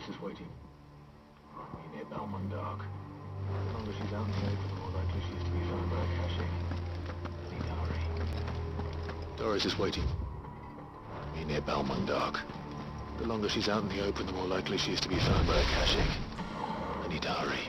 is waiting. Near Belmont Dock. The longer she's out in the open, the more likely she is to be found by a cache. I need to hurry. Doris is waiting. Near Belmont Dock. The longer she's out in the open, the more likely she is to be found by a cache. I need to hurry.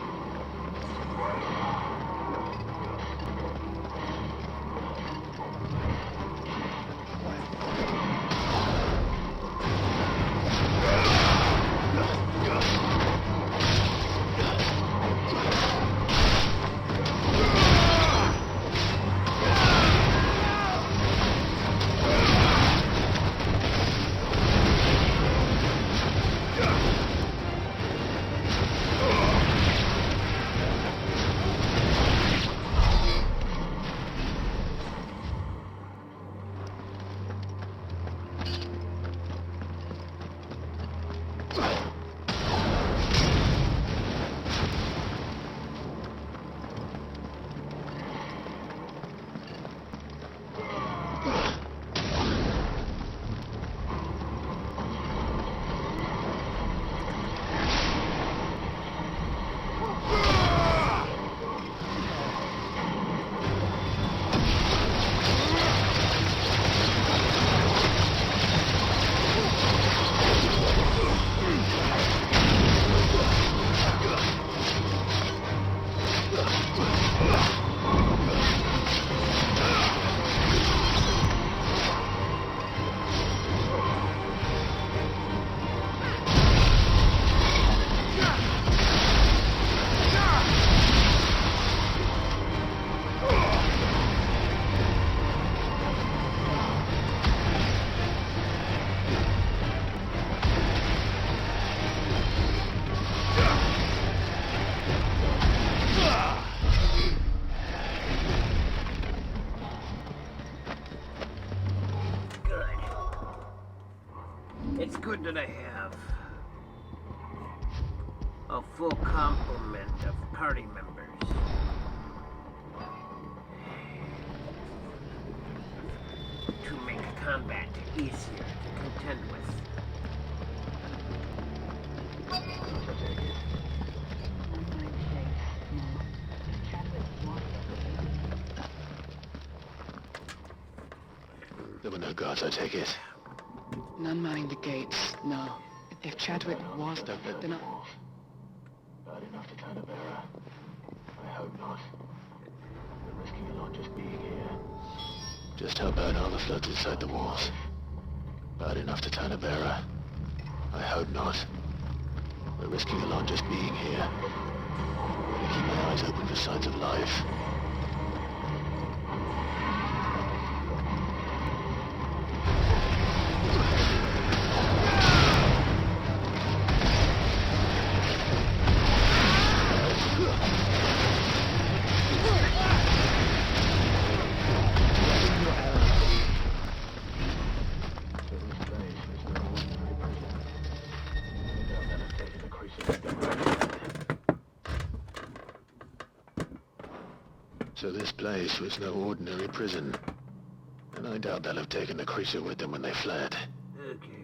It's good that I have a full complement of party members. To make combat easier to contend with. There were no guards, I take it. None manning the gates, no. If Chadwick was, Don't let then them off. Bad enough to turn a bearer. I hope not. We're risking a lot just being here. Just how bad are the floods inside the walls? Bad enough to turn a bearer. I hope not. We're risking a lot just being here. I'm gonna keep my eyes open for signs of life. So this place was no ordinary prison. And I doubt they'll have taken the creature with them when they fled. Okay.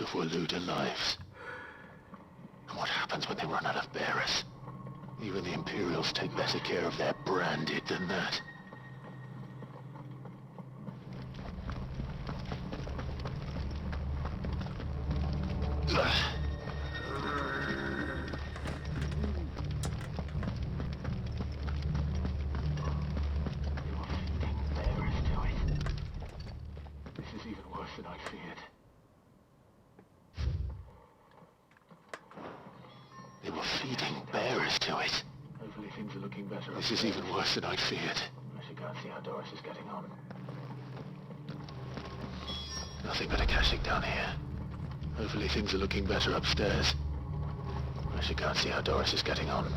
if we're looting lives. And what happens when they run out of bearers? Even the Imperials take better care of their branded than that. They were feeding bearers to it. Hopefully things are looking better. This is even worse than I feared. I should go and see how Doris is getting on. Nothing but a caching down here. Hopefully things are looking better upstairs. I should go and see how Doris is getting on.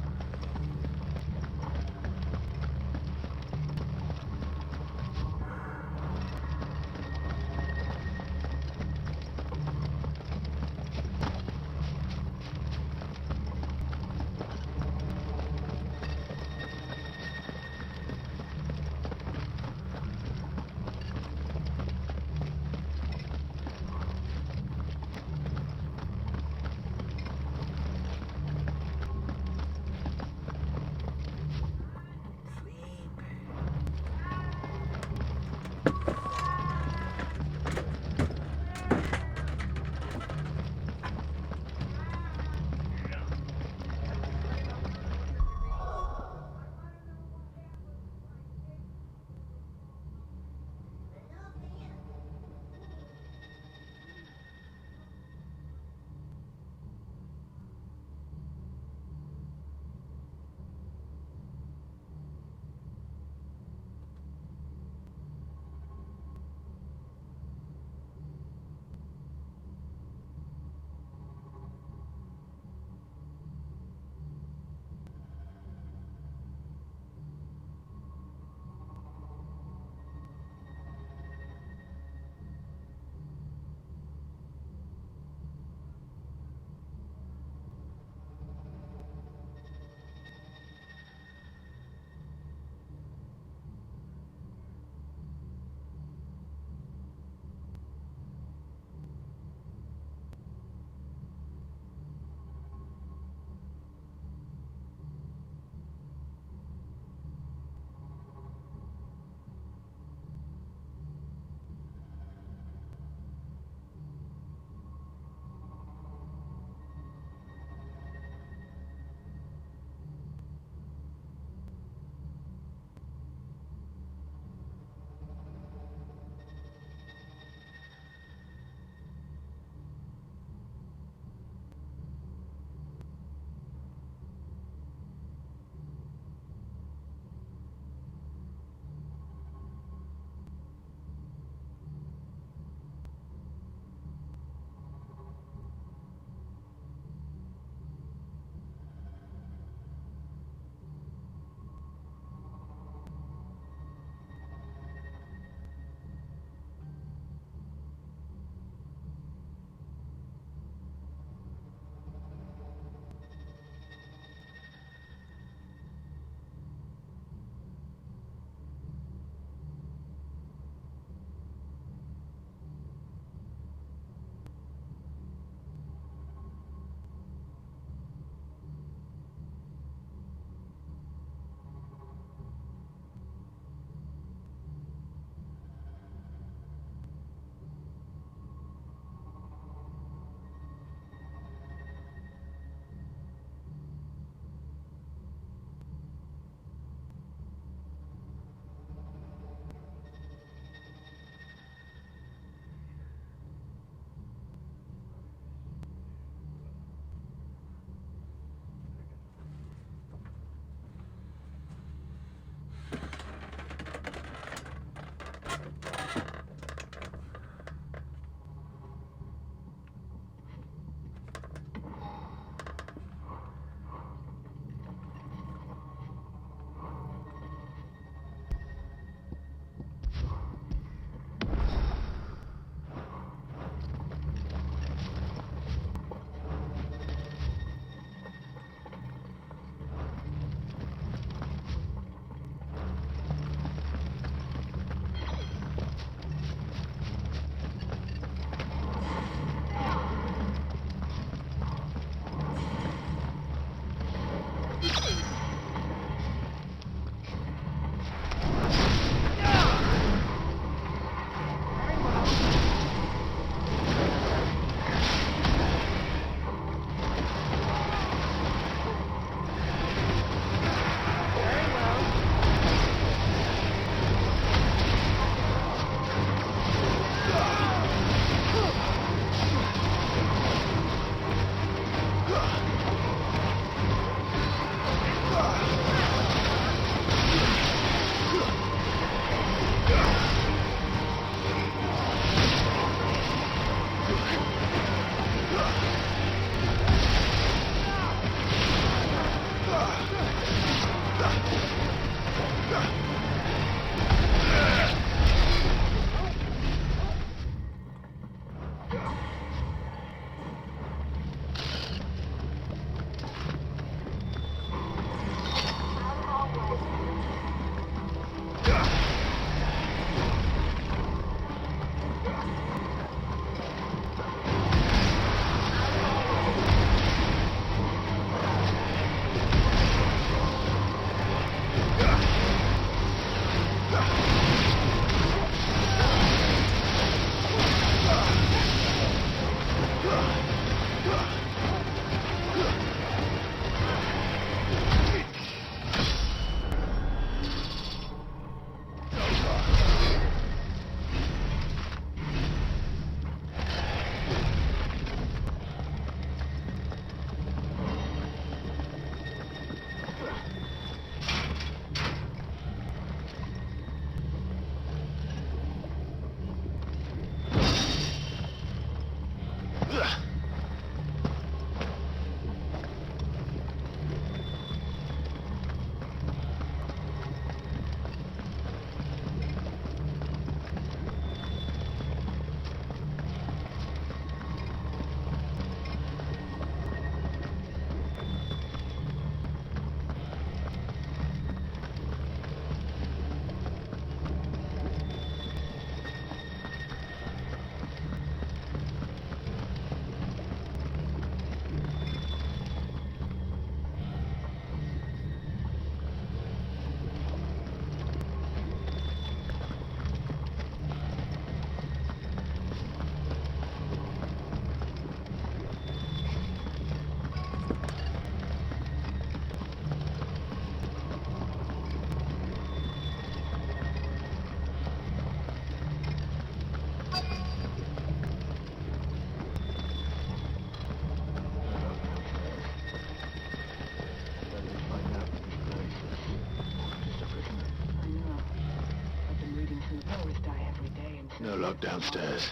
No lock downstairs.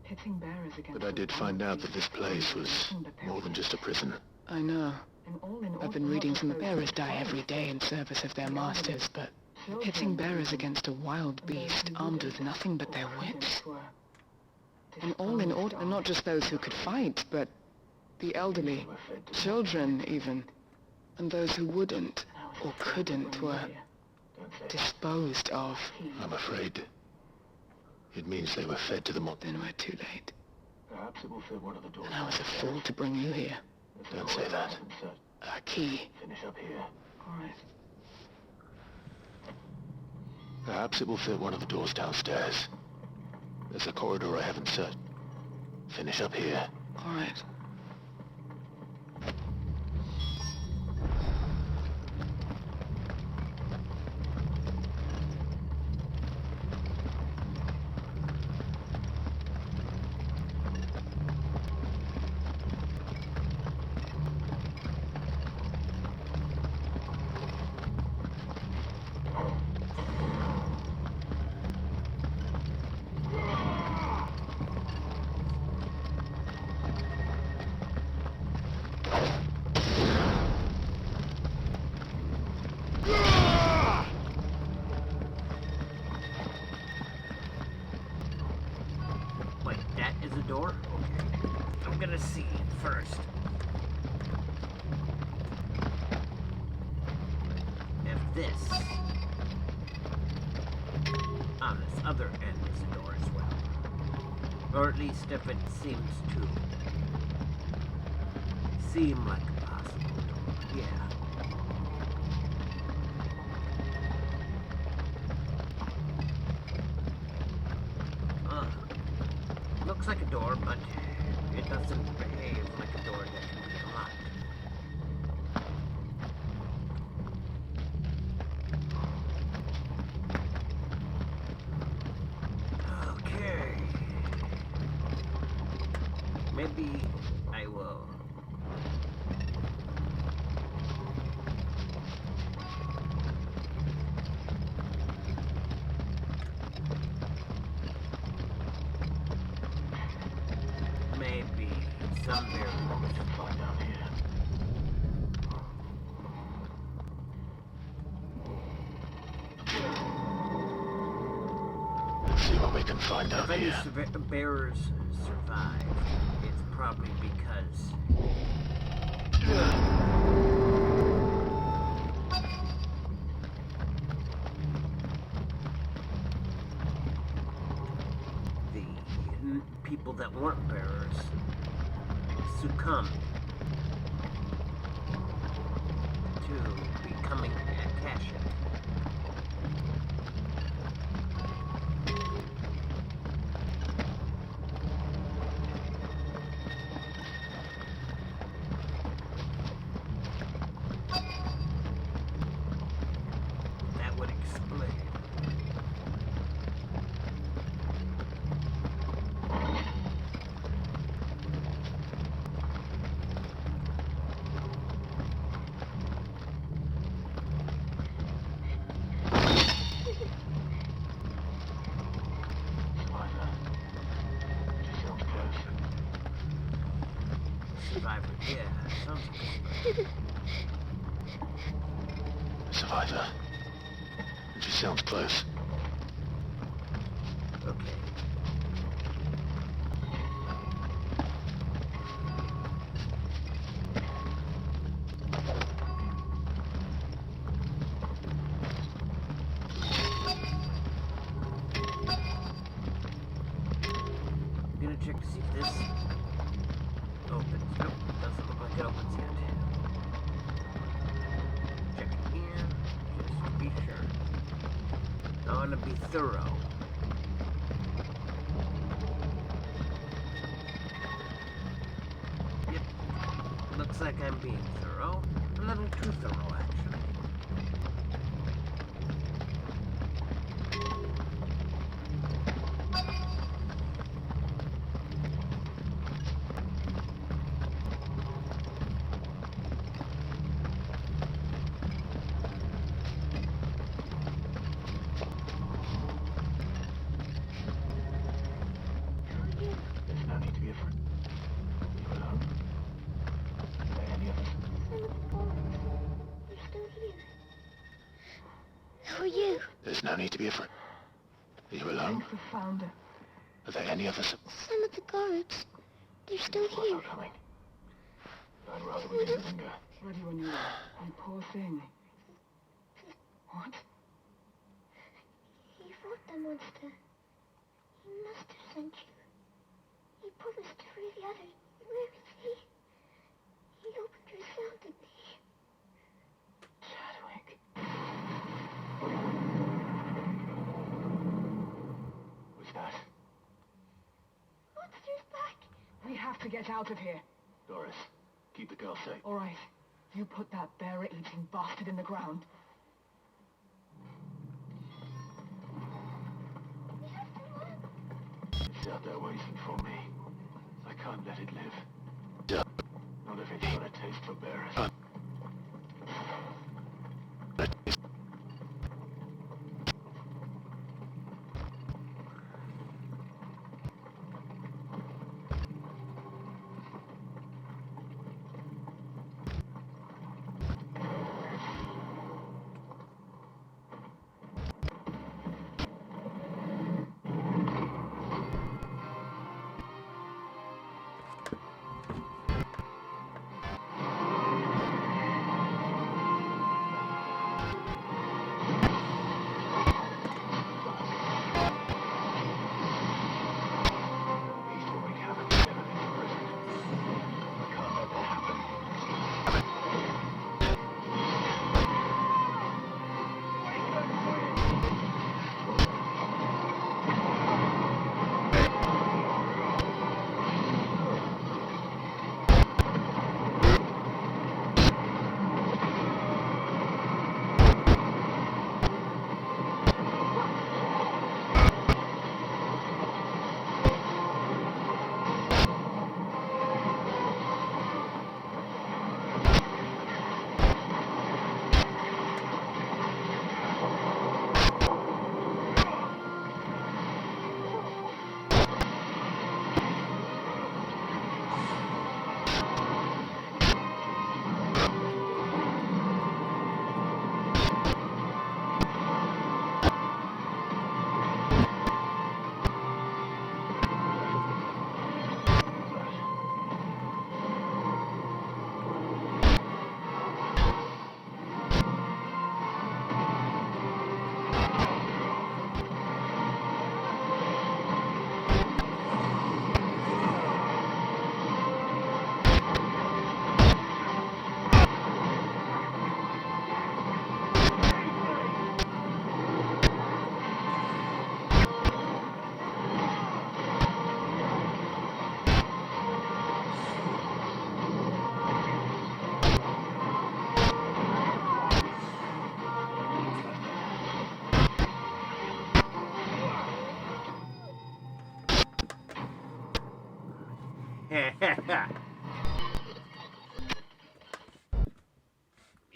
Pitting bearers against But I did find out that this place was more than just a prison. I know. I've been reading some bearers die every day in service of their masters, but pitting bearers against a wild beast armed with nothing but their wits? And all in order, and not just those who could fight, but the elderly, children even, and those who wouldn't or couldn't were disposed of. I'm afraid it means they were fed to the mob. Then we're too late. Perhaps it will fit one of the doors. And I was a fool to bring you here. Don't say that. A key. Finish up here. All right. Perhaps it will fit one of the doors downstairs. There's a corridor I haven't set. Finish up here. All right. Wait, that is a door? Okay. I'm gonna see it first. If this... on this other end is a door as well. Or at least if it seems to seem like a possible door. Yeah. Looks like a door, but it doesn't behave like a door that can be unlocked. Okay. Maybe I will. Maybe some bear We can find out here. Let's see what we can find out If any here. bearers survive, it's probably because the people that weren't bearers succumbed to becoming Akashic. That would explain. Survivor, yeah, sounds good. Survivor. She sounds close. Okay. I'm gonna check to see if this opens. Nope, doesn't look like it opens yet. Check it here, just to be sure. I wanna be thorough. Yep, looks like I'm being thorough. A little too thorough, actually. for you. There's no need to be afraid. Are you alone? The founder. Are there any others? Some of the guards. They're still What here. are coming? I'd rather we didn't linger. Ready when you are. You poor thing. What? He fought them once to... He must have sent you. He promised to free the others. Where is he? He opened your cell to me. Chadwick. What's that? Monster's back. We have to get out of here. Doris, keep the girl safe. All right. You put that bearer-eating bastard in the ground. We have to run. It's out there waiting for me. I can't let it live. Not if it's got a taste for bearers.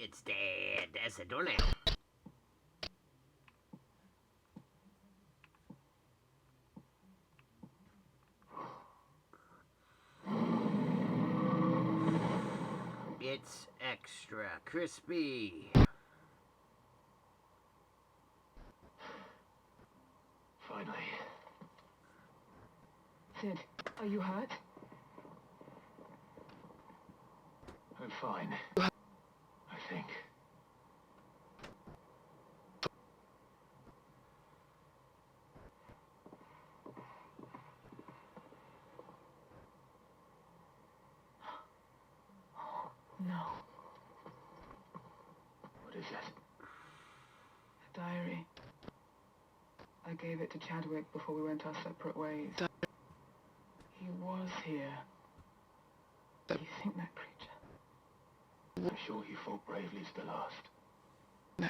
It's dead as a doornail. It's extra crispy. Finally. Sid, are you hurt? I'm fine. I think. No. What is it? A diary. I gave it to Chadwick before we went our separate ways. He was here. Do you think that creature? I'm sure he fought bravely to the last. The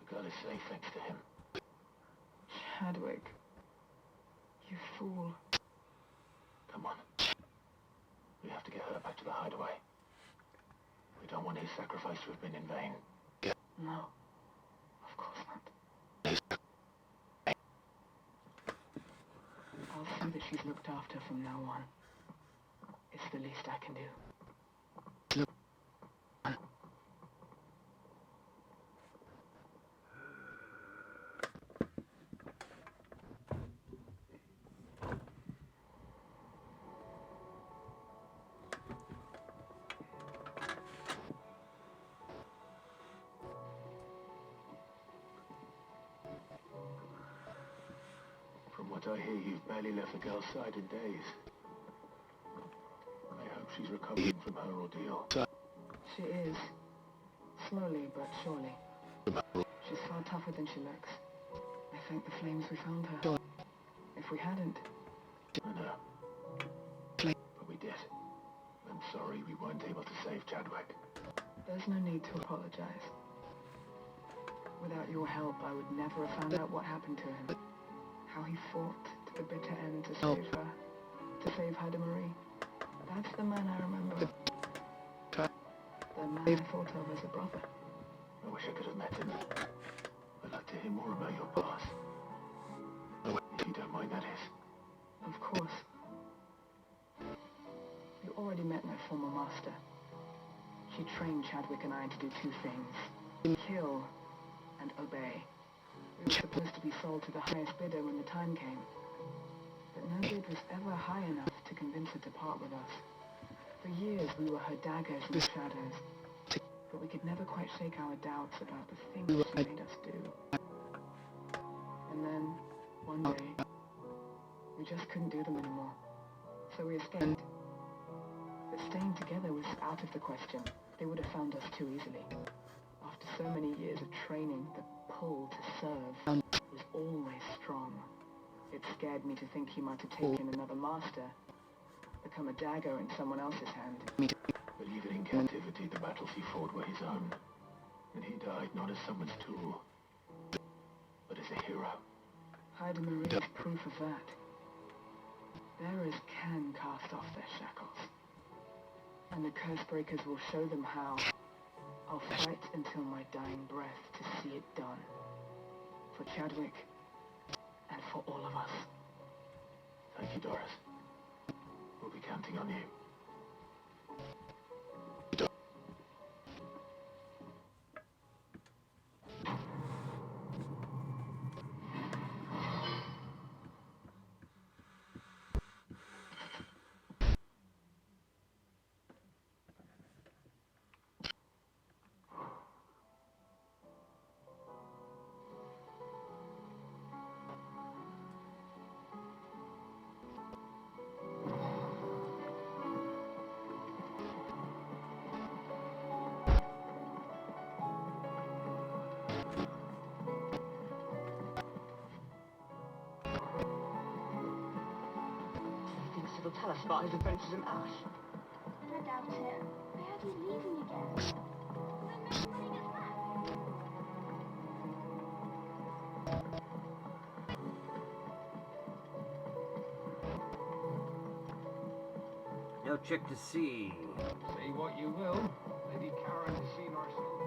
girl is safe thanks to him. Chadwick. You fool. Come on. We have to get her back to the hideaway. We don't want his sacrifice to have been in vain. No. Of course not. I'll see that she's looked after from now on. It's the least I can do. I hear, you've barely left the girl's side in days. I hope she's recovering from her ordeal. She is. Slowly but surely. She's far tougher than she looks. I thank the flames we found her. If we hadn't... I know. But we did. I'm sorry we weren't able to save Chadwick. There's no need to apologize. Without your help, I would never have found out what happened to him. How he fought to the bitter end to save her. To save Heide Marie. That's the man I remember. The man I thought of as a brother. I wish I could have met him. I'd like to hear more about your past. If you don't mind, that is. Of course. You already met my former master. She trained Chadwick and I to do two things. Kill and obey. We were supposed to be sold to the highest bidder when the time came. But no bid was ever high enough to convince her to part with us. For years we were her daggers in the shadows. But we could never quite shake our doubts about the things she made us do. And then, one day, we just couldn't do them anymore. So we escaped. But staying together was out of the question. They would have found us too easily. After so many years of training, the pull to serve was always strong. It scared me to think he might have taken another master, become a dagger in someone else's hand. But even in captivity, the battles he fought were his own. And he died not as someone's tool, but as a hero. Heide Marie is proof of that. Bearers can cast off their shackles. And the curse breakers will show them how. I'll fight until my dying breath to see it done. For Chadwick, and for all of us. Thank you, Doris. We'll be counting on you. It'll tell us about his adventures in Ash. I doubt it. I heard he's leaving again. When is he bringing us back? No check to see. Say what you will, Lady Karen has seen our soul.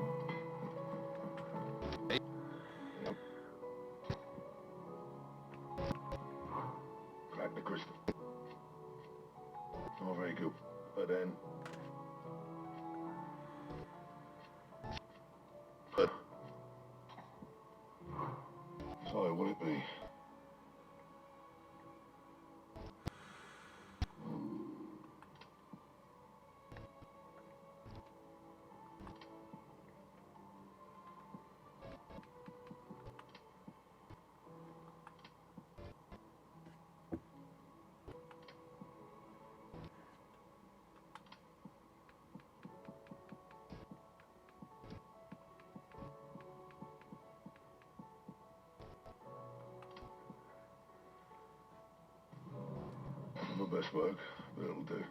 Crack the crystal. Oh, very good. But then... So, will it be? Not my best work, but it'll do.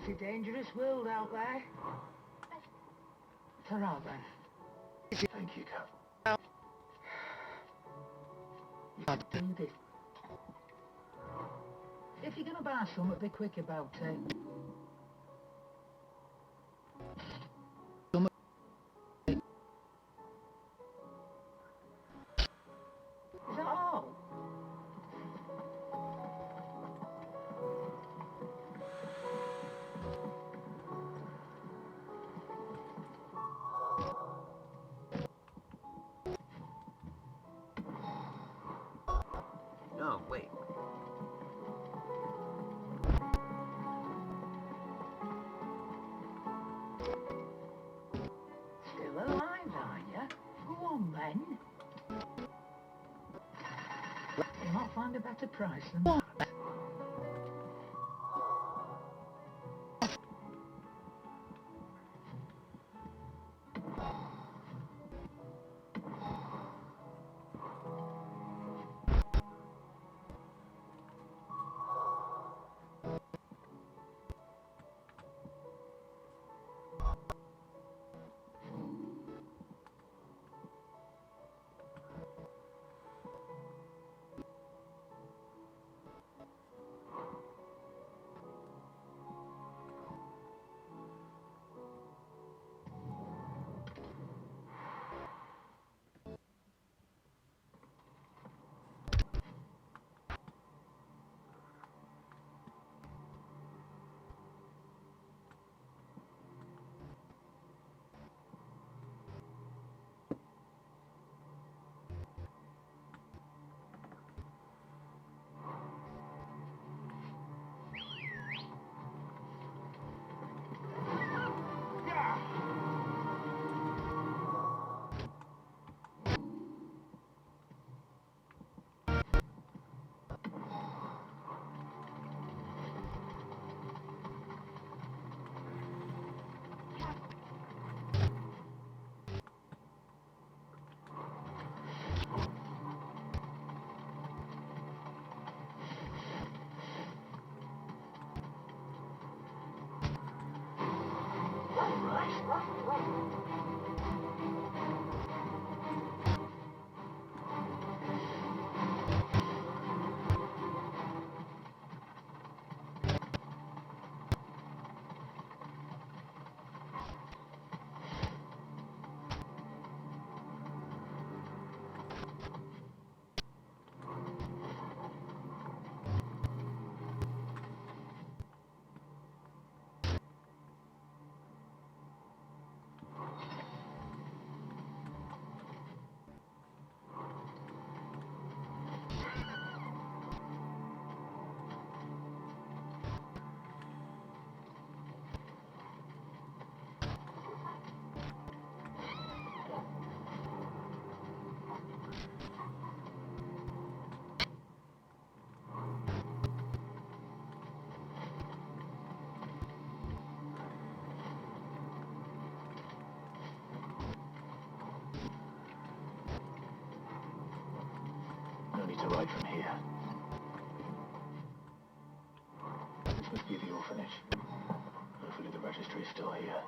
It's a dangerous world out there. Ta-ra, then. Thank you, Cap. Do this. If you're gonna buy something, be quick about it. Is that all? No, wait. Still alive, are you? Go on, then. You might find a better price than that. No need to ride from here. This must be the orphanage. Hopefully the registry is still here.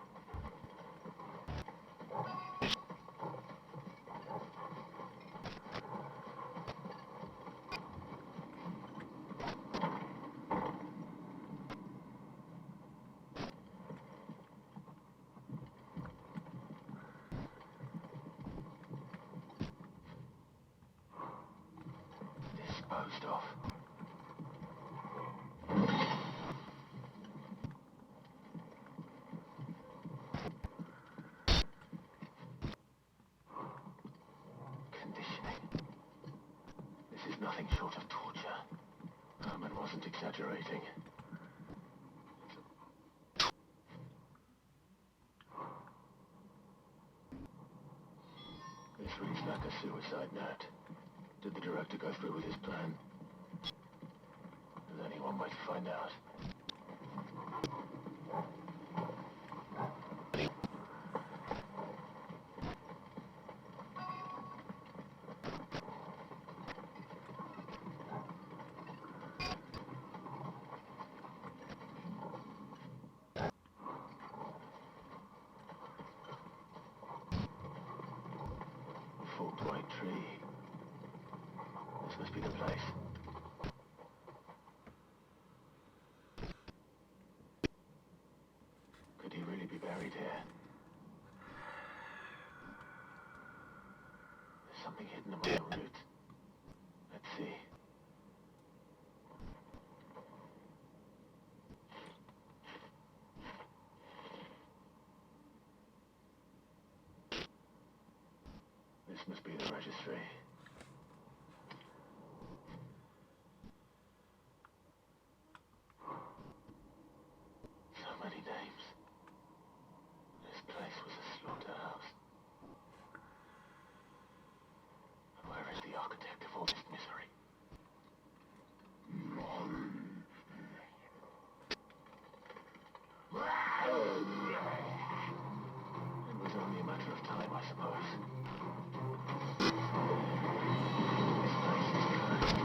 Disposed of. Conditioning. This is nothing short of torture. Herman wasn't exaggerating. This reads like a suicide note. Did the director go through with his plan? There's only one way to find out. buried here. There's something hidden among the roots. Let's see. This must be the registry. So many names. This place was a slaughterhouse. And where is the architect of all this misery? It was only a matter of time, I suppose. This place is cursed.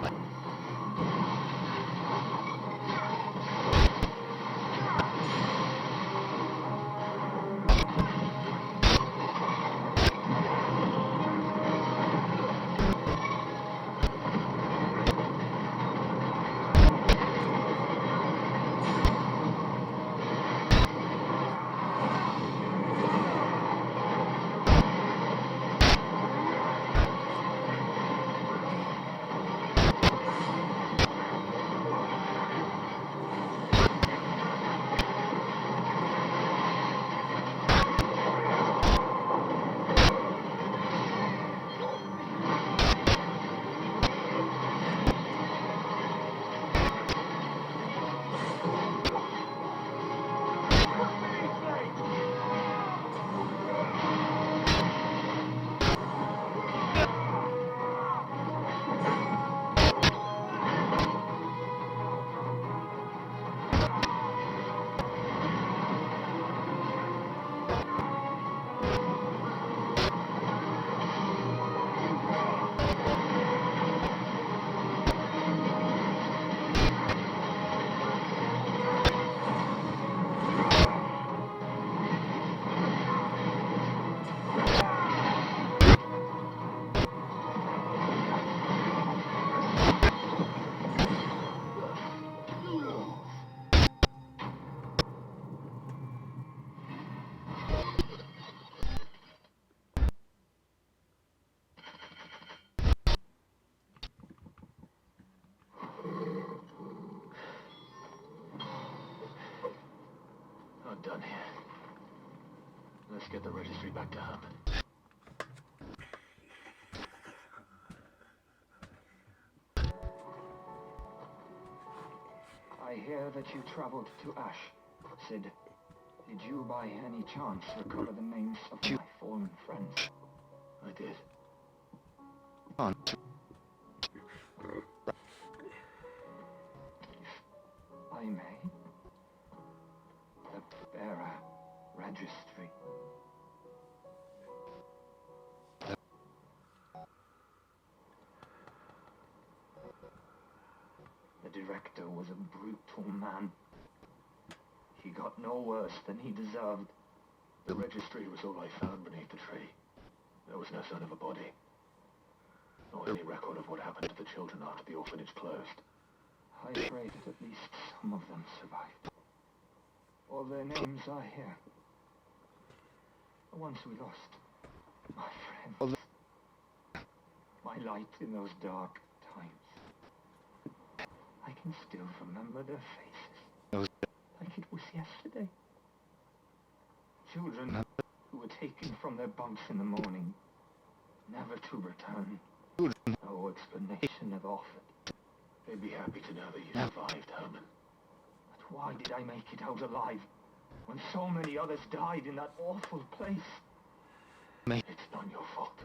I'm done here. Let's get the registry back to hub. I hear that you traveled to Ash. Sid, did you by any chance recover the names of my fallen friends? I did. If I may? The bearer registry. The director was a brutal man. He got no worse than he deserved. The registry was all I found beneath the tree. There was no sign of a body. Nor any record of what happened to the children after the orphanage closed. I pray that at least some of them survived. All their names are here. The ones we lost. My friends. My light in those dark times. I can still remember their faces. Like it was yesterday. Children who were taken from their bunks in the morning, never to return. No explanation ever offered. They'd be happy to know that you survived, Herman. But why did I make it out alive when so many others died in that awful place? It's not your fault.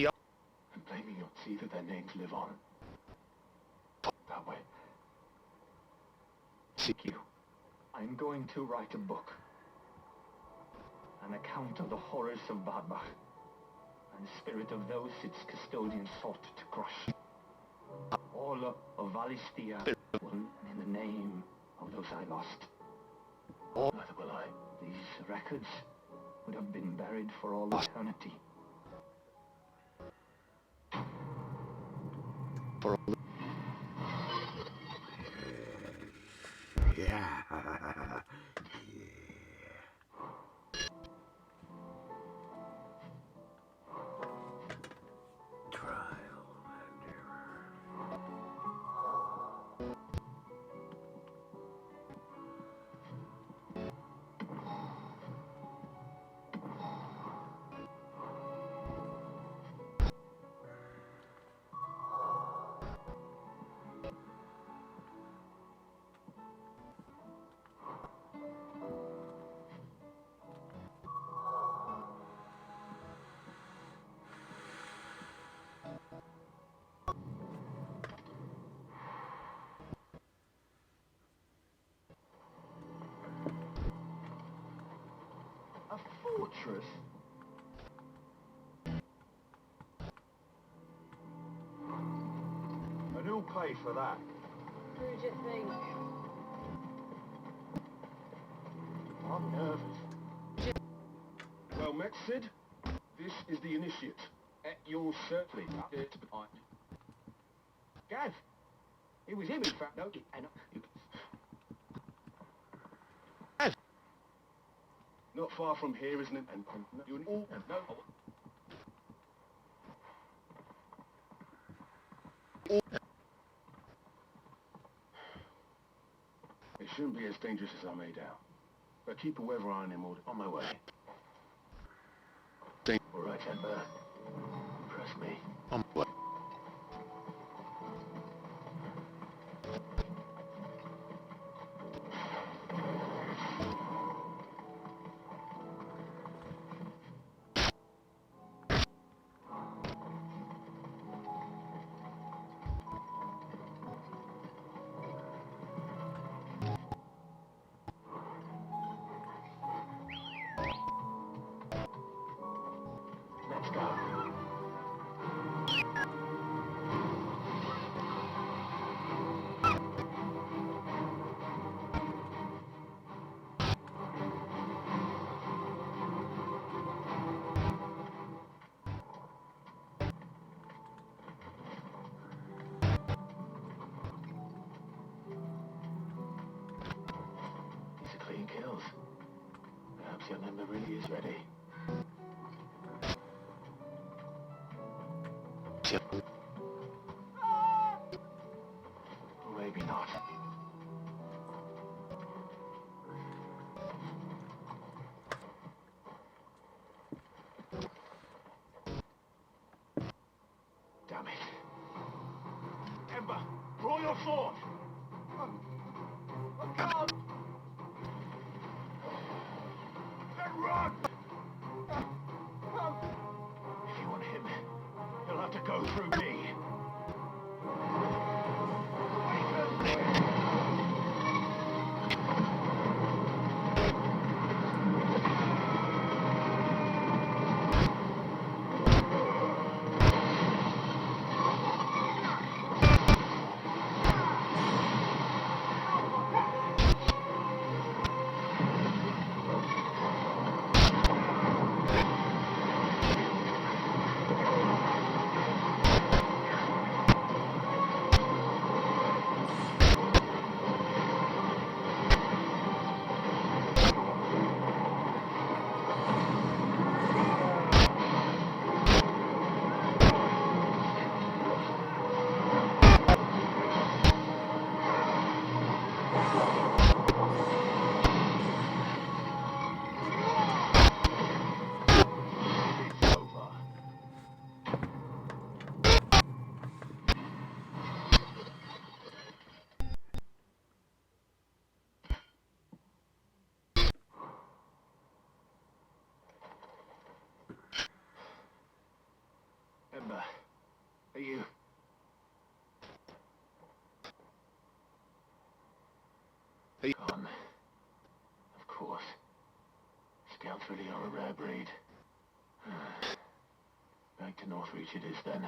I'm blaming you to see that their names live on. That way. Thank you. I'm going to write a book. An account of the horrors of Barbach and the spirit of those its custodians sought to crush. All of Valistia will, in the name of those I lost. Neither will I. These records would have been buried for all eternity. Fortress? And who'll pay for that? Who do you think? I'm nervous. Well met, Sid. This is the initiate. At your certainly. Gav! It was him, in fact, no? And Gav! Not far from here, isn't it? And you all no. It shouldn't be as dangerous as I made out. But keep a weather eye on him on my way. All right, Ember. Impress me. On my way. Let's go. These are clean kills. Perhaps young Ember really is ready. Or maybe not. Damn it. Ember, draw your sword! I can't! Then run! If you want him, you'll have to go through me. It's over. Ember, are you... Gone. Of course. Scouts really are a rare breed. Back to Northreach it is then.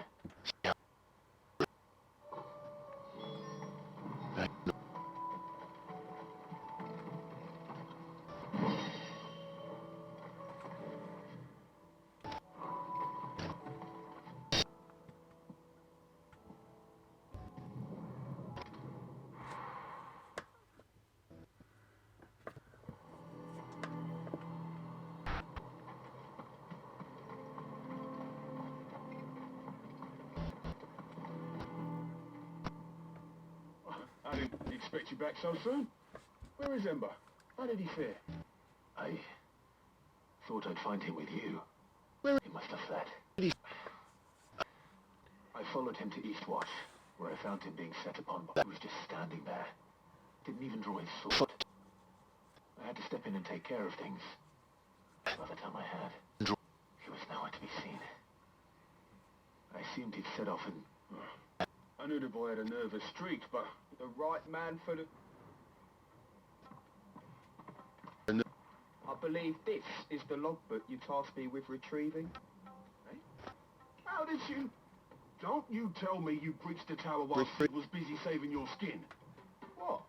I didn't expect you back so soon. Where is Ember? How did he fare? I thought I'd find him with you. Where he must have fled. I followed him to Eastwatch, where I found him being set upon by... He was just standing there. Didn't even draw his sword. I had to step in and take care of things. By the time I had, he was nowhere to be seen. I assumed he'd set off and... I knew the boy had a nervous streak, but the right man for the... I believe this is the logbook you tasked me with retrieving. Eh? How did you... Don't you tell me you breached the tower while Sid was busy saving your skin. What?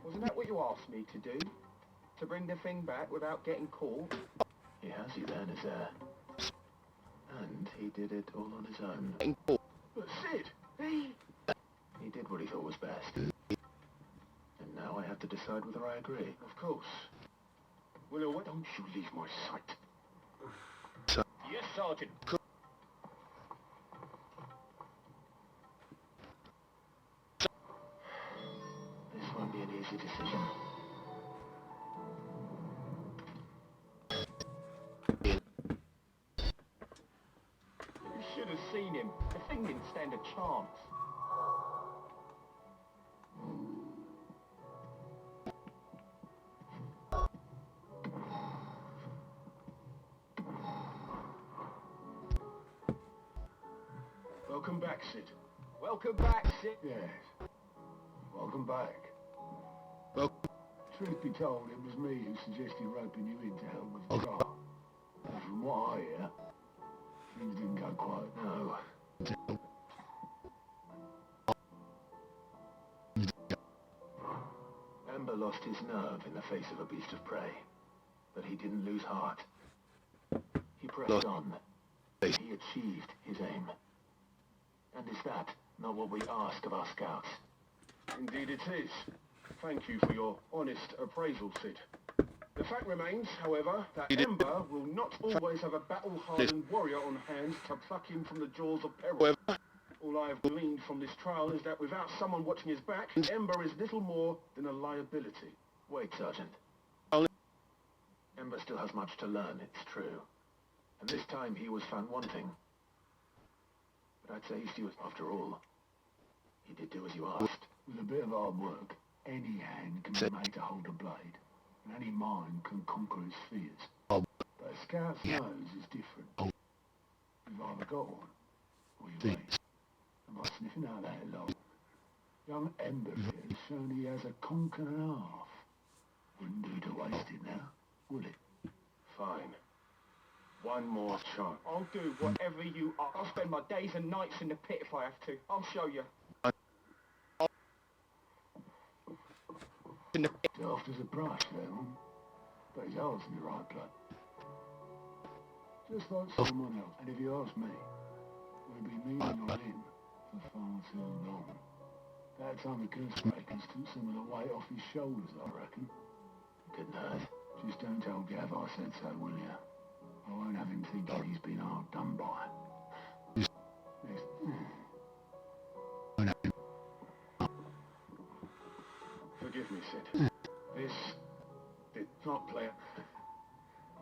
Wasn't that what you asked me to do? To bring the thing back without getting caught? He has you then, is there? And he did it all on his own. But Sid, he... He did what he thought was best. And now I have to decide whether I agree. Of course. Well, why don't you leave my sight? Yes, Sergeant. This won't be an easy decision. You should have seen him. The thing didn't stand a chance. Welcome back, Sid. Welcome back, Sid. Yes. Welcome back. Well, Truth be told, it was me who suggested roping you in to help with the car. And from what I hear, things didn't go quite. no. Ember lost his nerve in the face of a beast of prey. But he didn't lose heart. He pressed on. He achieved his aim. And is that not what we ask of our scouts? Indeed it is. Thank you for your honest appraisal, Sid. The fact remains, however, that Ember will not always have a battle-hardened warrior on hand to pluck him from the jaws of peril. All I have gleaned from this trial is that without someone watching his back, Ember is little more than a liability. Wait, Sergeant. Ember still has much to learn, it's true. And this time he was found wanting. But I'd say he was, after all. He did do as you asked. With a bit of hard work, any hand can be made to hold a blade, and any mind can conquer its fears. But a scout's nose is different. You've either got one, or you ain't. And by sniffing out that lot, young Ember here has shown he has a conk and a half. Wouldn't do to waste it now, would it? Fine. One more chance. I'll do whatever you ask. I'll spend my days and nights in the pit if I have to. I'll show you. Daft as a brush, then. But his heart's in the right place. Just like someone else. And if you ask me, we've been meaning on him for far too long. That time the curse breakers took some of the weight off his shoulders, I reckon. Good night. Just don't tell Gav I said so, will you? I won't have him thinking he's been hard done by. Forgive me, Sid. This did not play.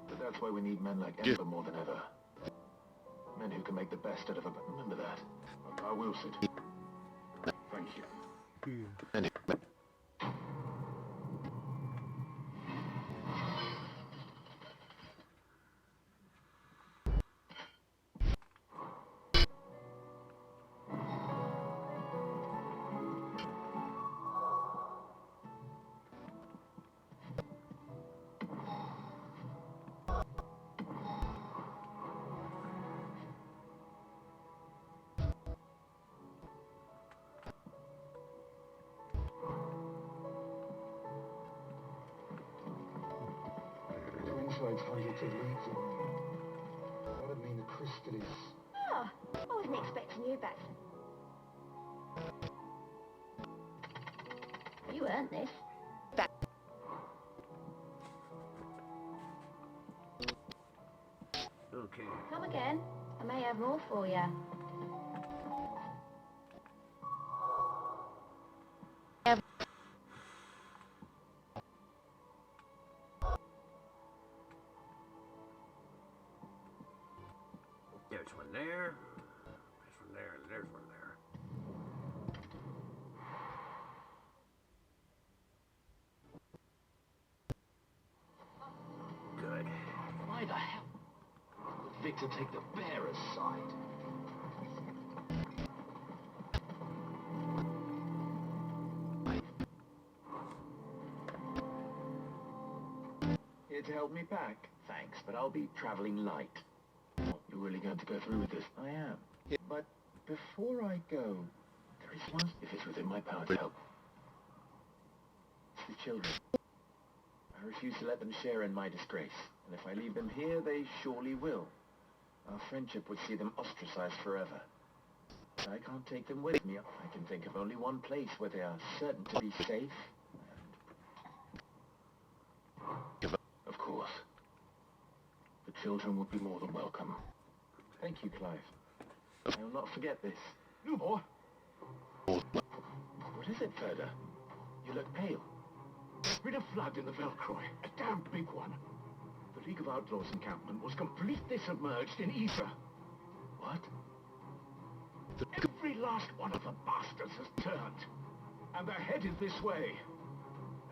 But that's why we need men like Ember more than ever. Men who can make the best out of a... Remember that. I will, Sid. Thank you. And Inside hundreds of leagues away. That'd mean the crystal is... Oh, I wasn't expecting you back. You earned this. Okay. Come again. I may have more for you. There's one there. There's one there. There's one there. Good. Why the hell would Victor take the bearer's side? Here to help held me back. Thanks, but I'll be traveling light. You're really going to go through with this? I am. Yeah. But before I go, there is one... If it's within my power to help. It's the children. I refuse to let them share in my disgrace. And if I leave them here, they surely will. Our friendship would see them ostracized forever. But I can't take them with me. I can think of only one place where they are certain to be safe. Of course. The children would be more than welcome. Thank you, Clive. I will not forget this. Lubor! What is it, Ferda? You look pale. There's been a flood in the Velcroy, a damn big one. The League of Outlaws encampment was completely submerged in ether. What? Every last one of the bastards has turned. And they're headed this way.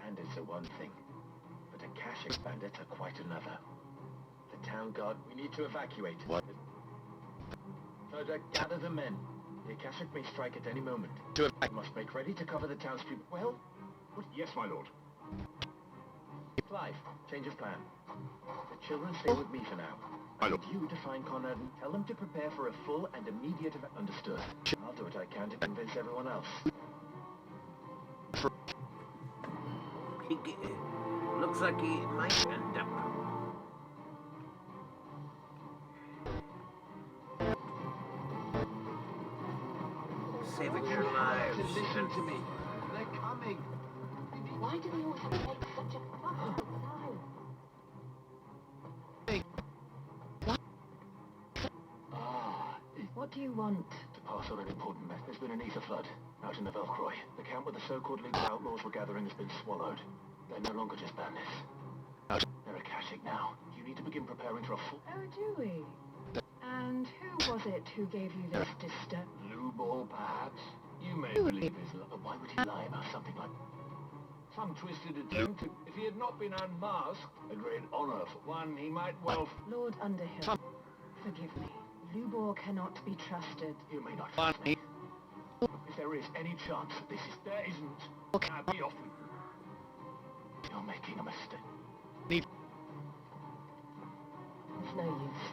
Bandits are one thing, but Akashic bandits are quite another. The town guard, we need to evacuate. What? Ferda, gather the men. The Akashic may strike at any moment. To We must make ready to cover the townspeople. Well, What? Yes, my lord. Clive, change of plan. The children stay with me for now. I need you to find Conrad and tell them to prepare for a full and immediate understood. I'll do what I can to convince everyone else. Looks like he might end up. Saving their lives. Listen to me. They're coming. Why do they always make such a fuss all the time? What do you want? To pass on an important message. There's been an ether flood out in the Velcroy. The camp where the so-called League of Outlaws were gathering has been swallowed. They're no longer just bandits. They're Akashic now. You need to begin preparing for a full... Oh, do we? And who was it who gave you this disturb... Lubor, perhaps? You may believe his lie. But why would he lie about something like... Some twisted attempt. If he had not been unmasked, a great honor for one, he might well... Lord Underhill, forgive me. Lubor cannot be trusted. You may not trust me. If there is any chance that this is... There isn't. Now be off with you. You're making a mistake. It's no use.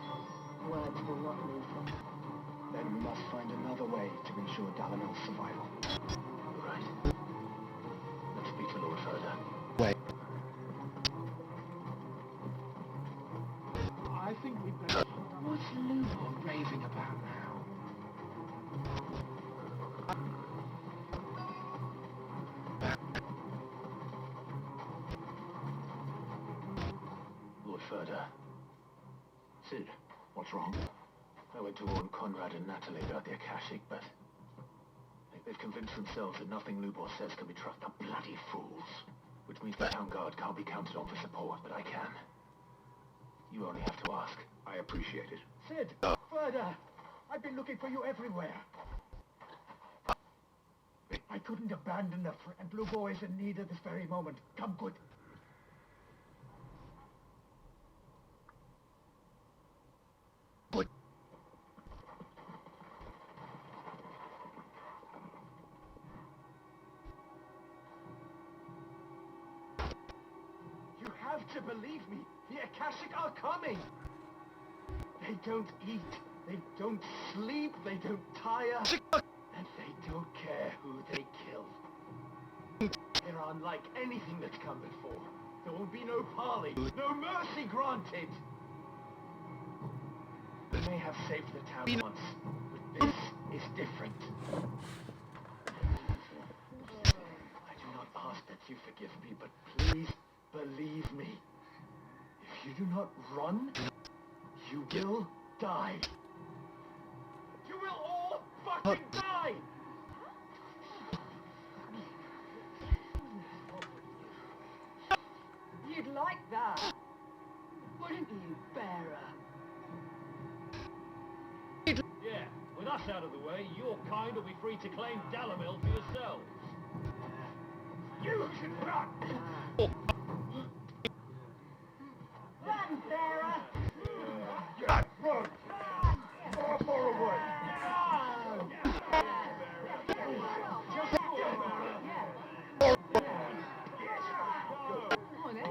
Words will not move them. Then we must find another way to ensure Dalamil's survival. You're right. Let's speak to Lord Ferda. Wait. I think we'd better... What's Lubor raving about now? Lord Ferda. Sid, what's wrong? I went to warn Conrad and Natalie about the Akashic, but... they've convinced themselves that nothing Lubor says can be trusted. The bloody fools. Which means the town guard can't be counted on for support, but I can. You only have to ask. I appreciate it. Sid! Ferda! I've been looking for you everywhere. I couldn't abandon the friend. Lubor is in need at this very moment. Come good. What? You have to believe me. The Akashic are coming. They don't eat. They don't sleep. They don't tire. And they don't care who they kill. They're unlike anything that's come before. There will be no parley, no mercy granted. We may have saved the town once, but this is different. I do not ask that you forgive me, but please believe me. If you do not run, you will die. You will all fucking die! You'd like that, wouldn't you, Bearer? Yeah, with us out of the way, your kind will be free to claim Dalamil for yourselves. You should run! Run, Bearer! Yeah, run! Far, far away! Come on, then.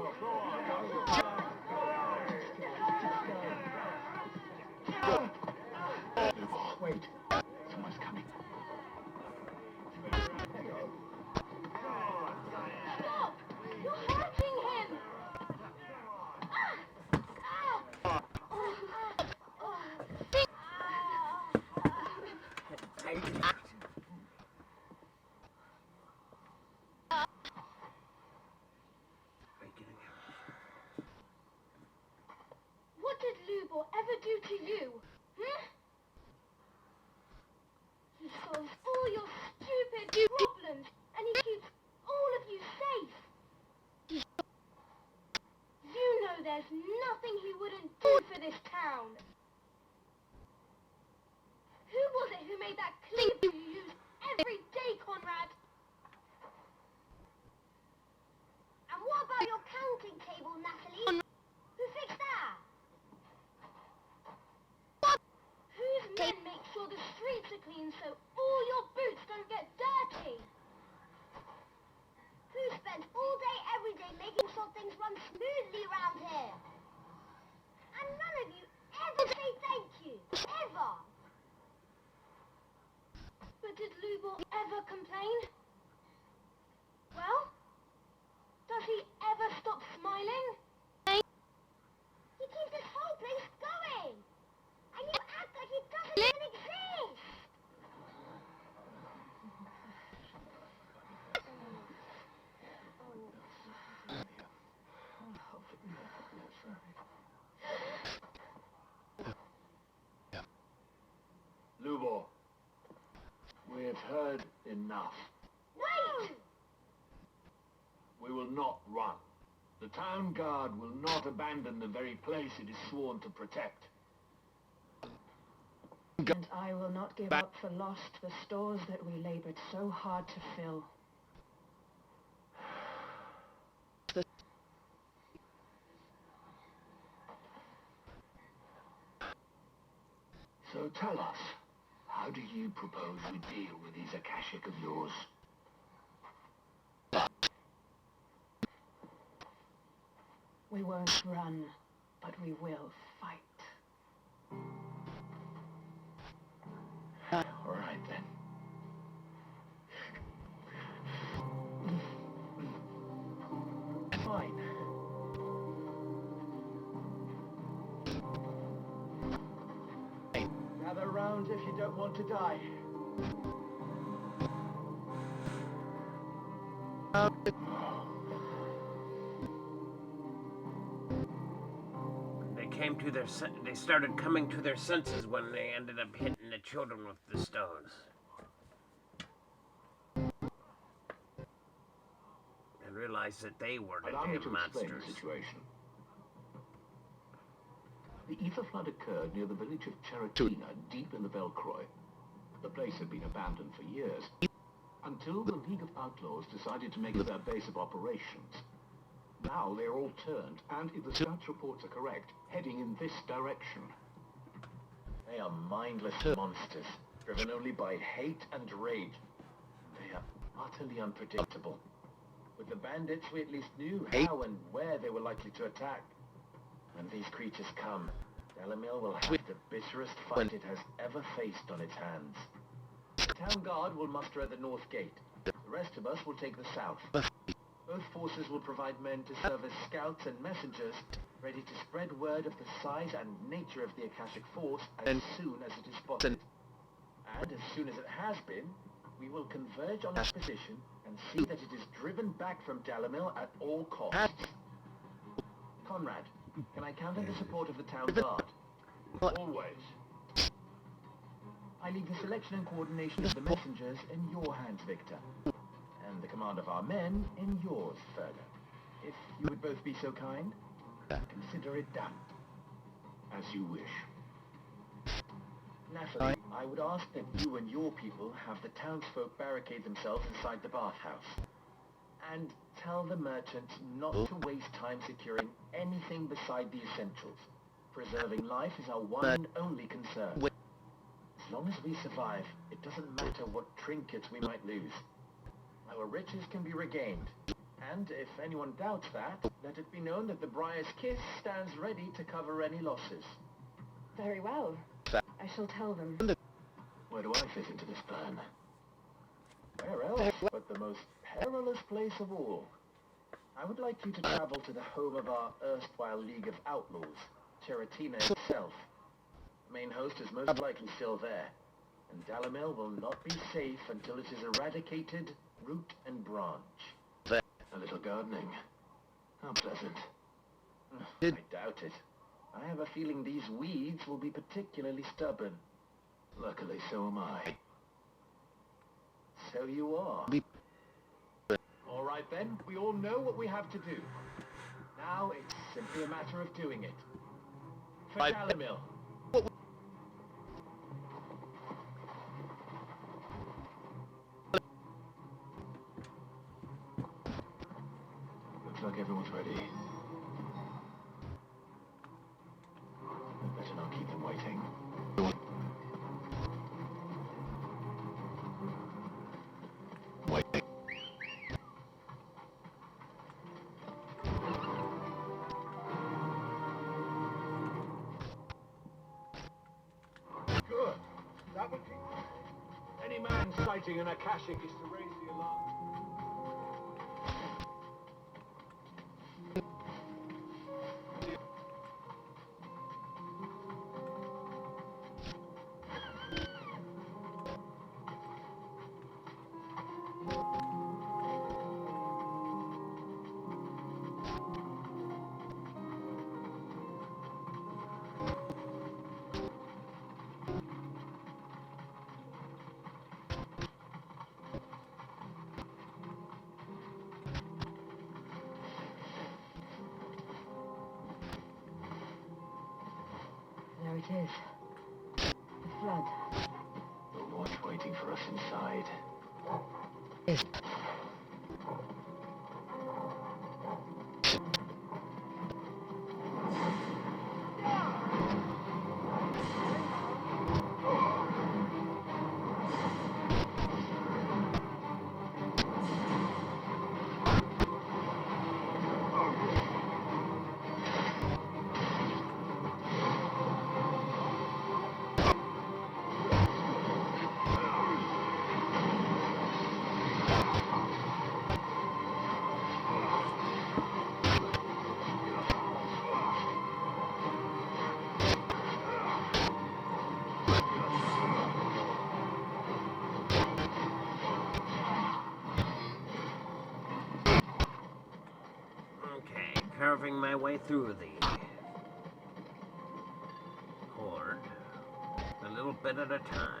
Lubor ever do to you? Hmm? He solves all your stupid problems, and he keeps all of you safe. You know there's nothing he wouldn't do for this town. Who was it who made that cleaver you use every day, Conrad? And what about your counting table, Natalie? Who fixed that? Whose men make sure the streets are clean so all your boots don't get dirty? Who spends all day every day making sure things run smoothly around here? And none of you ever say thank you. Ever. But did Lubor ever complain? Well, does he ever stop smiling? He keeps this whole place going. And you act like it doesn't even exist. Lubor, we have heard enough. Wait! We will not run. The town guard will not abandon the very place it is sworn to protect. And I will not give up for lost the stores that we labored so hard to fill. So tell us, how do you propose we deal with these Akashic of yours? We won't run, but we will fight. All right, then. Fine. Gather round if you don't want to die. They started coming to their senses when they ended up hitting the children with the stones. And realized that they were the Allow me damn to explain monsters. the situation. The ether flood occurred near the village of Cheratina, deep in the Velcroy. The place had been abandoned for years, until the League of Outlaws decided to make it their base of operations. Now they're all turned, and if the scouts' reports are correct, heading in this direction. They are mindless monsters, driven only by hate and rage. They are utterly unpredictable. With the bandits, we at least knew how and where they were likely to attack. When these creatures come, Delamere will have the bitterest fight it has ever faced on its hands. The town guard will muster at the north gate. The rest of us will take the south. Both forces will provide men to serve as scouts and messengers, ready to spread word of the size and nature of the Akashic force as soon as it is spotted. And as soon as it has been, we will converge on its position and see that it is driven back from Dalamil at all costs. Conrad, can I count on the support of the town guard? Always. I leave the selection and coordination of the messengers in your hands, Victor. And the command of our men in yours, Fergus. If you would both be so kind, consider it done. As you wish. Natalie, I would ask that you and your people have the townsfolk barricade themselves inside the bathhouse. And tell the merchants not to waste time securing anything beside the essentials. Preserving life is our one and only concern. As long as we survive, it doesn't matter what trinkets we might lose. Our riches can be regained. And if anyone doubts that, let it be known that the Briar's Kiss stands ready to cover any losses. Very well. I shall tell them. Where do I fit into this plan? Where else but the most perilous place of all? I would like you to travel to the home of our erstwhile League of Outlaws, Cheratina itself. The main host is most likely still there, and Dalamil will not be safe until it is eradicated, root and branch. A little gardening. How pleasant. I doubt it. I have a feeling these weeds will be particularly stubborn. Luckily, so am I. So you are. All right then, we all know what we have to do. Now it's simply a matter of doing it. For Calamil. Looks like everyone's ready. I better not keep them waiting. Wait. Good. That would be... Any man sighting an Akashic is to raise the alarm. There it is. The flood. The watch waiting for us inside. Okay, carving my way through the horde, a little bit at a time.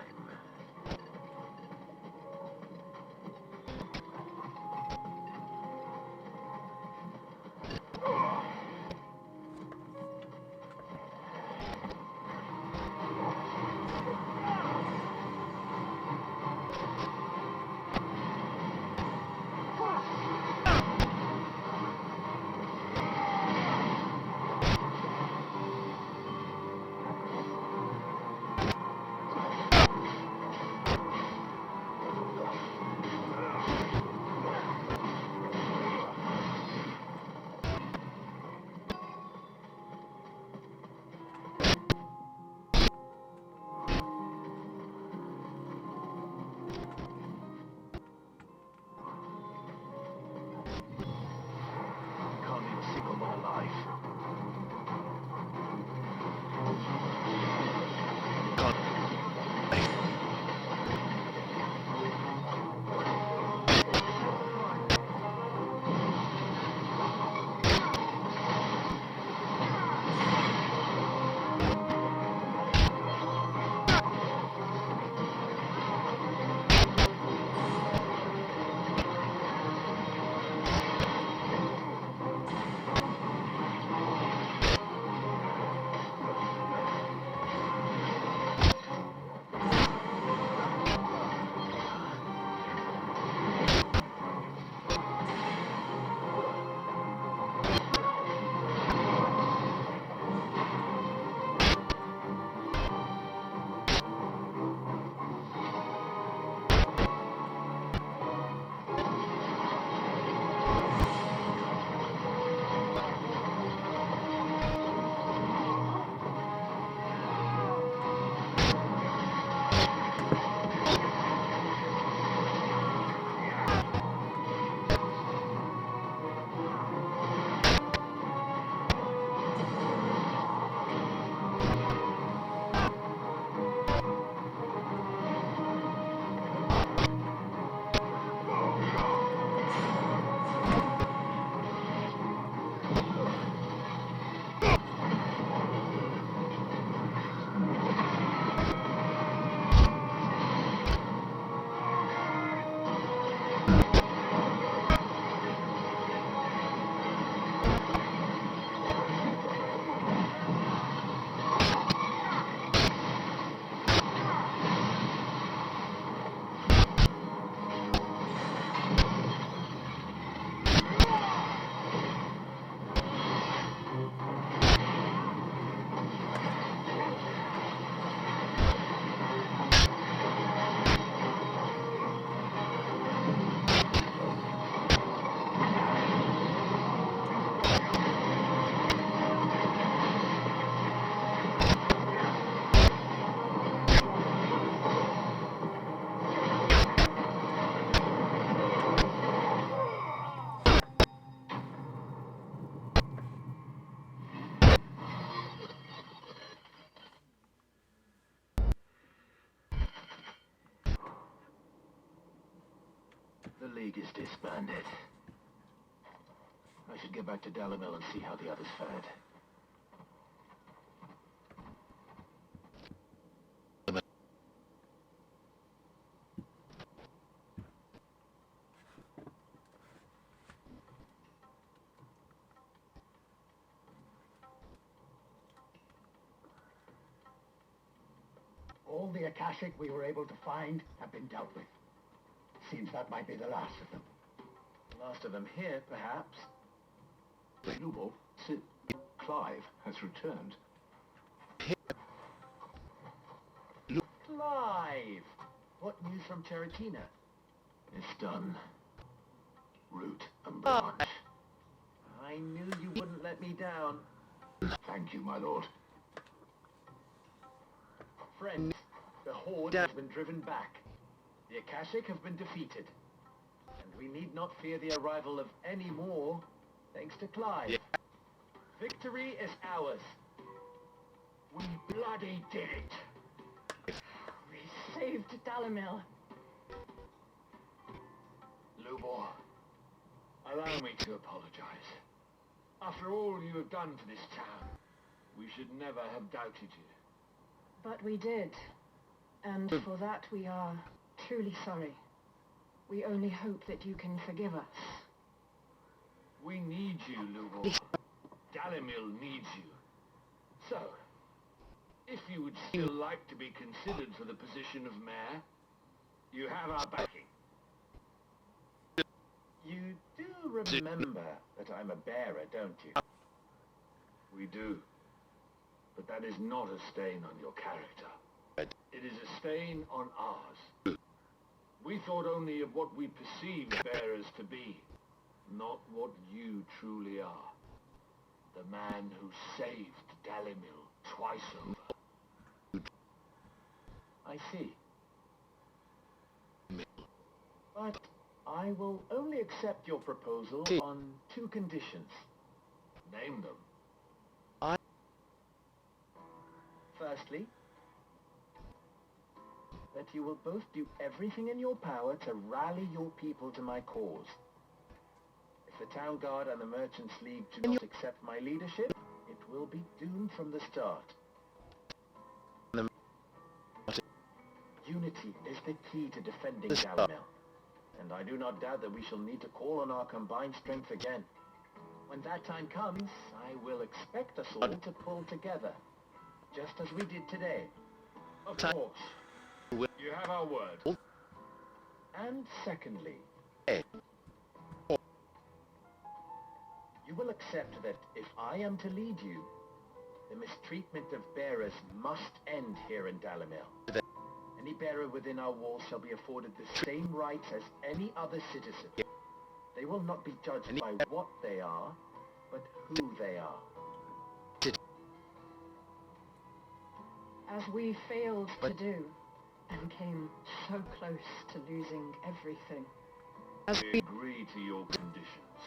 League is disbanded. I should get back to Dalimil and see how the others fared. All the Akashic we were able to find have been dealt with. Seems that might be the last of them. Last of them here, perhaps. Lubo, Clive has returned. Clive! What news from Cheretina? It's done. Root and branch. I knew you wouldn't let me down. Thank you, my lord. Friends, the Horde has been driven back. The Akashic have been defeated. And we need not fear the arrival of any more, thanks to Clive. Victory is ours. We bloody did it. We saved Dalimil. Lubo, allow me to apologize. After all you have done for this town, we should never have doubted you. But we did. And for that we are truly sorry. We only hope that you can forgive us. We need you, Lubo. Dalimil needs you. So, if you would still like to be considered for the position of mayor, you have our backing. You do remember that I'm a bearer, don't you? We do. But that is not a stain on your character. It is a stain on ours. We thought only of what we perceived bearers to be, not what you truly are. The man who saved Dalimil twice over. I see. But I will only accept your proposal on 2 conditions. Name them. Firstly, that you will both do everything in your power to rally your people to my cause. If the Town Guard and the Merchants League do not accept my leadership, it will be doomed from the start. Unity is the key to defending Dalimil, and I do not doubt that we shall need to call on our combined strength again. When that time comes, I will expect us all to pull together, just as we did today. Of course. You have our word. And secondly, you will accept that if I am to lead you, the mistreatment of bearers must end here in Dalimil. Any bearer within our walls shall be afforded the same rights as any other citizen. They will not be judged by what they are, but who they are. As we failed to do, and came so close to losing everything. We agree to your conditions.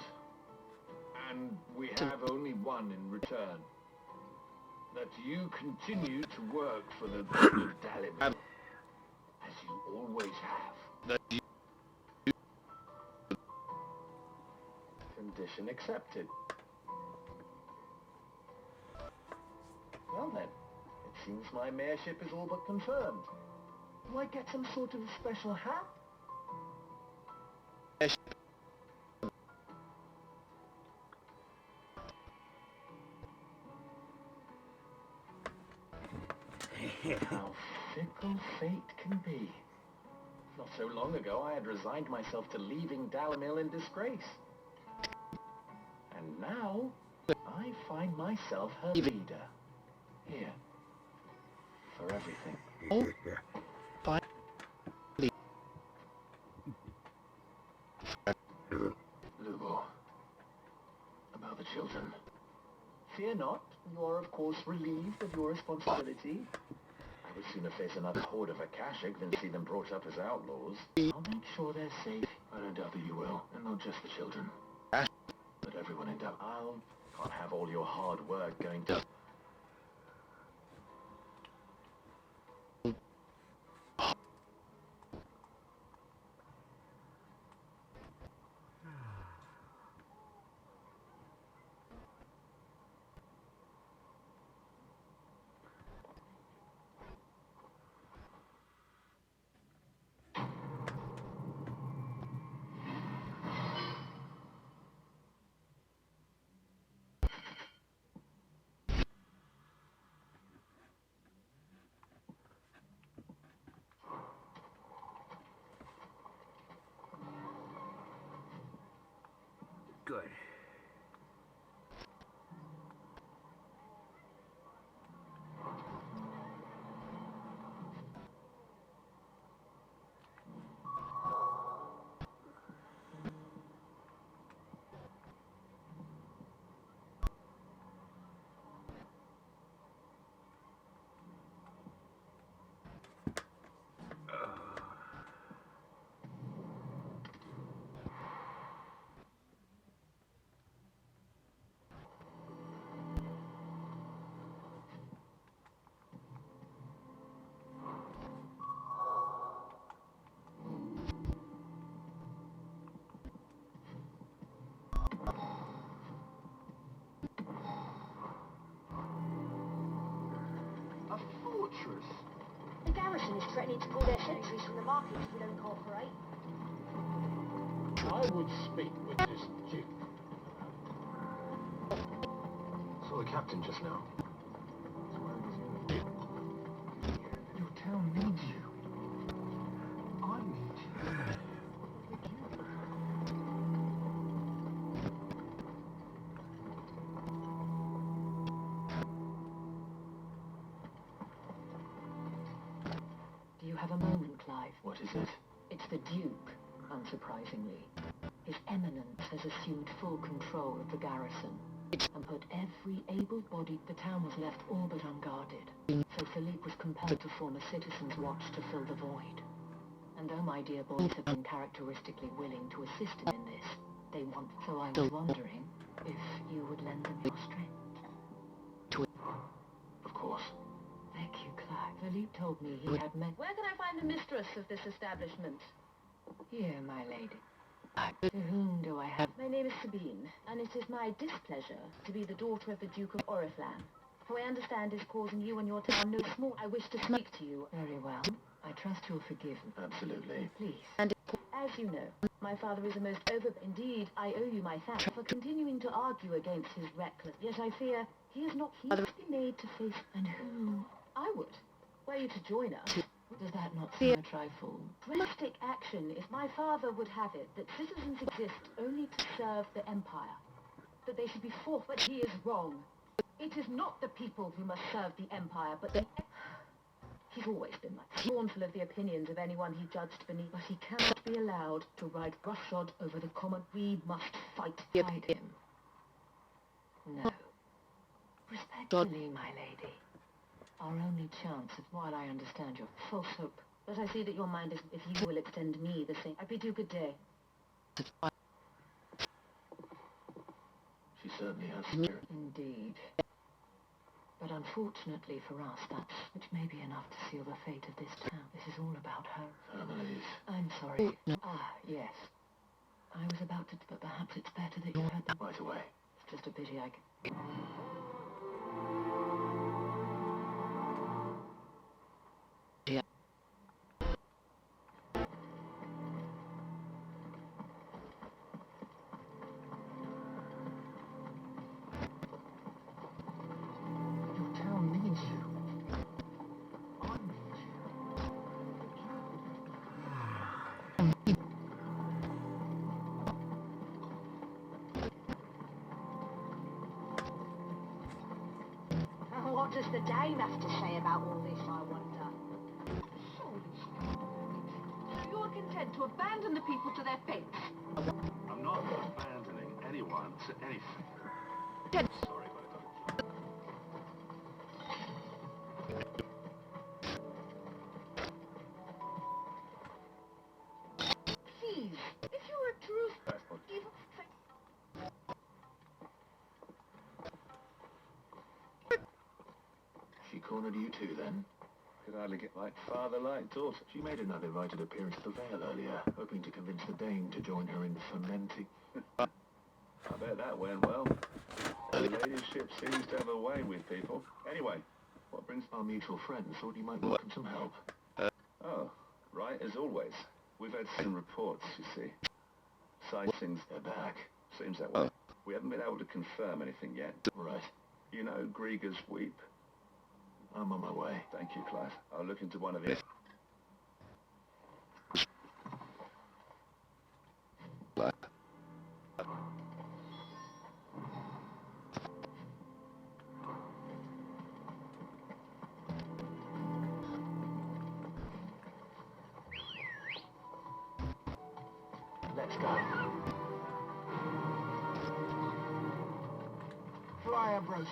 And we have only one in return. That you continue to work for the good of Dalimil, as you always have. Condition accepted. Well then, it seems my mayorship is all but confirmed. Do I get some sort of special hat? How fickle fate can be. Not so long ago I had resigned myself to leaving Dalimil in disgrace. And now, I find myself her leader. Here. For everything. Lubo. About the children. Fear not. You are, of course, relieved of your responsibility. I would sooner face another horde of Akashic than see them brought up as outlaws. I'll make sure they're safe. I don't doubt that you will. And not just the children. But everyone in doubt. Can't have all your hard work going to... Good. A fortress? The garrison is threatening to pull their sentries from the market if we don't cooperate. I would speak with this Duke. Saw the captain just now. Your town needs you. I need you. Do you have a moment, Clive? What is it? It's the Duke, unsurprisingly. His Eminence has assumed full control of the garrison and put every able-bodied... The town was left all but unguarded, so Philippe was compelled to form a citizen's watch to fill the void. And though my dear boys have been characteristically willing to assist him in this, they want... So I was wondering if you would lend them your strength. Of course. Thank you, Clive. Philippe told me he had met... Where can I find the mistress of this establishment? Here, my lady. To whom do I have... My name is Sabine, and it is my displeasure to be the daughter of the Duke of Oriflamme, who I understand is causing you and your town no small... I wish to speak to you. Very well. I trust you'll forgive me. Absolutely. Please. And as you know, my father is a most Indeed, I owe you my thanks for continuing to argue against his reckless... Yet I fear he is not... He must be made to face... And who... I would. Were you to join us... Does that not seem a trifle? Drastic action, if my father would have it, that citizens exist only to serve the Empire. That they should be forced, but he is wrong. It is not the people who must serve the Empire, but the... He's always been like scornful of the opinions of anyone he judged beneath, but he cannot be allowed to ride roughshod over the common... We must fight Fight him. No. Respectfully, my lady. Our only chance of, while I understand your false hope. But I see that your mind is... If you will extend me the same... I bid you good day. She certainly has spirit. Indeed. But unfortunately for us, that's... which may be enough to seal the fate of this town. This is all about her. Families. I'm sorry. Ah, yes. I was about to... But perhaps it's better that you heard the... Right away. It's just a pity I can... Your town needs you. I need What does the dame have to say about all this, I wonder? You are content to abandon the people to their fate. I'm not abandoning anyone to anything. Sorry, but Please, if you are true... Even... She cornered you too, then? Could hardly get like father like daughter. She made an uninvited appearance at the Vale earlier, hoping to convince the Dame to join her in fermenting. I bet that went well. The ladyship seems to have a way with people. Anyway, what brings... Our mutual friends thought you might welcome some help. Oh, right, as always. We've had some reports, you see. Sightings. They're back. Seems that way. We haven't been able to confirm anything yet. Right. You know Grieger's Weep? I'm on my way. Thank you, Clive. I'll look into one of the... Let's go. Fly, Ambrosia.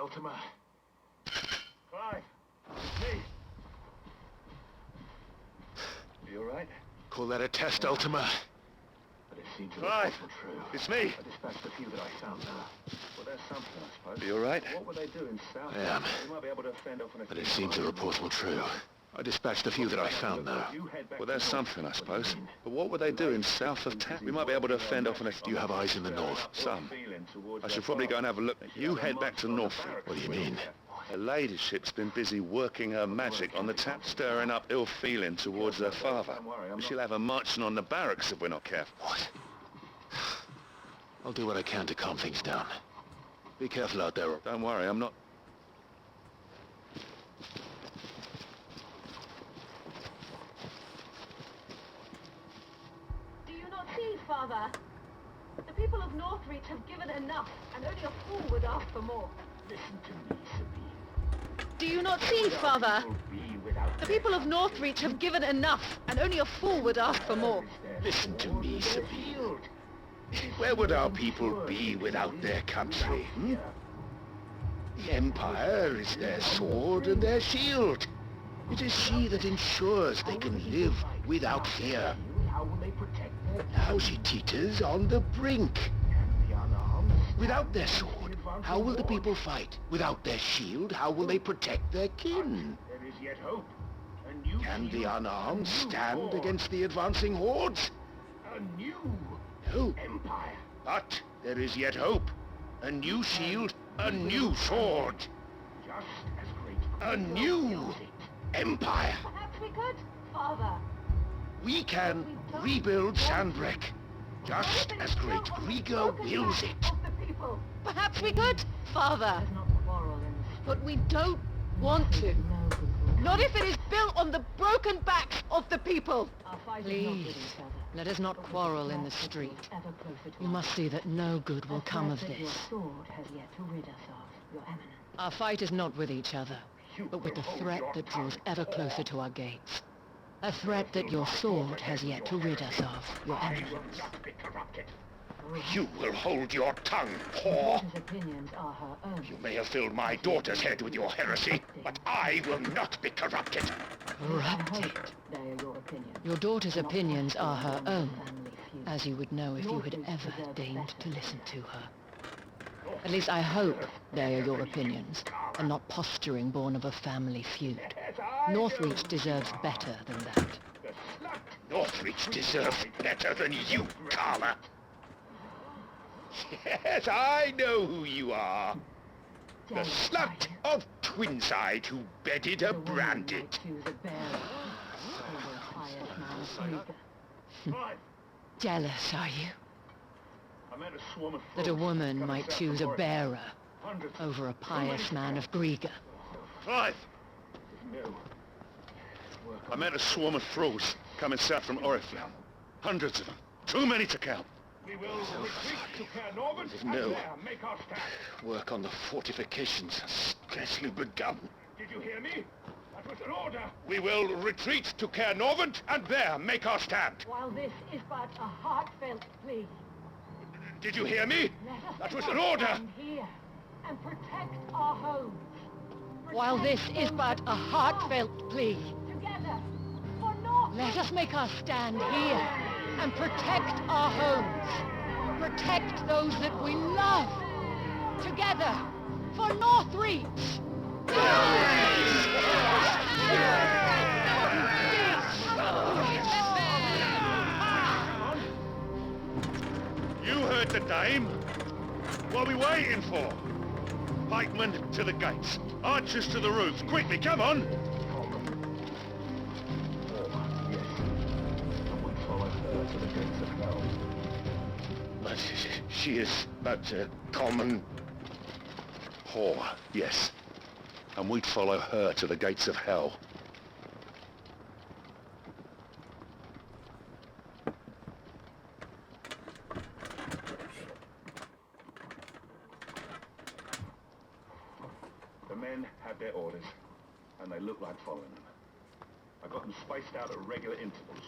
Ultima. Clive, me. You alright? Call that a test, Ultima? But it seems Clive, true. it's me. I dispatched the few that I found now. Well, there's something, I suppose. You alright? What were they doing south? I am. We might be able to fend off on a But it seems the reports were true. I dispatched the few that I found now. Well, there's something, I suppose. But what were they doing south of town? We might be able to fend off an... Do you have eyes in the north? Some. I should probably go and have a look. You head back to Norfolk. What do you mean? Her ladyship's been busy working her magic on the tap, stirring up ill feeling towards her father. She'll have her marching on the barracks if we're not careful. What? I'll do what I can to calm things down. Be careful out there. Don't worry, I'm not... Do you not see, Father? The people of Northreach have given enough, and only a fool would ask for more. Listen to me, Sabine. Do you not see, Father? The people of Northreach have given enough, and only a fool would ask for more. Listen to me, Sabine. Where would our people be without their country, hmm? The Empire is their sword and their shield. It is she that ensures they can live without fear. How will they protect their... Now she teeters on the brink. And the unarmed? Without their sword, how will the people fight? Without their shield, how will they protect their kin? There is yet hope. A new Can the shield, unarmed a new stand horde, against the advancing hordes? a new No, empire. but there is yet hope. A new shield, a new sword, Just as great. a new empire. Perhaps we could, Father. We can rebuild Sandbreak. just as Great Griga wills it. Of the people. Perhaps we could, Father. Let us not quarrel in the street. But we don't want to. No good will Not if it is built on the broken backs of the people. Our fight is not with Please, each other. let us not quarrel in the street. Ever closer to You us. must see that no good will come of A threat that this. Your sword has yet to rid us of, Your Eminence. Our fight is not with each other, but with the threat that draws ever closer to our gates. A threat that your sword has yet to rid us of, Your Eminence. You will hold your tongue, Your whore. daughter's opinions are her own. You may have filled my daughter's head with your heresy, but I will not be corrupted. Corrupted. They are your opinions. Your daughter's opinions are her own, Family feud. as you would know if you had ever deigned to listen to her. At least I hope they are your opinions, and not posturing born of a family feud. Northreach deserves better than that. Northreach deserves better than you, Carla. Yes, I know who you are. The slut of Twinside who bedded a branded. Choose a bearer over a pious man of Griga. Jealous, are you? I met a swarm of That a frogs woman coming might south choose from a Oregon. bearer Hundreds. over a pious man of Griga. Clive! No. I met a swarm of thralls coming south from Oriflamme. Hundreds of them. Too many to count. We will retreat to Caernarvon and No. there make our stand. Work on the fortifications has scarcely begun. Did you hear me? That was an order. We will retreat to Caernarvon and there make our stand. While this is but a heartfelt plea, Did you hear me? let us That was not an order. stand here and protect our homes. While this Protect is those but that a we love. heartfelt plea, Together, for North. let us make our stand here and protect our homes. Protect those that we love. Together, for Northreach. You heard the dame. What are we waiting for? Pikemen to the gates. Archers to the roofs. Quickly, come on! But she is but a common Whore, yes. And we'd follow her to the gates of hell. The men had their orders, and they looked like following them. I got them spaced out at regular intervals.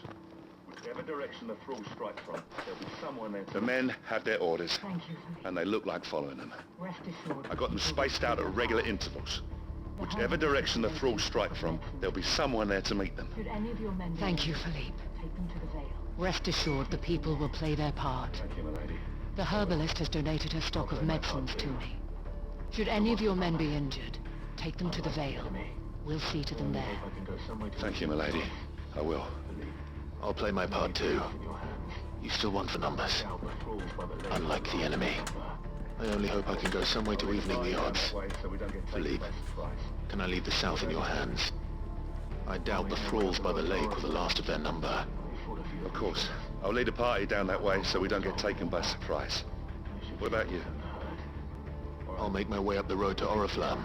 Whichever direction the thralls strike from, there'll be someone there to... The men had their orders, Thank you, Philippe. and they look like following them. Rest assured. I got them spaced out at regular intervals. Whichever direction the thralls strike from, there'll be someone there to meet them. Should any of your men be Thank you, injured, Philippe. take them to the Vale. Rest assured the people will play their part. Thank you, my lady. The herbalist has donated her stock of medicines to me. Should any of your men be injured, take them to the Vale. We'll see to them there. I can go somewhere to... Thank you, my lady. I will. I'll play my part too. You still want for numbers. Unlike the enemy. I only hope I can go some way to evening the odds. Philippe, can I leave the south in your hands? I doubt the thralls by the lake were the last of their number. Of course. I'll lead a party down that way so we don't get taken by surprise. What about you? I'll make my way up the road to Oriflamme.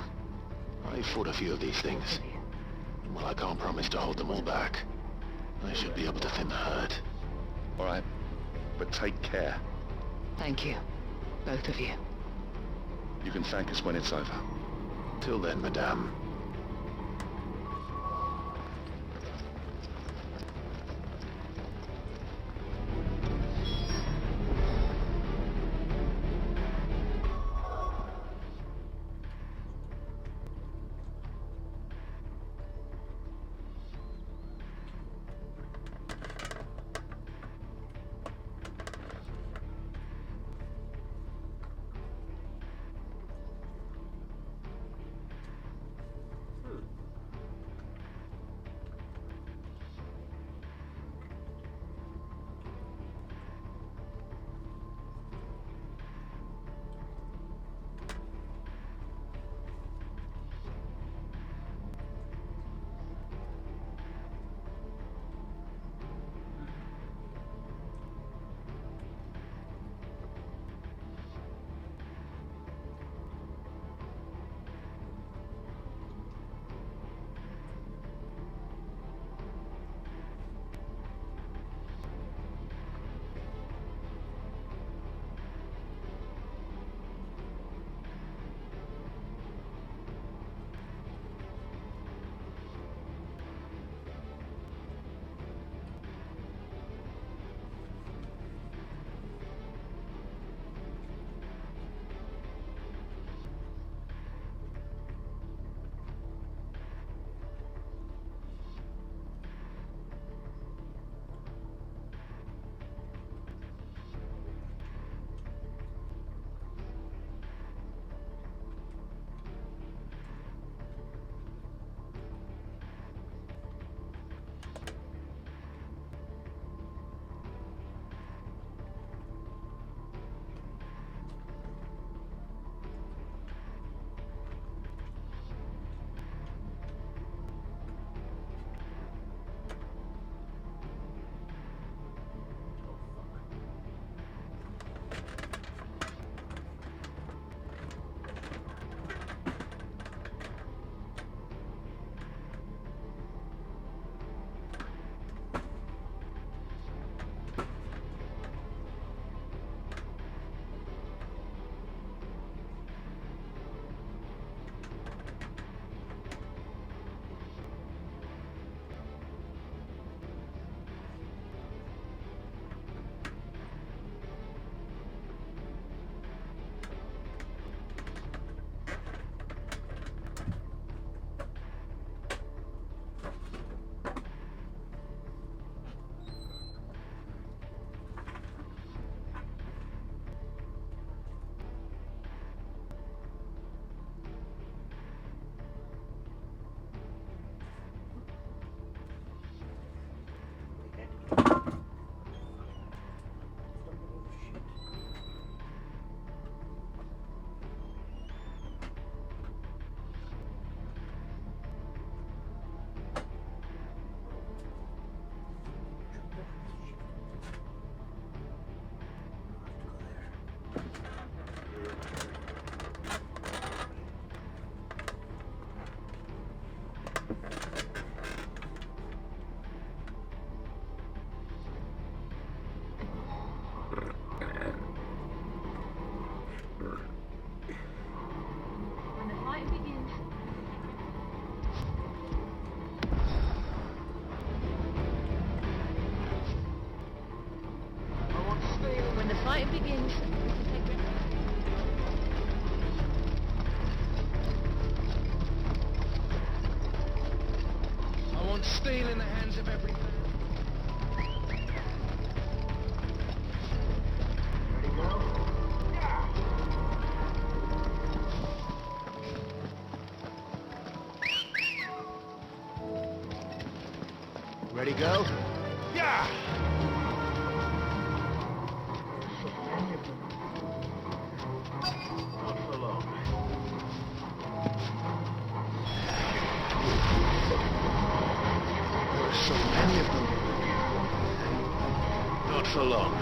I fought a few of these things. Well, I can't promise to hold them all back. I should be able to thin the herd. All right. But take care. Thank you, both of you. You can thank us when it's over. Till then, madame. fighting begins. I want steel in the hands of every man. Ready, go? Yeah! Not for long. There are so many of them. Not for long.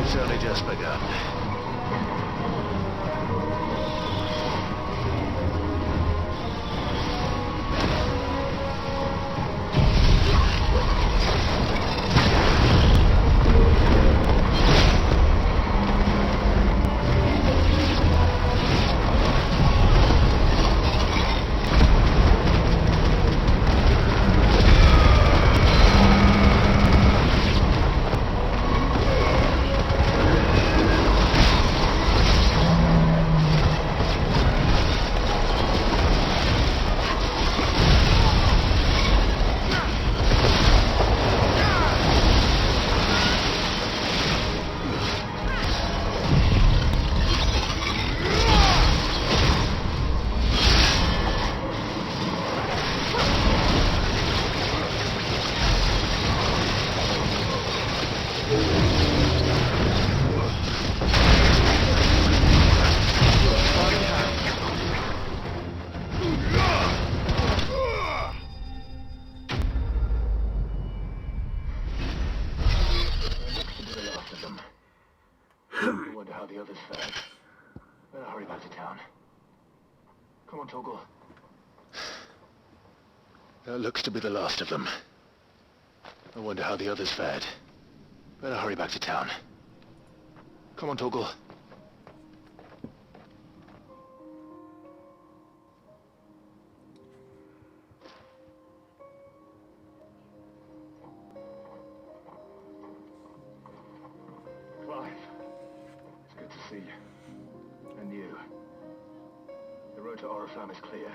It's only just begun. I wonder how the others fared. Better hurry back to town. Come on, Toggle. That looks to be the last of them. I wonder how the others fared. Better hurry back to town. Come on, Toggle. Clive, it's good to see you. And you. The road to Oriflamme is clear.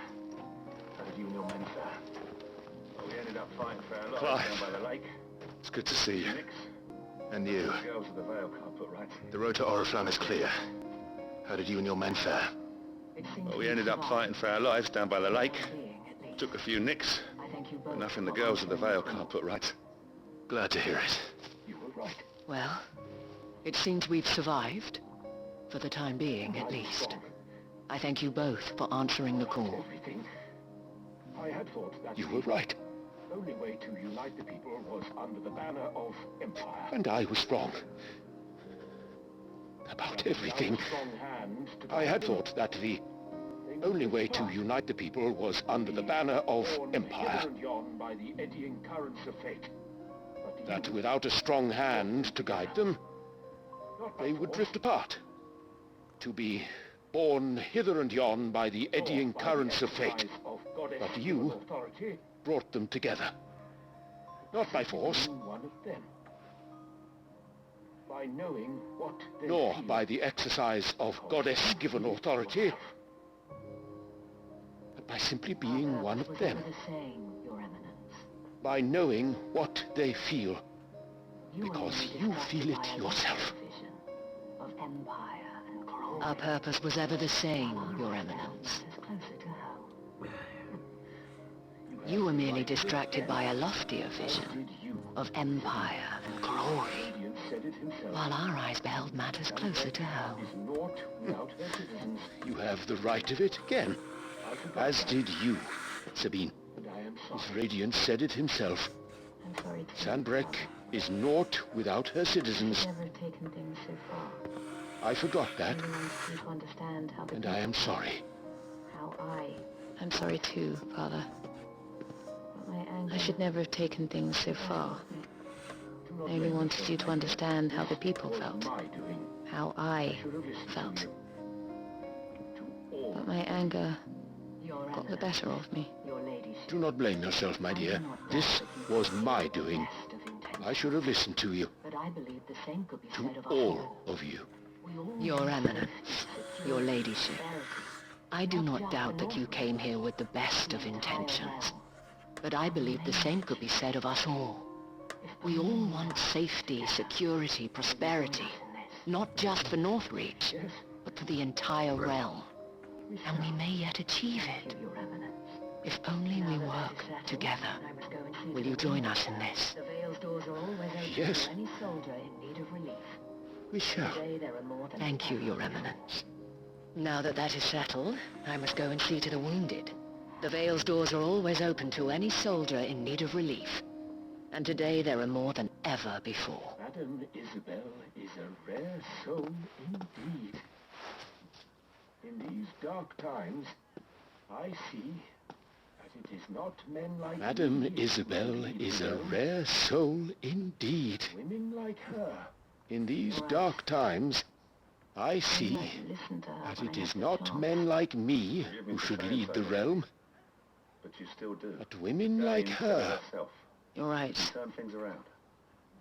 How did you and your men fare? Well, we ended up fighting for our lives Clive. down by the lake. It's good to see you. Nix. And you. The girls of the Vale Club put right. The road to Oriflamme is clear. How did you and your men fare? Well, We ended up fighting for our lives down by the lake. Took a few nicks, but nothing the girls of the Vale can't put right. Glad to hear it. You were right. Well, it seems we've survived. For the time being, at least. I thank you both for answering the call. Everything. I had thought that You were right. the only way to unite the people was under the banner of Empire. And I was wrong. About everything. I had thought that the only way to unite the people was under the banner of Empire. By the eddying currents of fate. That without a strong hand to guide them, they would drift apart. To be borne hither and yon by the eddying currents of fate. But you brought them together. Not by force, One of them. By knowing what they nor feel. by the exercise of goddess-given authority, but by simply being one of them. The same, Your Eminence. By knowing what they feel, You because only you discussed feel it my yourself. vision of empire and glory. Our purpose was ever the same, Your Eminence. Is closer to home. You were merely distracted by a loftier vision of empire and glory, while our eyes beheld matters closer to home. You have the right of it again, as did you, Sabine. His Radiance said it himself. I'm sorry to... Sanbreque is naught without her citizens. I've never taken things so far. I forgot that, I want you to understand how... and I am sorry. How I'm sorry too, Father. my anger... I should never have taken things so far. I only wanted you to understand how the people felt. How I felt. But my anger got the better of me. Do not blame yourself, my dear. This was my doing. I should have listened to you. But I believe the same could be To said of us all of you. Your Eminence, your Ladyship, I do not doubt that you came here with the best of intentions. But I believe the same could be said of us all. We all want safety, security, prosperity. Not just for Northreach, but for the entire realm. And we may yet achieve it. If only we work together. Will you join us in this? The Vale's doors are always open Yes. to any soldier in need of relief. We shall. Today there are more than... Thank you, Your Eminence. Now that that is settled, I must go and see to the wounded. The Vale's doors are always open to any soldier in need of relief. And today there are more than ever before. Madame Isabel is a rare soul indeed. In these dark times, I see that it is not men like Madame me Isabel who lead is the a realm. rare soul indeed. Women like her. In these dark times, I see Listen to her that when it I is have the not chance. men like me who should lead the realm, But you still do. but women like her. You're right. Turn things around.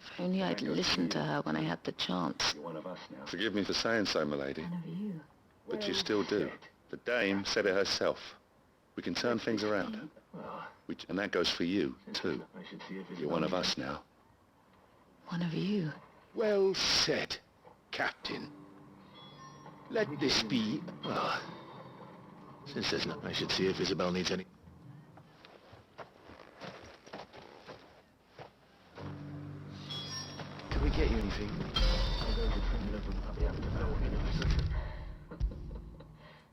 If only I'd listened to her when I had the chance. You're one of us now. Forgive me for saying so, my lady, None of you. but you still do. The dame said it herself. We can turn things around. Well, And that goes for you, too. I should see if it's You're one of us now. One of you. Well said, Captain. Let this be... Well, since there's not, I should see if Isabel needs any... Can we get you anything?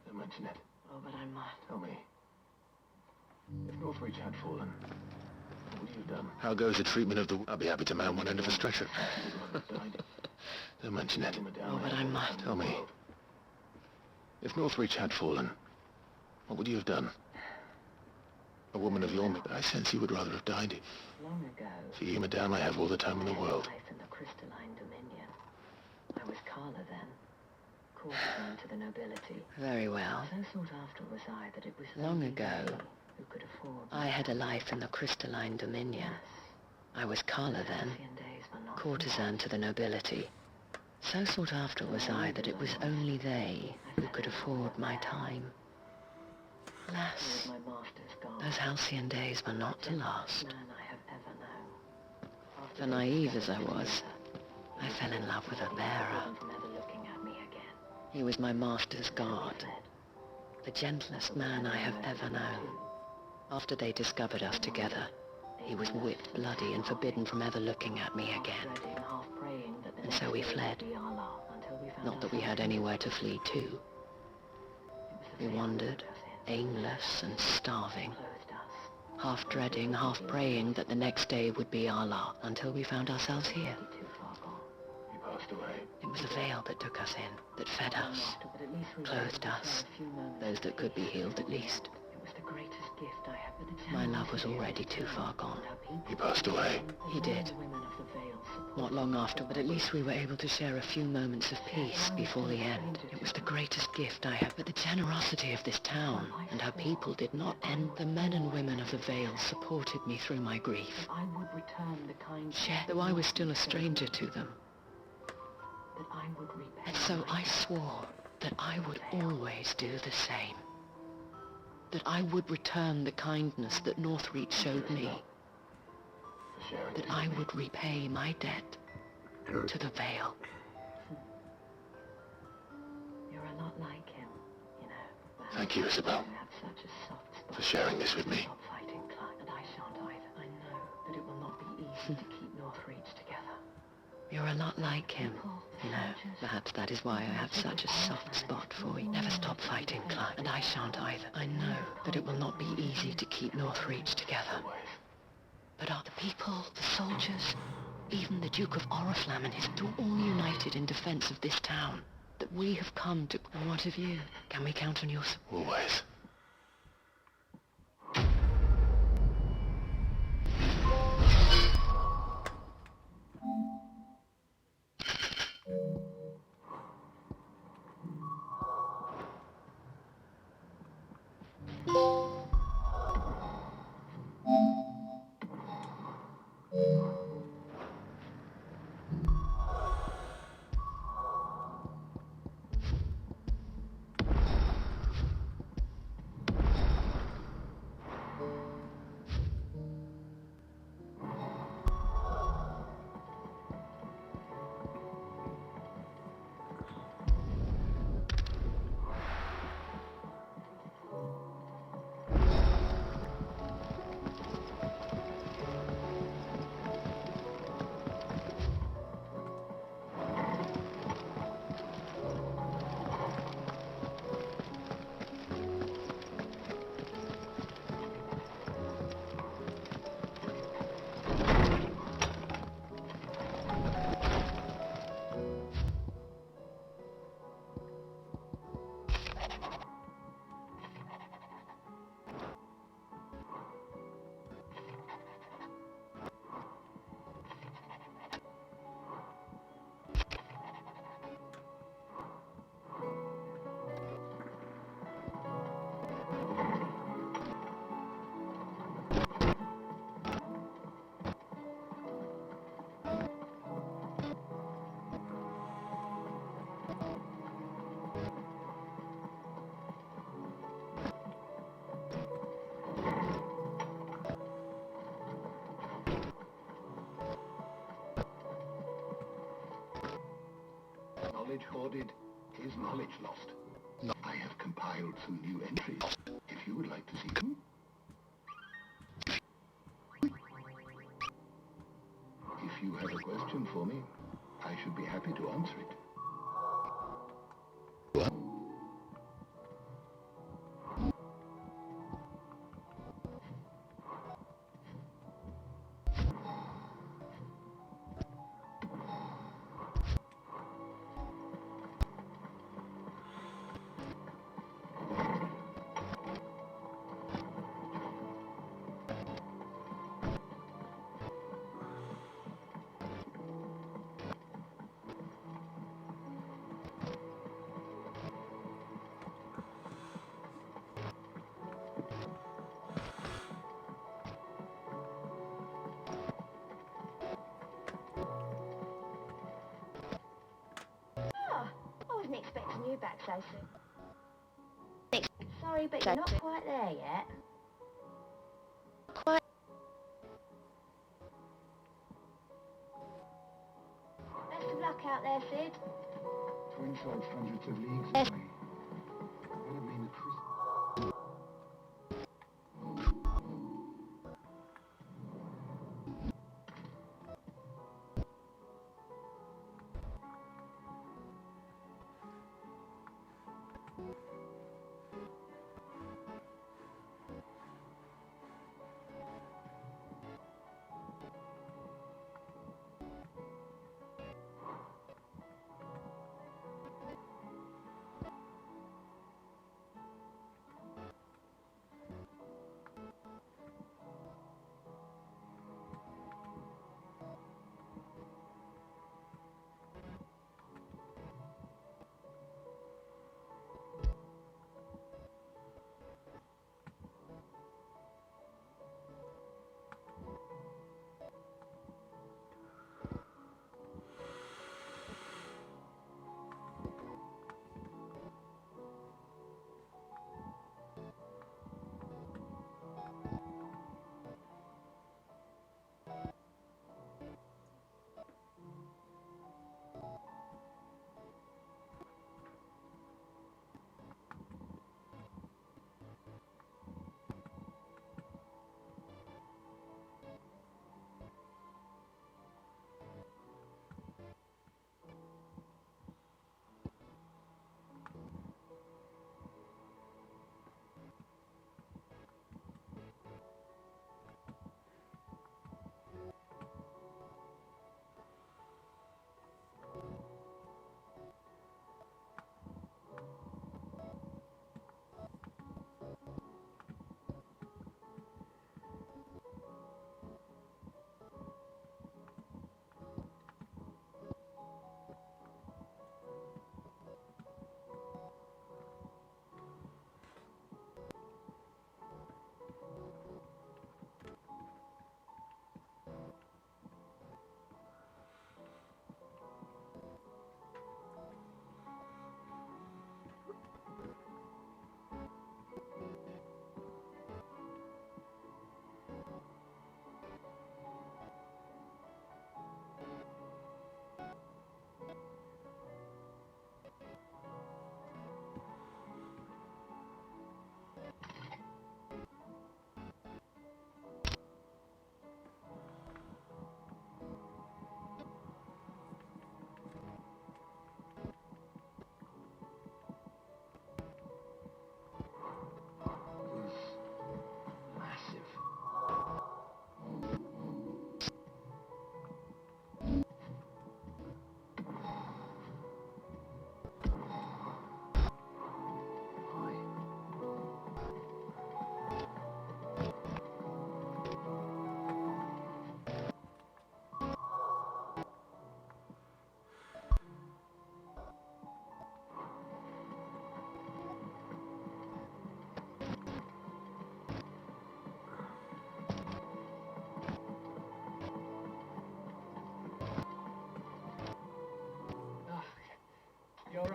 Don't mention it. Oh, but I might. Tell me. If Northreach had fallen, what would you have done? How goes the treatment of the... I'll be happy to man one end of a stretcher. Don't mention it. Oh, but I might. Tell me. If Northreach had fallen, what would you have done? A woman of your... I sense you would rather have died. Long ago, For you, madame, I have all the time in the world. life in the crystalline dominion. I was Carla then, courtesan to the nobility. Very well. So sought after was I that it was Long only ago, they who could afford... I had a life in the crystalline dominion. Yes, I was Carla then, halcyon days were not courtesan to the nobility. So sought after was I that it was only they who could afford my time. He Alas, was my master's guard. those halcyon days were not to last. Man I have ever known. After For they naive took as I us was, together, I fell in love with a he bearer. forbidden from ever looking at me again. He was my master's So he guard, fled. the gentlest man I have ever known. After they discovered us together, he was whipped bloody and forbidden from ever looking at me again. Half dreading, half praying that the And so next we day fled. would be our lot, until we found Not that we had ourselves anywhere to flee to. It was the We veil wandered, that took us in, aimless and starving, clothed us. half dreading, half praying that the next day would be our lot, until we found ourselves here. Too far gone. He passed away. It was the veil that took us in, that fed us, But at least we were clothed able to us, share a few moments those of that could be peace. healed at least. It was the greatest gift I had. But the My town love was was already too far gone. and our people He passed away. He did. women of the Vale supported Not long after, but at least we were able to share a few moments of peace before the end. It was the greatest gift I had, but the generosity of this town and her people did not end. The men and women of the Vale supported me through my grief. I would return the kind Though I was still a stranger to them. that I would repay. And so I swore that I would always do the same. That I would return the kindness that Northreach showed me. For sharing That I would repay my debt to the Vale. You're a lot like him, you know. Thank you, Isabel, You have such a soft spot for sharing this with me. Stop fighting, Clive, and to keep Northreach together. You're a lot like him. You know, perhaps that is why I have such a soft spot for you. Never stop fighting, Clive, and I shan't either. I know that it will not be easy to keep Northreach together. But are the people, the soldiers, even the Duke of Oriflamme and his all united in defense of this town? That we have come to... And what of you? Can we count on your support? Always. Knowledge hoarded is knowledge lost. I have compiled some new entries, if you would like to see them. If you have a question for me, I should be happy to answer it. I wasn't expecting you back so soon. Sorry, but you're not quite there yet. Best of luck out there, Sid. Twin sides hundreds of leagues away. Would have been a Christmas.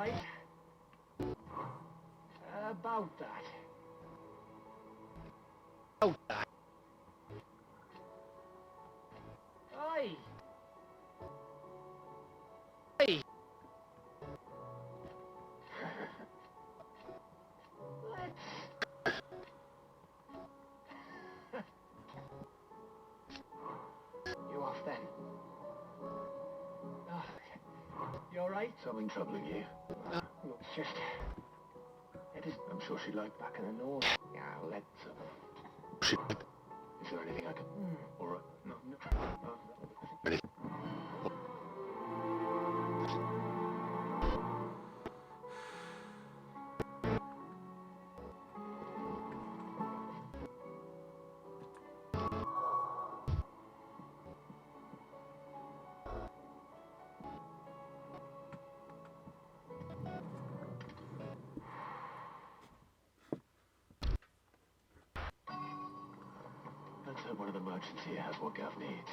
right? About that. Oh, that. Aye. Hey! Let's... You off then? Oh, you alright? Something troubling you? No, it's just... It is... I'm sure she'd like back in the north. Yeah, let's... Is there anything I can... Or... No, no. Let's hope one of the merchants here has what Gav needs.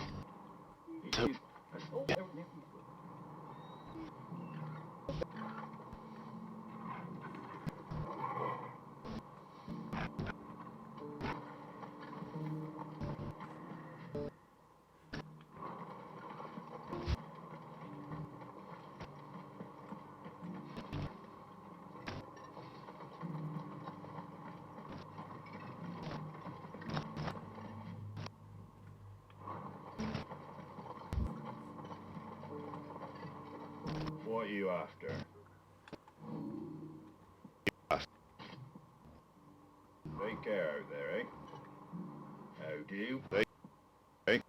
What are you after? Take care out there, eh? How do? Hey.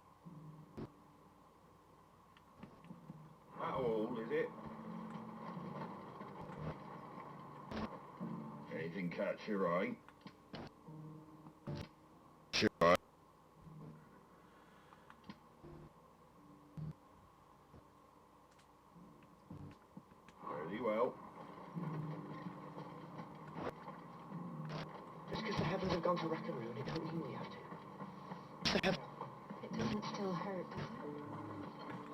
That all, is it? Anything catch your eye? Sure. Fairly well. Just because the heavens have gone to Rackaroon, it don't mean we have to. It doesn't still hurt, does it?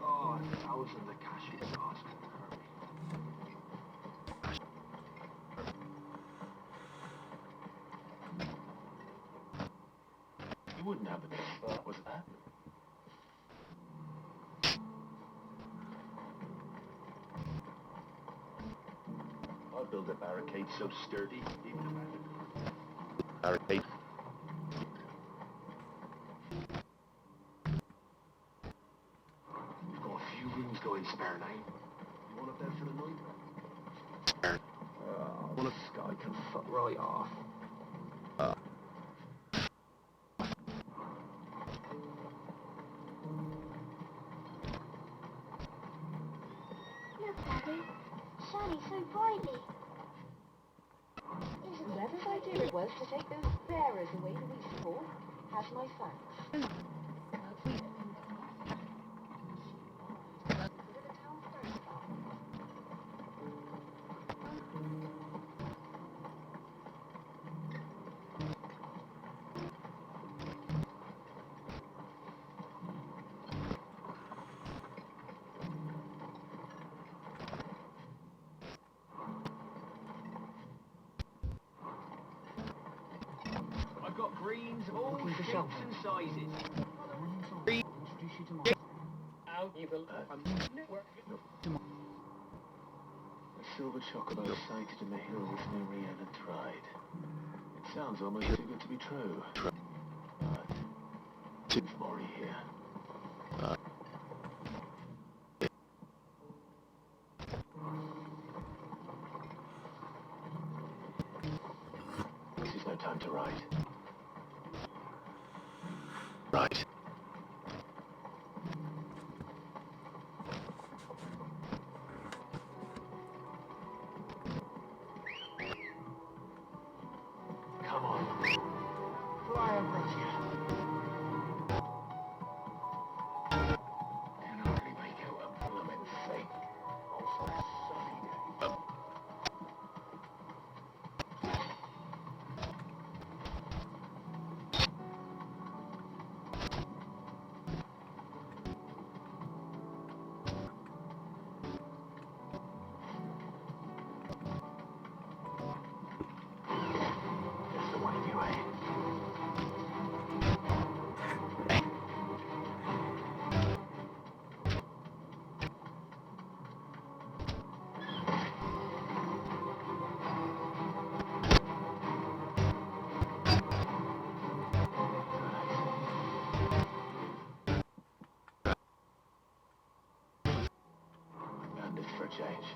Oh, 1,000 the cash is asked to hurt me. You wouldn't have the was it that? I'd build a barricade so sturdy, even if barricade. We've got a few rooms going spare now. You want up there for the night? Oh, this guy can fuck right off. Look, Daddy. Shining so brightly. Isn't it Whoever's pretty? idea it was to take those bearers away the week before has my thanks. I've got greens of all shapes and sizes. Introduce you to my... Out, you will... network. A silver chocobo sighted in the hills near Rhiannon tried. It sounds almost too good to be true. But... There's more here. This is no time to write. Right. Come on. Fly across here. Can hardly make out a blooming thing. Also, sunny day. change.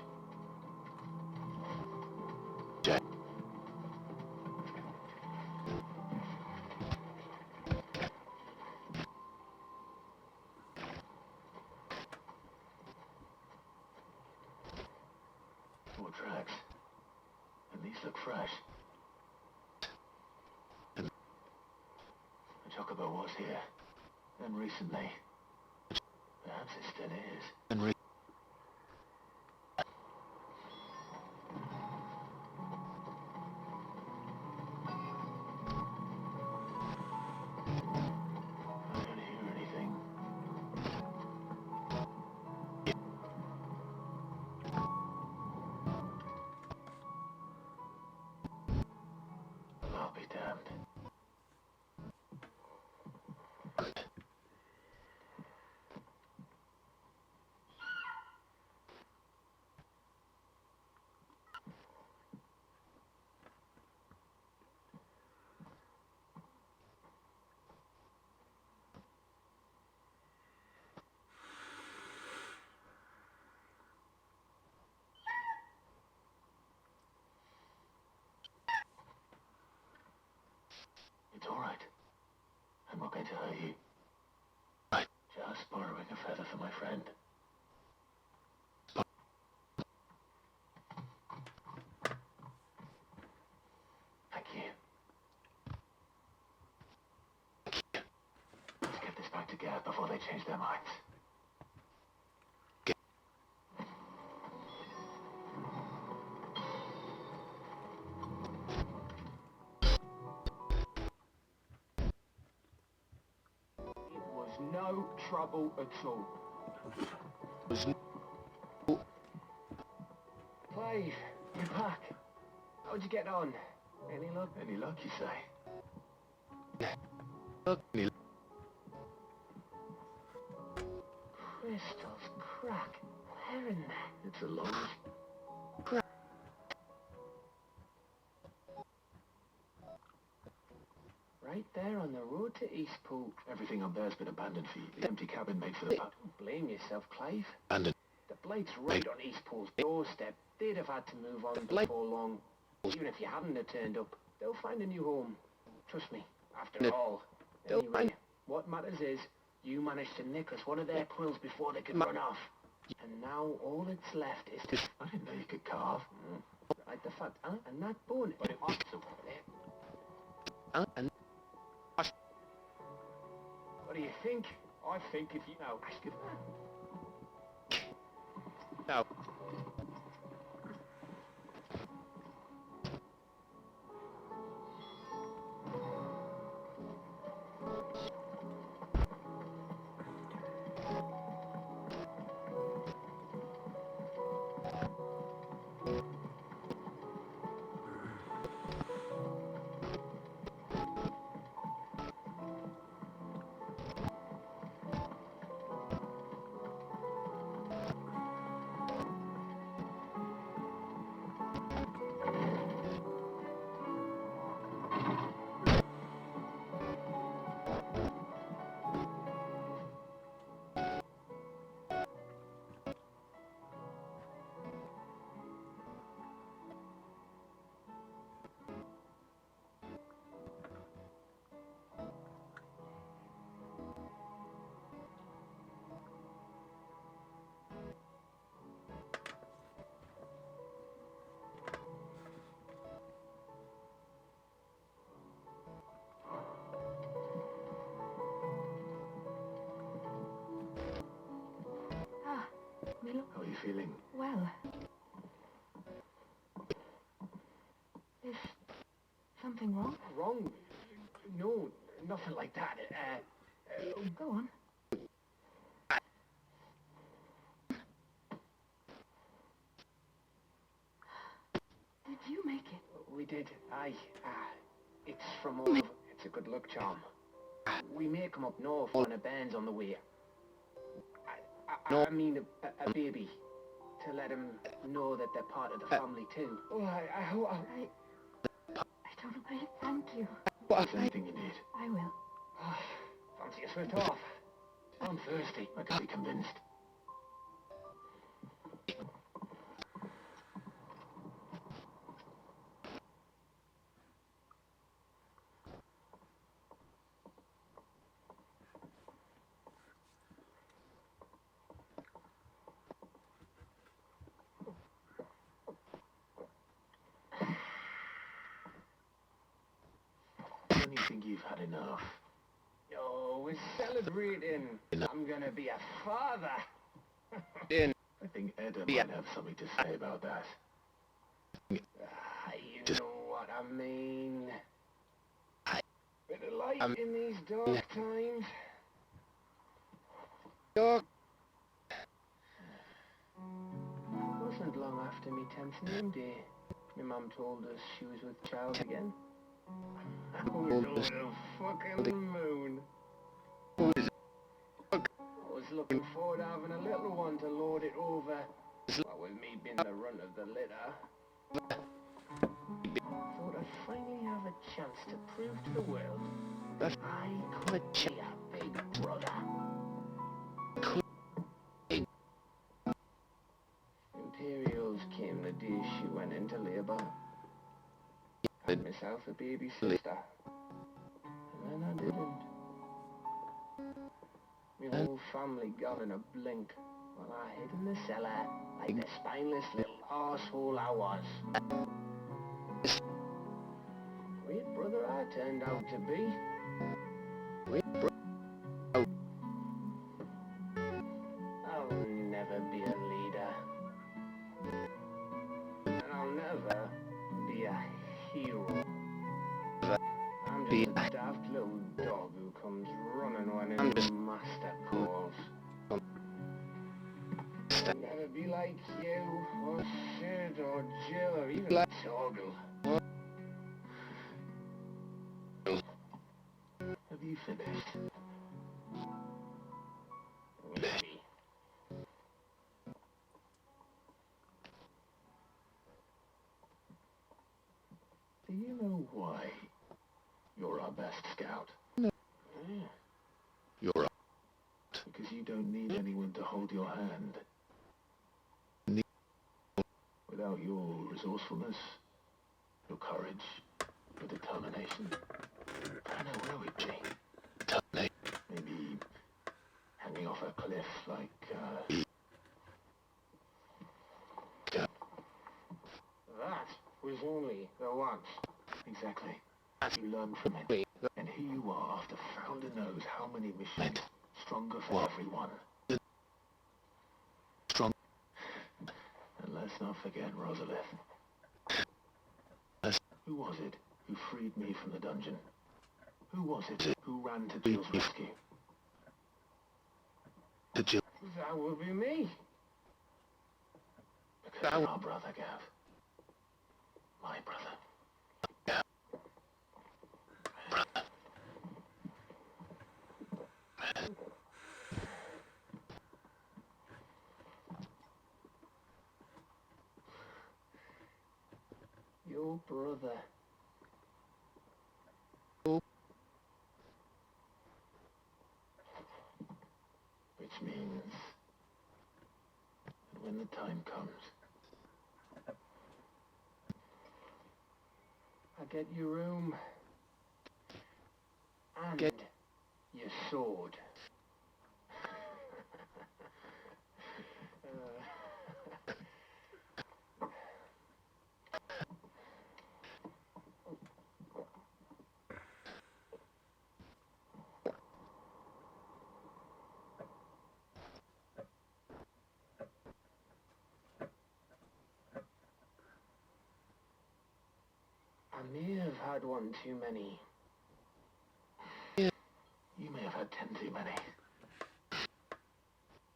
More tracks. And these look fresh. The Chocobo was here. And recently. Perhaps it still is. I don't hear anything. Well, I'll be damned. It's all right. I'm not going to hurt you. Right. Just borrowing a feather for my friend. Thank you. Let's get this back to Gab before they change their minds. No trouble at all. Clive, you back. How'd you get on? Any luck? Any luck, you say? Crystals crack. Where in there? It's a long... Right there on the road to Eastpool. Everything up there's been abandoned for you. The empty cabin made for the pub. Don't blame yourself, Clive. Abandoned. The Blight's right on Eastpool's doorstep. They'd have had to move on before long. Even if you hadn't have turned up, they'll find a new home. Trust me. After all. Anyway, what matters is, you managed to nick us one of their quills before they could run off. And now all that's left is to... I didn't know you could carve. Like the fact, huh? And that bone... But it was so there. What do you think? I think if you know... Ask him. Now. Milo? How are you feeling? Well. Is something wrong? Wrong? No, nothing like that. Go on. Did you make it? We did. Aye. It's from all of... It's a good luck charm. We may come up north on a band's on the way. I mean a baby. To let him know that they're part of the family too. Oh, I hope... I don't know. Thank you. Is there anything you need? I will. Fancy a swift off. I'm thirsty. I can be convinced. think you've had enough. Oh, we're celebrating. I'm gonna be a father. I think Eda might have something to say about that. You know what I mean. Bit of light in these dark times. Wasn't long after me 10th name day. My mum told us she was with child again. I was over the fucking moon. I was looking forward to having a little one to lord it over. What with me being the runt of the litter. Thought I'd finally have a chance to prove to the world that I could be a big brother. Imperials came the day she went into labour. Had myself a baby sister. And then I didn't. My whole family got in a blink while I hid in the cellar like the spineless little arsehole I was. Great brother I turned out to be. I'll never be a leader. And I'll never be a hero. I'm just a daft little dog who comes running when his master calls. I'll never be like you, or Sid, or Jill, or even Torgal. Have you finished? Maybe. Do you know why you're our best scout? You're Because you don't need anyone to hold your hand. Without your resourcefulness, your courage, your determination, I know where we'd be. Maybe hanging off a cliff like, That was only the once. Exactly. You learn from it. And here you are after founder knows how many missions. Stronger for everyone. strong. And let's not forget Rosalith. Who was it who freed me from the dungeon? Who was it who ran to Jill's rescue? To Jill. That would be me. Because you're our brother, Gav. My brother. Your brother. Which means that when the time comes, I get your room. And your sword. I may have had one too many. you may have had 10 too many.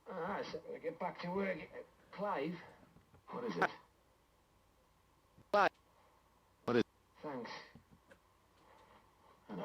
Alright, so I get back to work. Clive? What is it? What is Thanks. I know.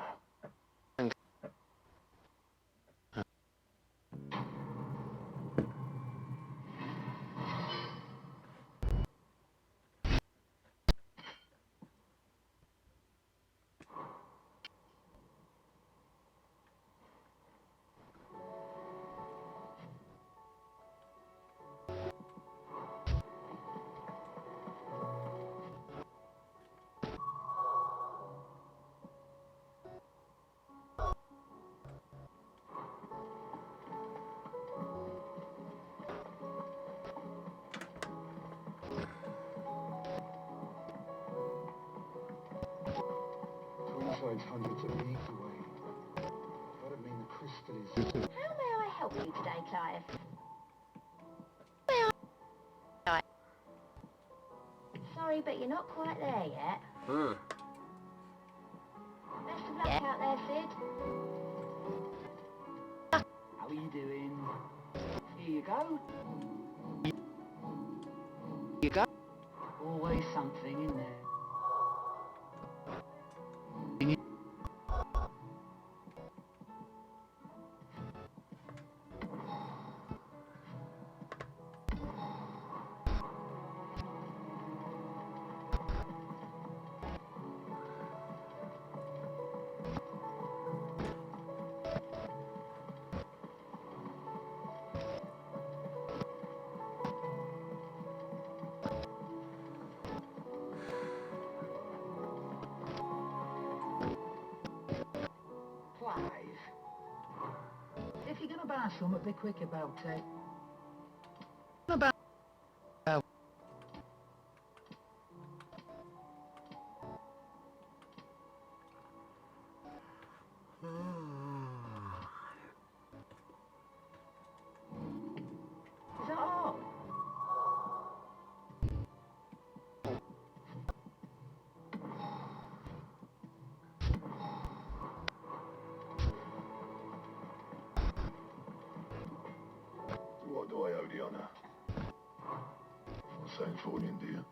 hillside's hundreds of leagues away. That'd mean the crystal is... How may I help you today, Clive? Sorry, but you're not quite there yet. Best of luck out there, Sid. How are you doing? Here you go. You got? Always something in there. If you're gonna buy something, be quick about it. About. Is that all? What do I owe the honour? For St. Faulian, dear.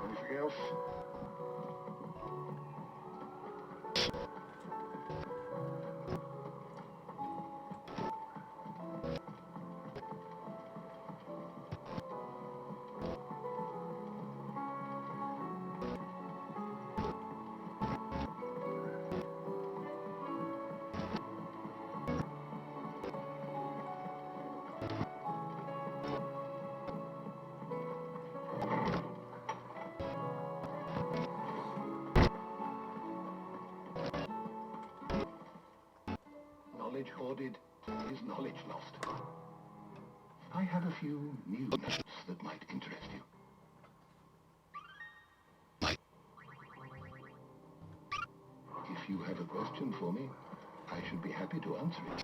Anything else? Knowledge hoarded is knowledge lost. I have a few new notes that might interest you. If you have a question for me, I should be happy to answer it.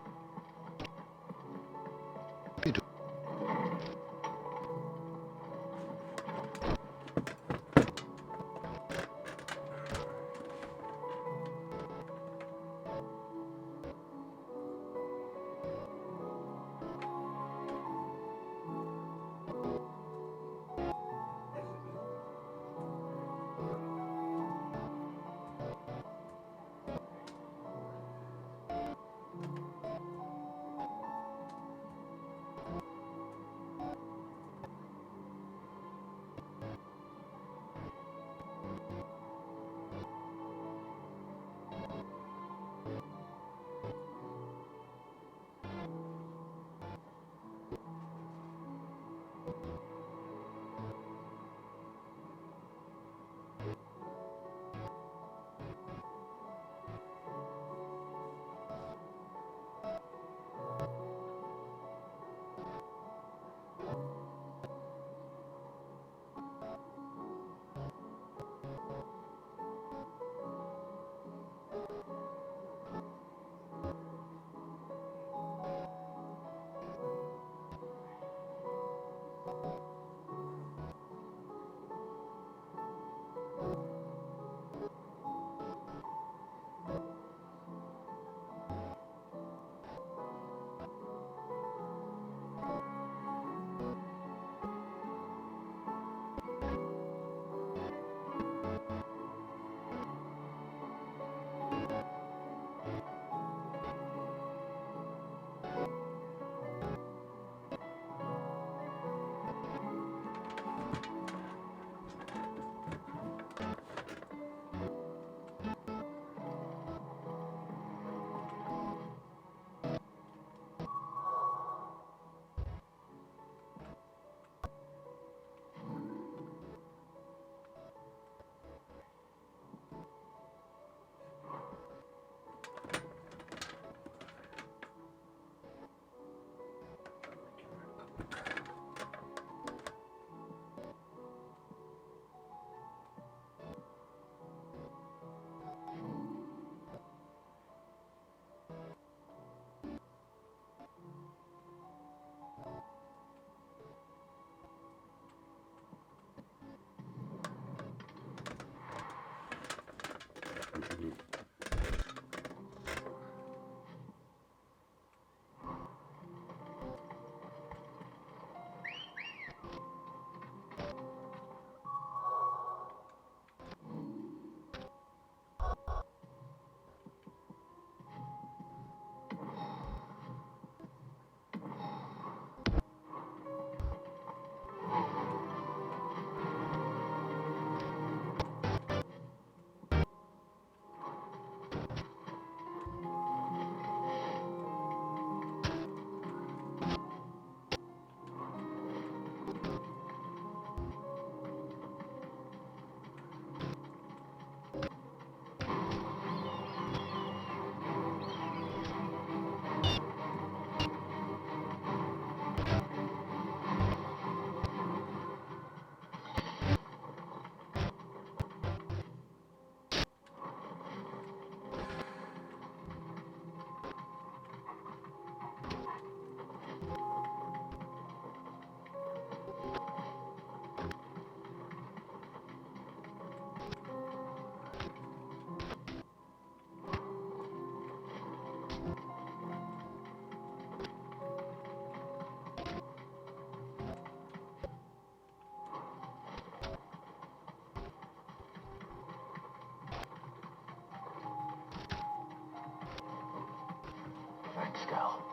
skull.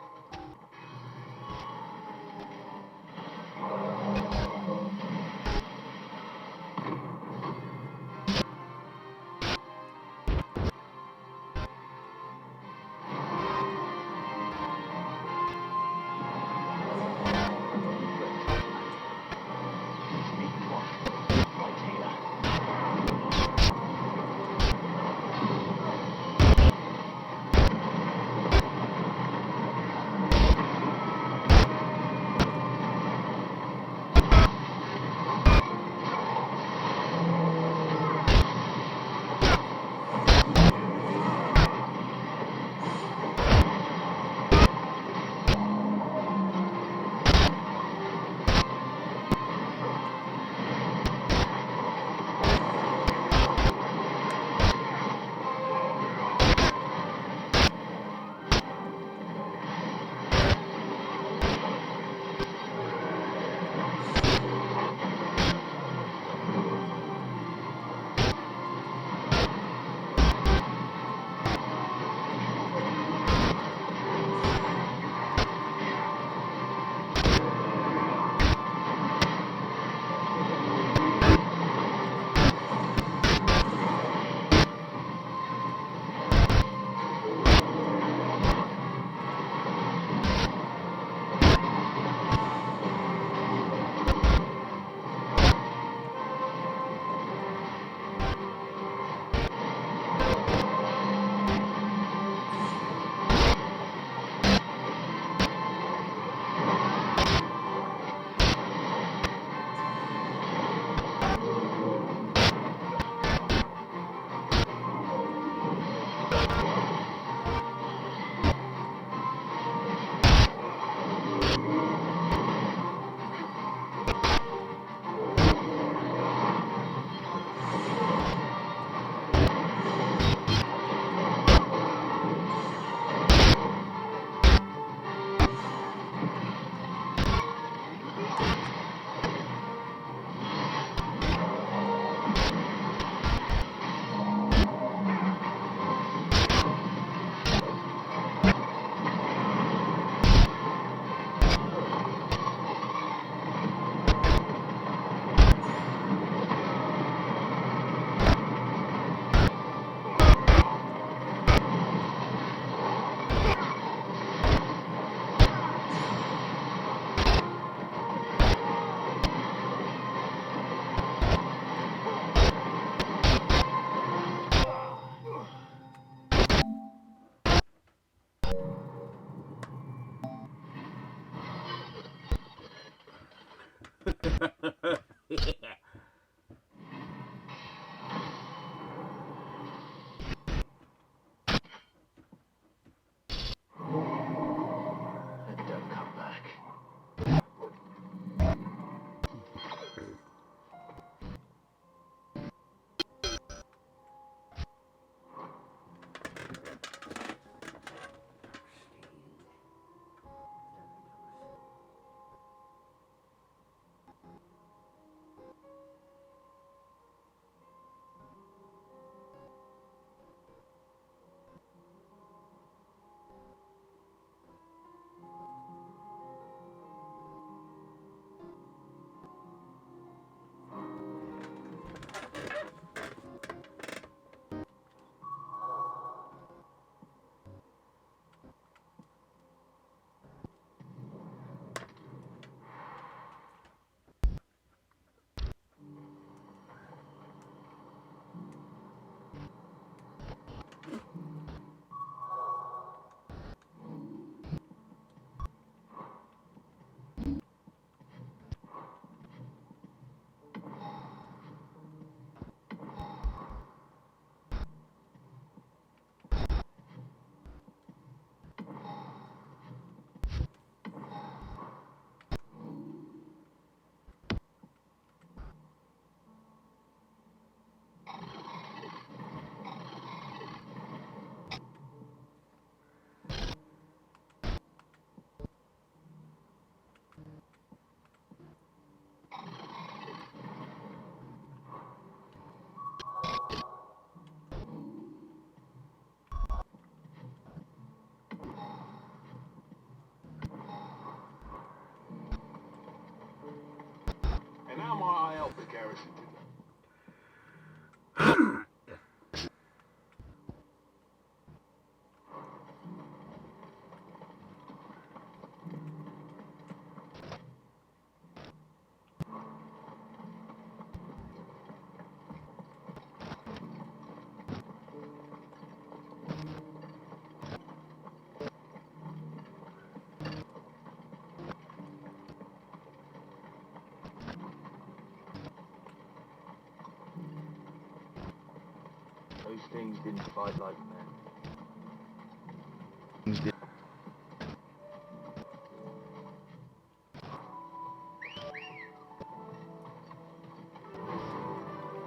things didn't fight like men.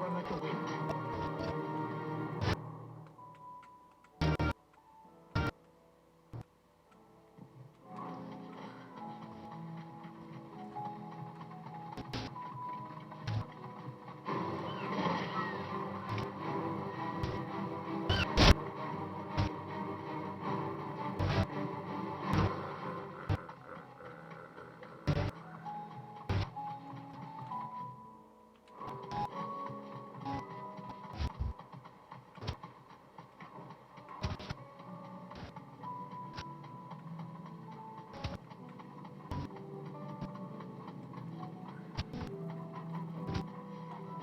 Run like the wind.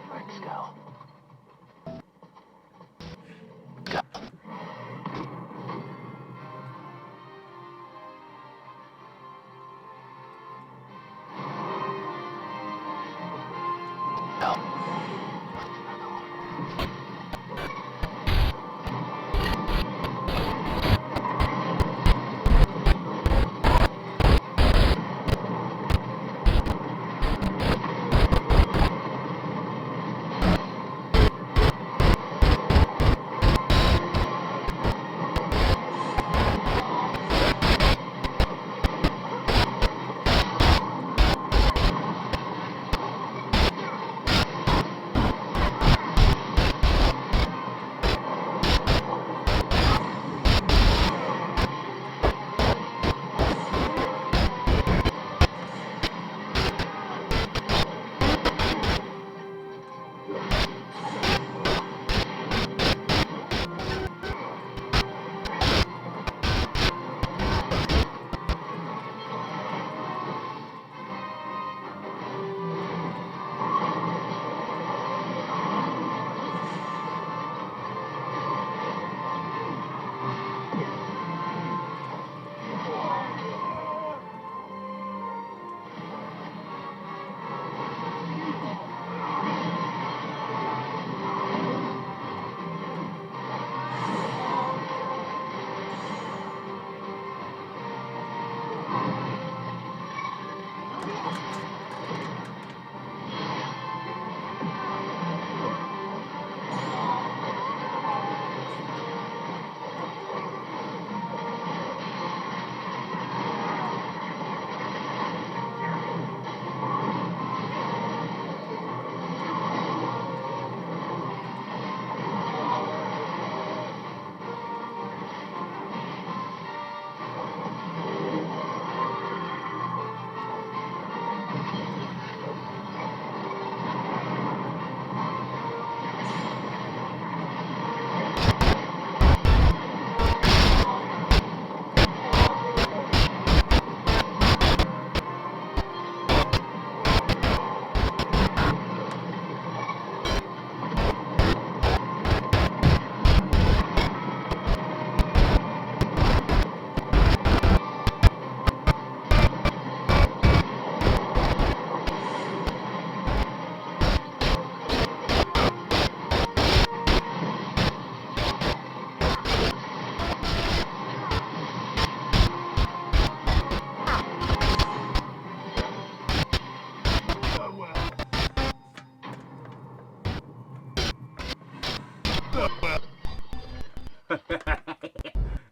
Thanks, Gal.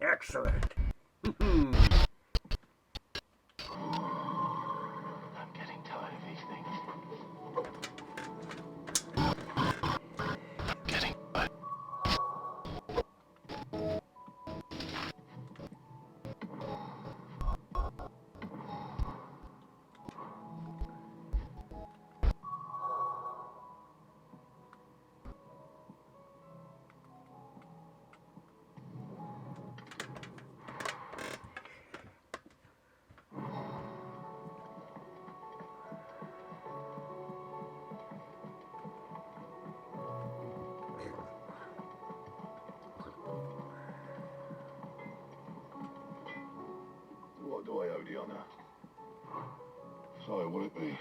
Excellent. I'm getting tired of these things. Getting tired. What do I owe the honour? So, will it be?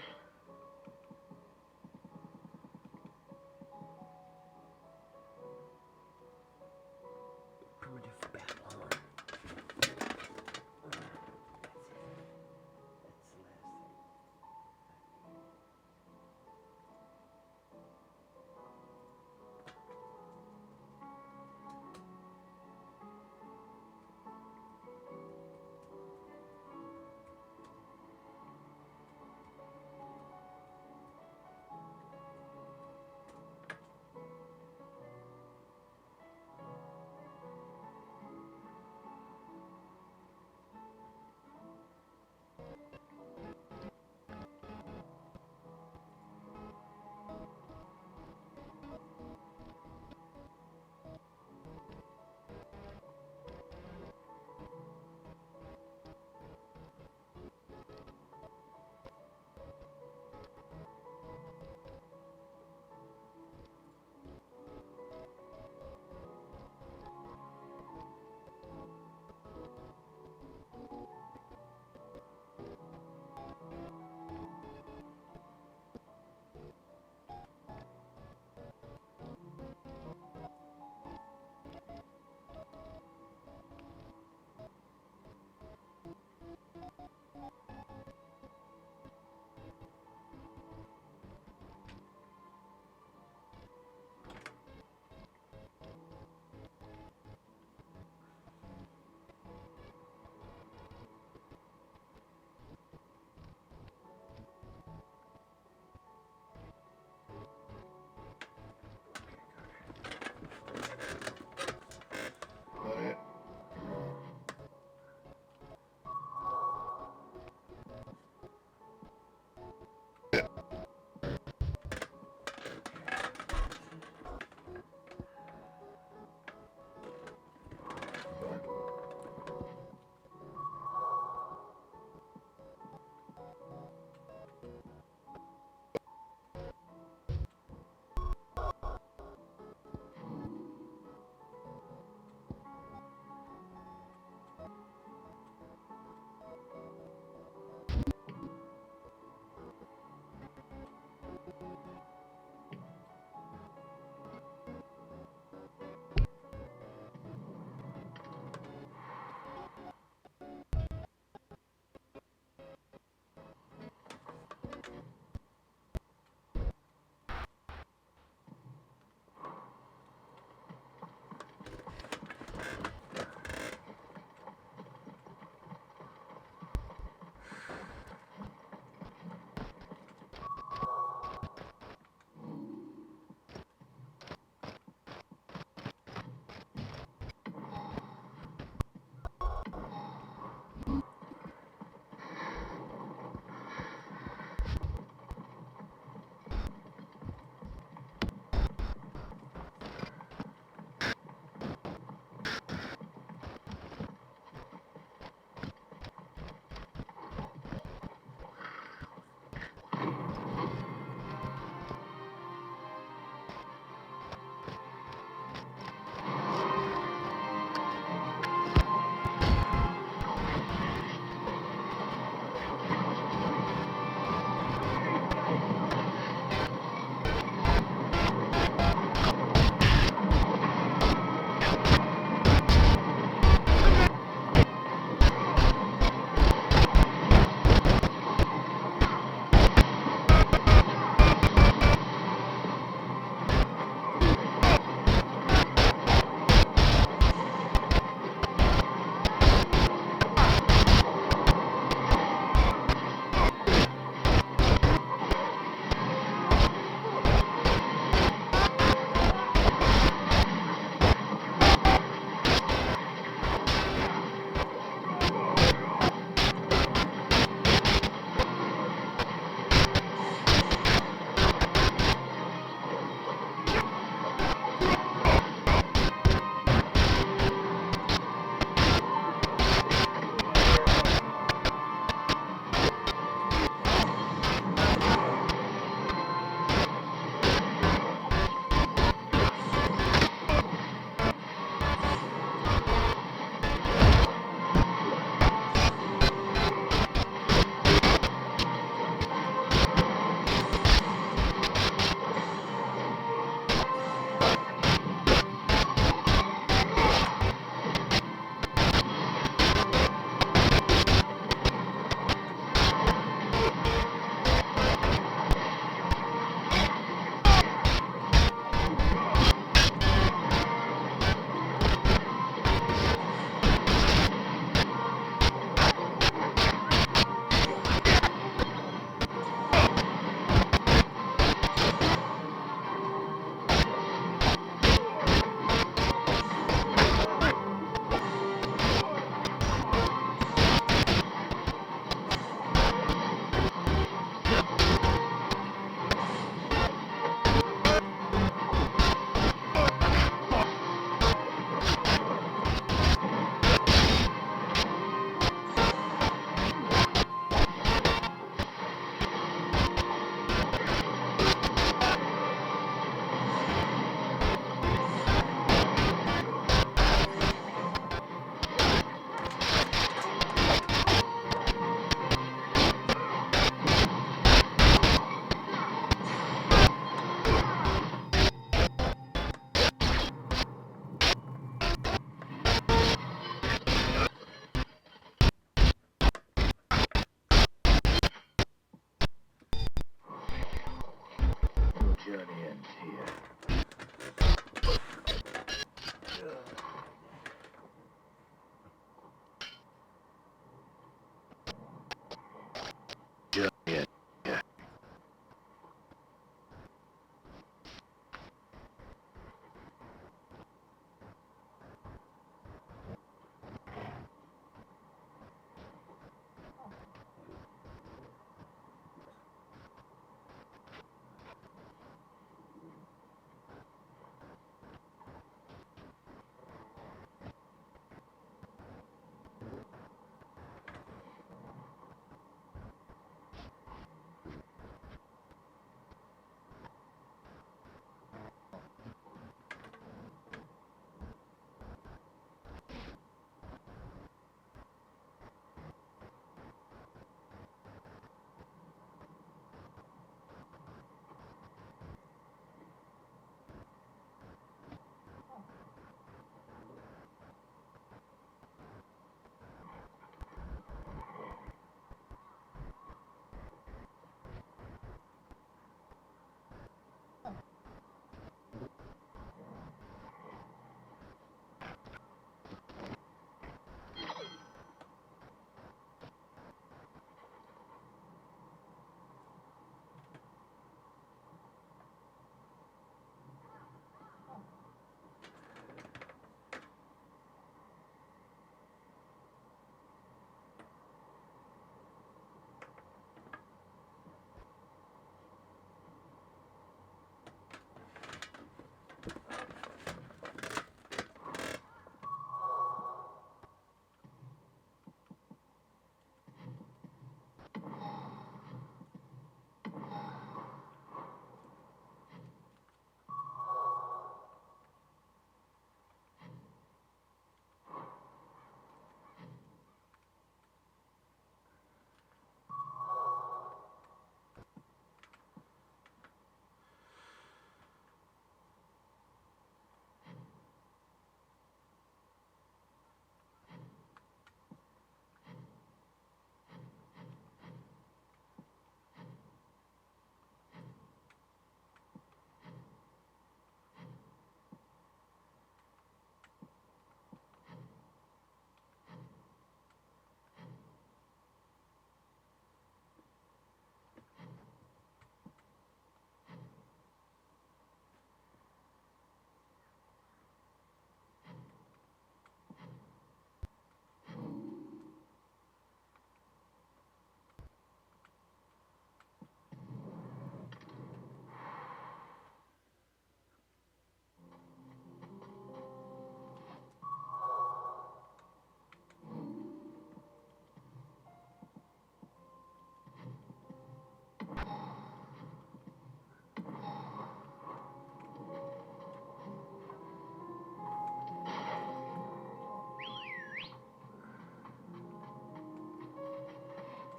journey ends here.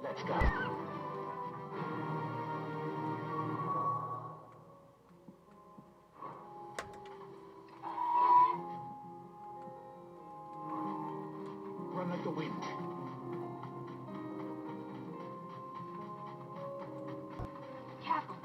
Let's go. Run like the wind. Careful.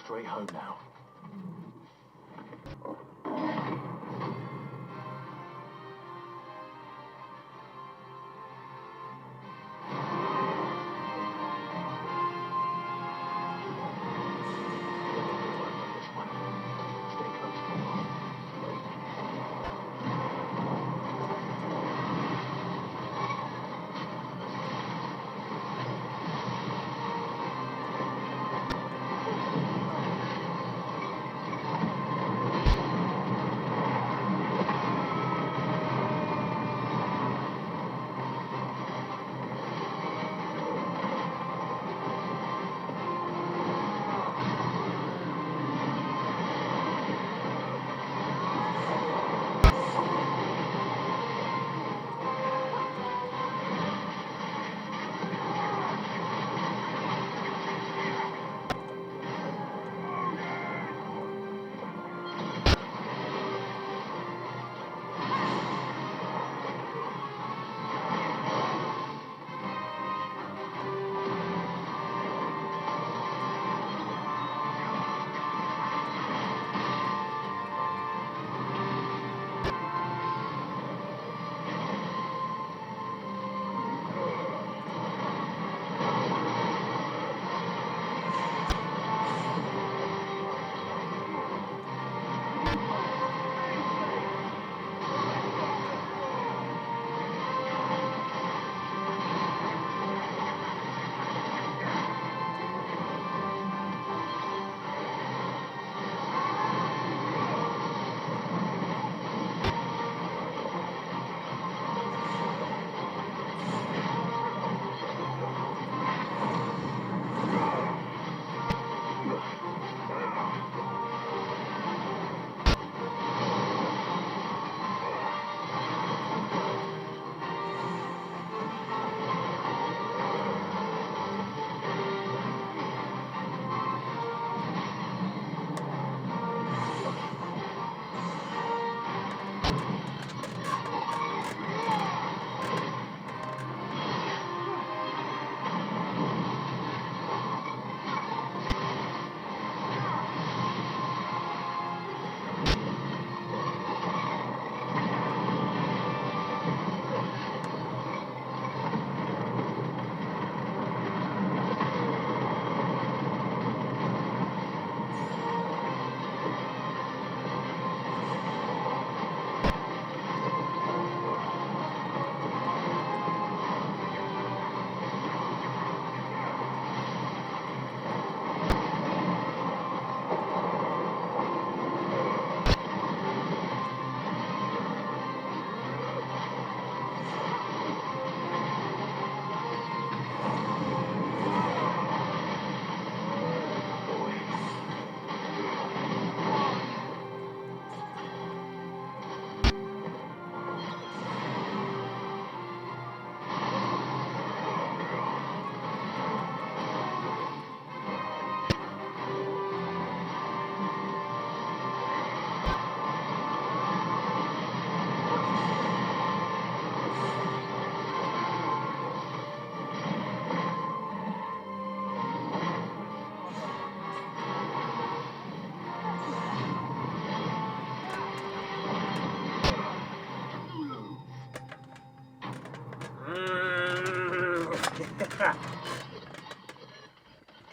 straight home now.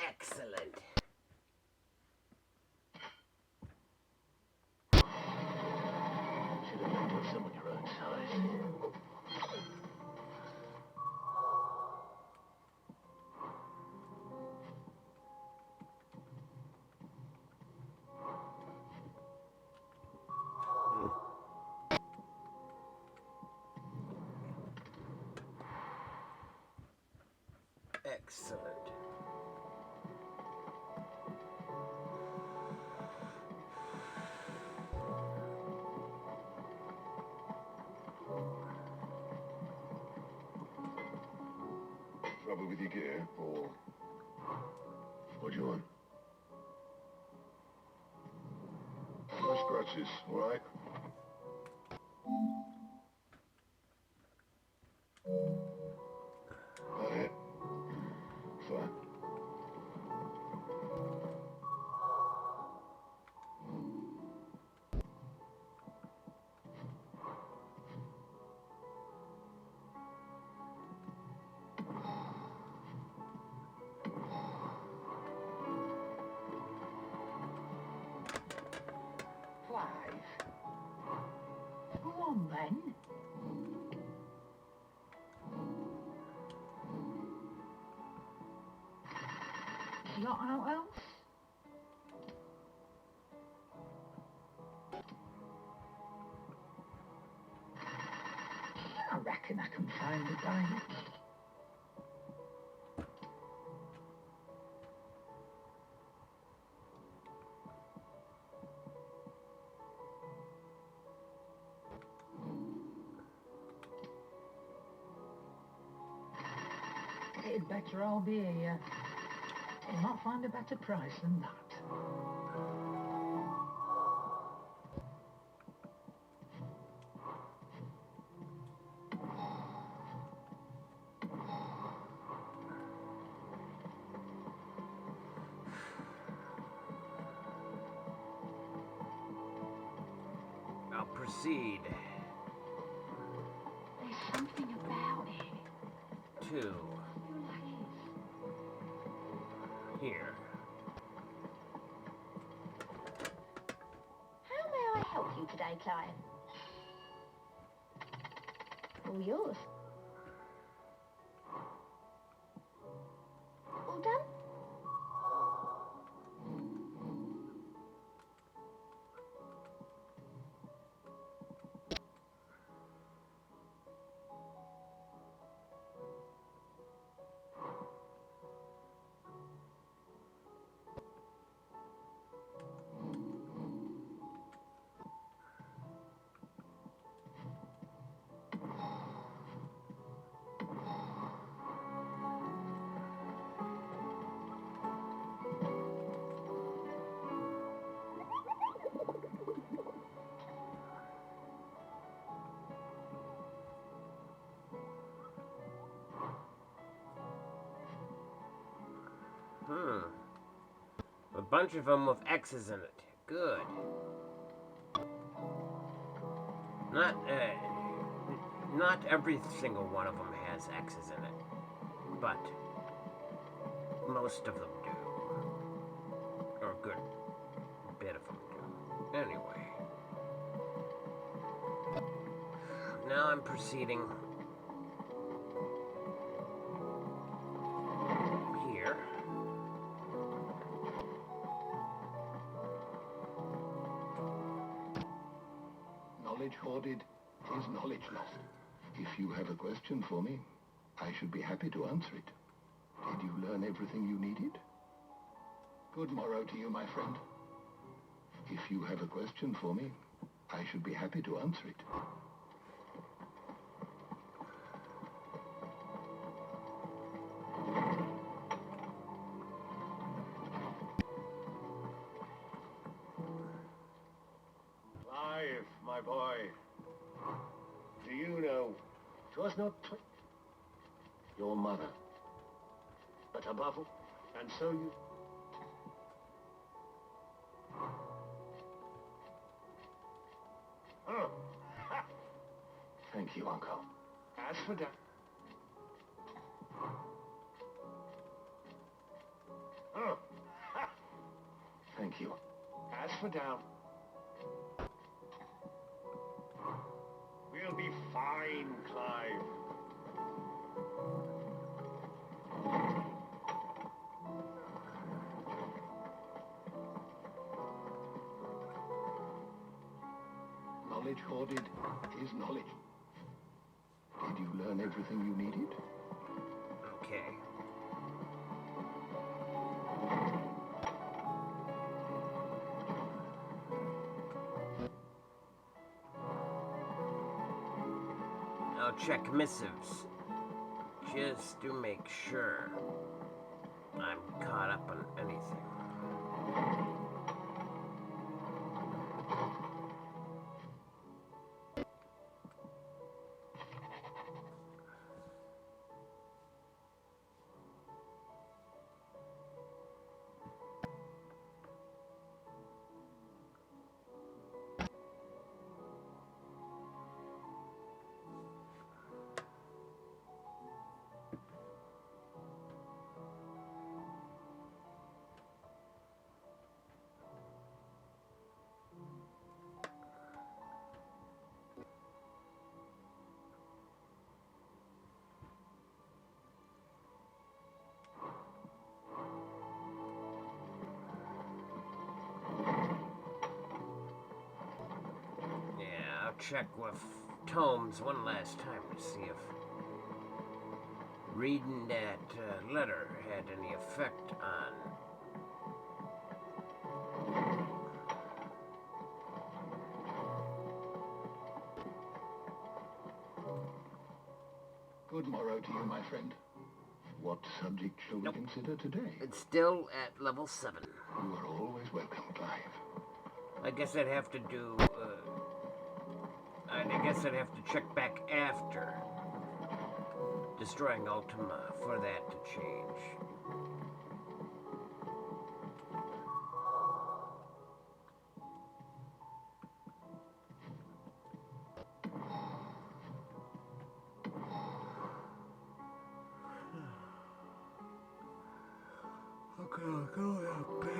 Excellent. Should have left with someone your own size. Excellent. Trouble with your gear, or... What do you want? No scratches, all right? That it? Fine. You got out else? I reckon I can find a diamond. It'd better all be here. You might find a better price than that. I'll proceed. There's something about it. To here. How may I help you today, Clive? All yours. All done? A bunch of them with X's in it. Good. Not every single one of them has X's in it, but most of them do. Or a good bit of them do. Anyway. Now I'm proceeding here. Knowledge hoarded is knowledge lost. If you have a question for me, I should be happy to answer it. Did you learn everything you needed? Good morrow to you, my friend. If you have a question for me, I should be happy to answer it. Clive, my boy, do you know, 'twas not your mother, but above all, and so you... Oh, ha! Thank you, Uncle. As for that... Oh, ha! Thank you. As for down... We'll be fine, Clive. Knowledge hoarded is knowledge. Did you learn everything you needed? Okay. I'll check missives, just to make sure I'm caught up on anything. check with Tomes one last time to see if reading that letter had any effect on... Good morrow to you, my friend. What subject shall we consider today? It's still at level 7. You are always welcome, Clive. I guess I'd have to do, I guess I'd have to check back after destroying Ultima for that to change. Okay, I'll go to bed.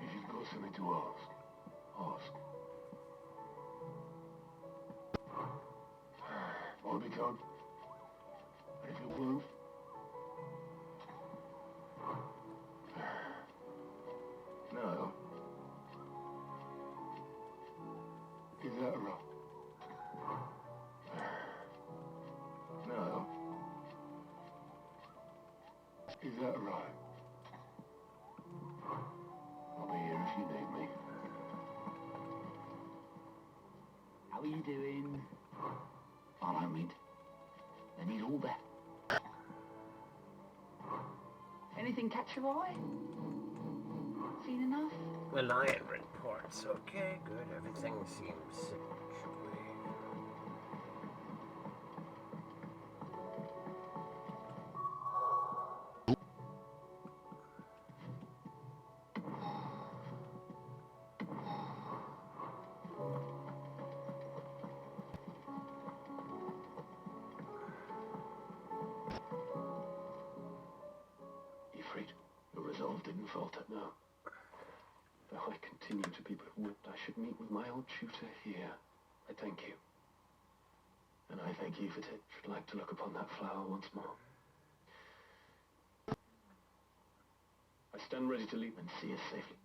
If you've got something to ask, ask. I'll be gone. And if it won't, no. Is that right? No. Is that right? I'll be here if you need me. How are you doing? Follow me. I need all that. Anything catch your eye? Seen enough? Reliant reports. Okay, good. Everything seems situated. Ifrit, your resolve didn't falter, no. Though I continue to be bewildered, I should meet with my old tutor here. I thank you. And I thank you for it. Should like to look upon that flower once more. I stand ready to leap and see us safely.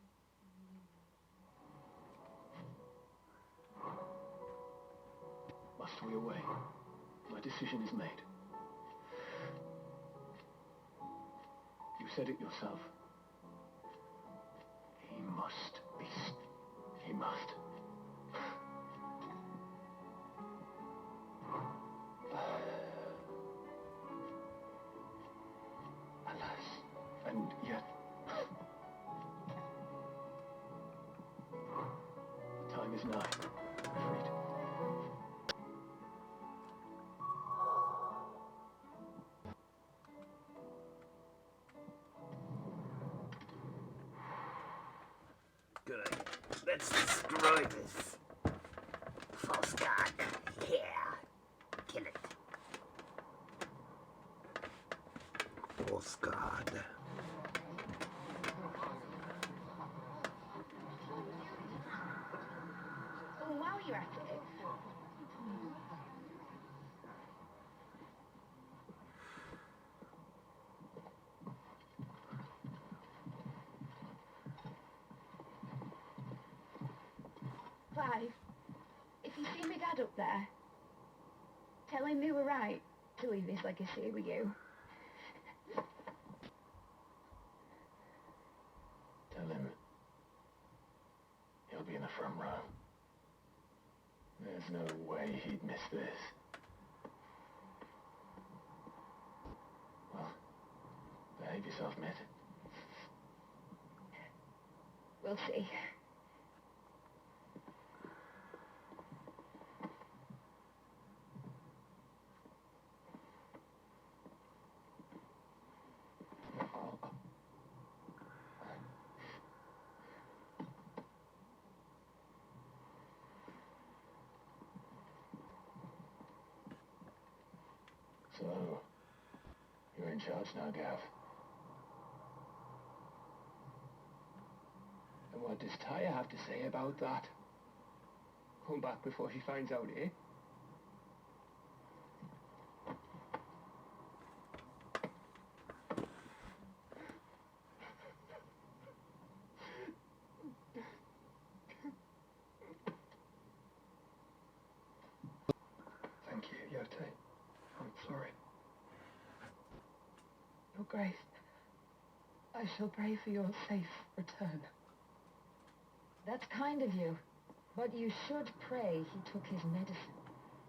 Must we away? My decision is made. You said it yourself. He must be... He must. Alas. And yet... The time is nigh. Freed. Good. Let's destroy this false god. Yeah. Kill it. False god. Oh, while you're at it, Clive, if you see my dad up there, tell him we were right to leave his legacy with you. Tell him he'll be in the front row. There's no way he'd miss this. Well, behave yourself, mate. We'll see. So, you're in in charge now, Gav. And what does Taya have to say about that? Come back before she finds out, eh? Thank you, Yote. I'm sorry. Your Grace, I shall pray for your safe return. That's kind of you. But you should pray he took his medicine.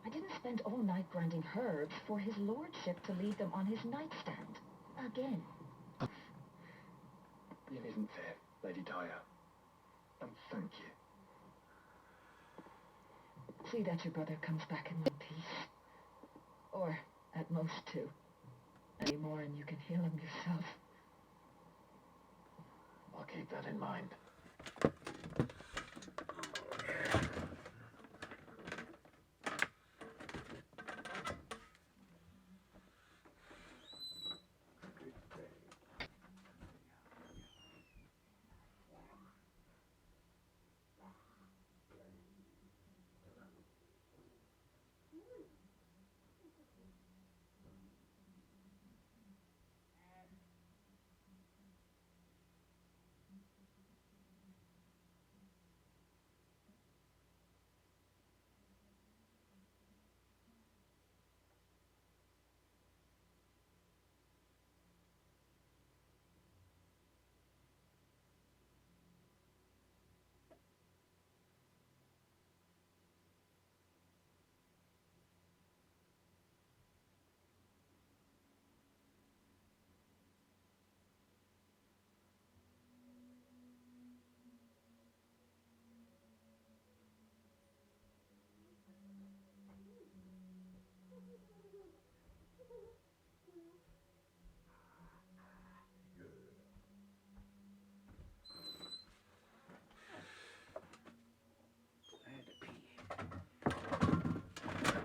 I didn't spend all night grinding herbs for his lordship to leave them on his nightstand. Again. It isn't fair, Lady Taya. And thank you. See that your brother comes back in one piece. Or, at most, two. Any more and you can heal him yourself. I'll keep that in mind.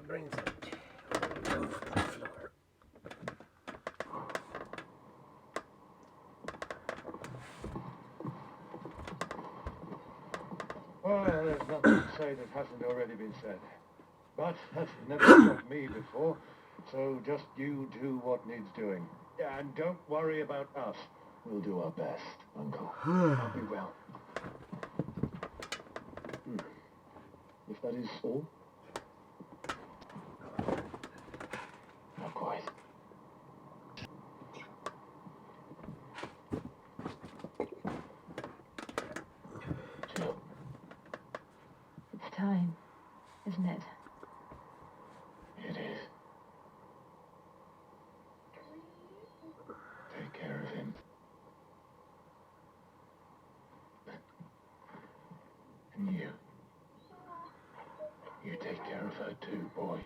Brings it over the floor. Well, there's nothing to say that hasn't already been said. But that's never stopped me before, so just you do what needs doing. And don't worry about us. We'll do our best, Uncle. I'll be well. If that is all? Not quite. Jill. It's time, isn't it? It is. Take care of him. And you. You take care of her too, boy.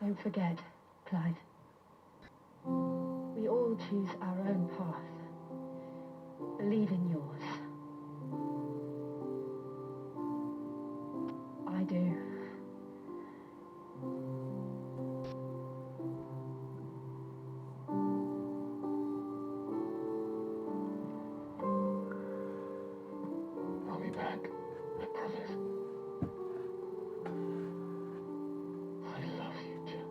Don't forget, Clyde. We all choose our own path. Believe in yours. I do. I'll be back. I promise. I love you, Jill.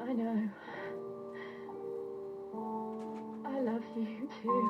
I know. I love you too.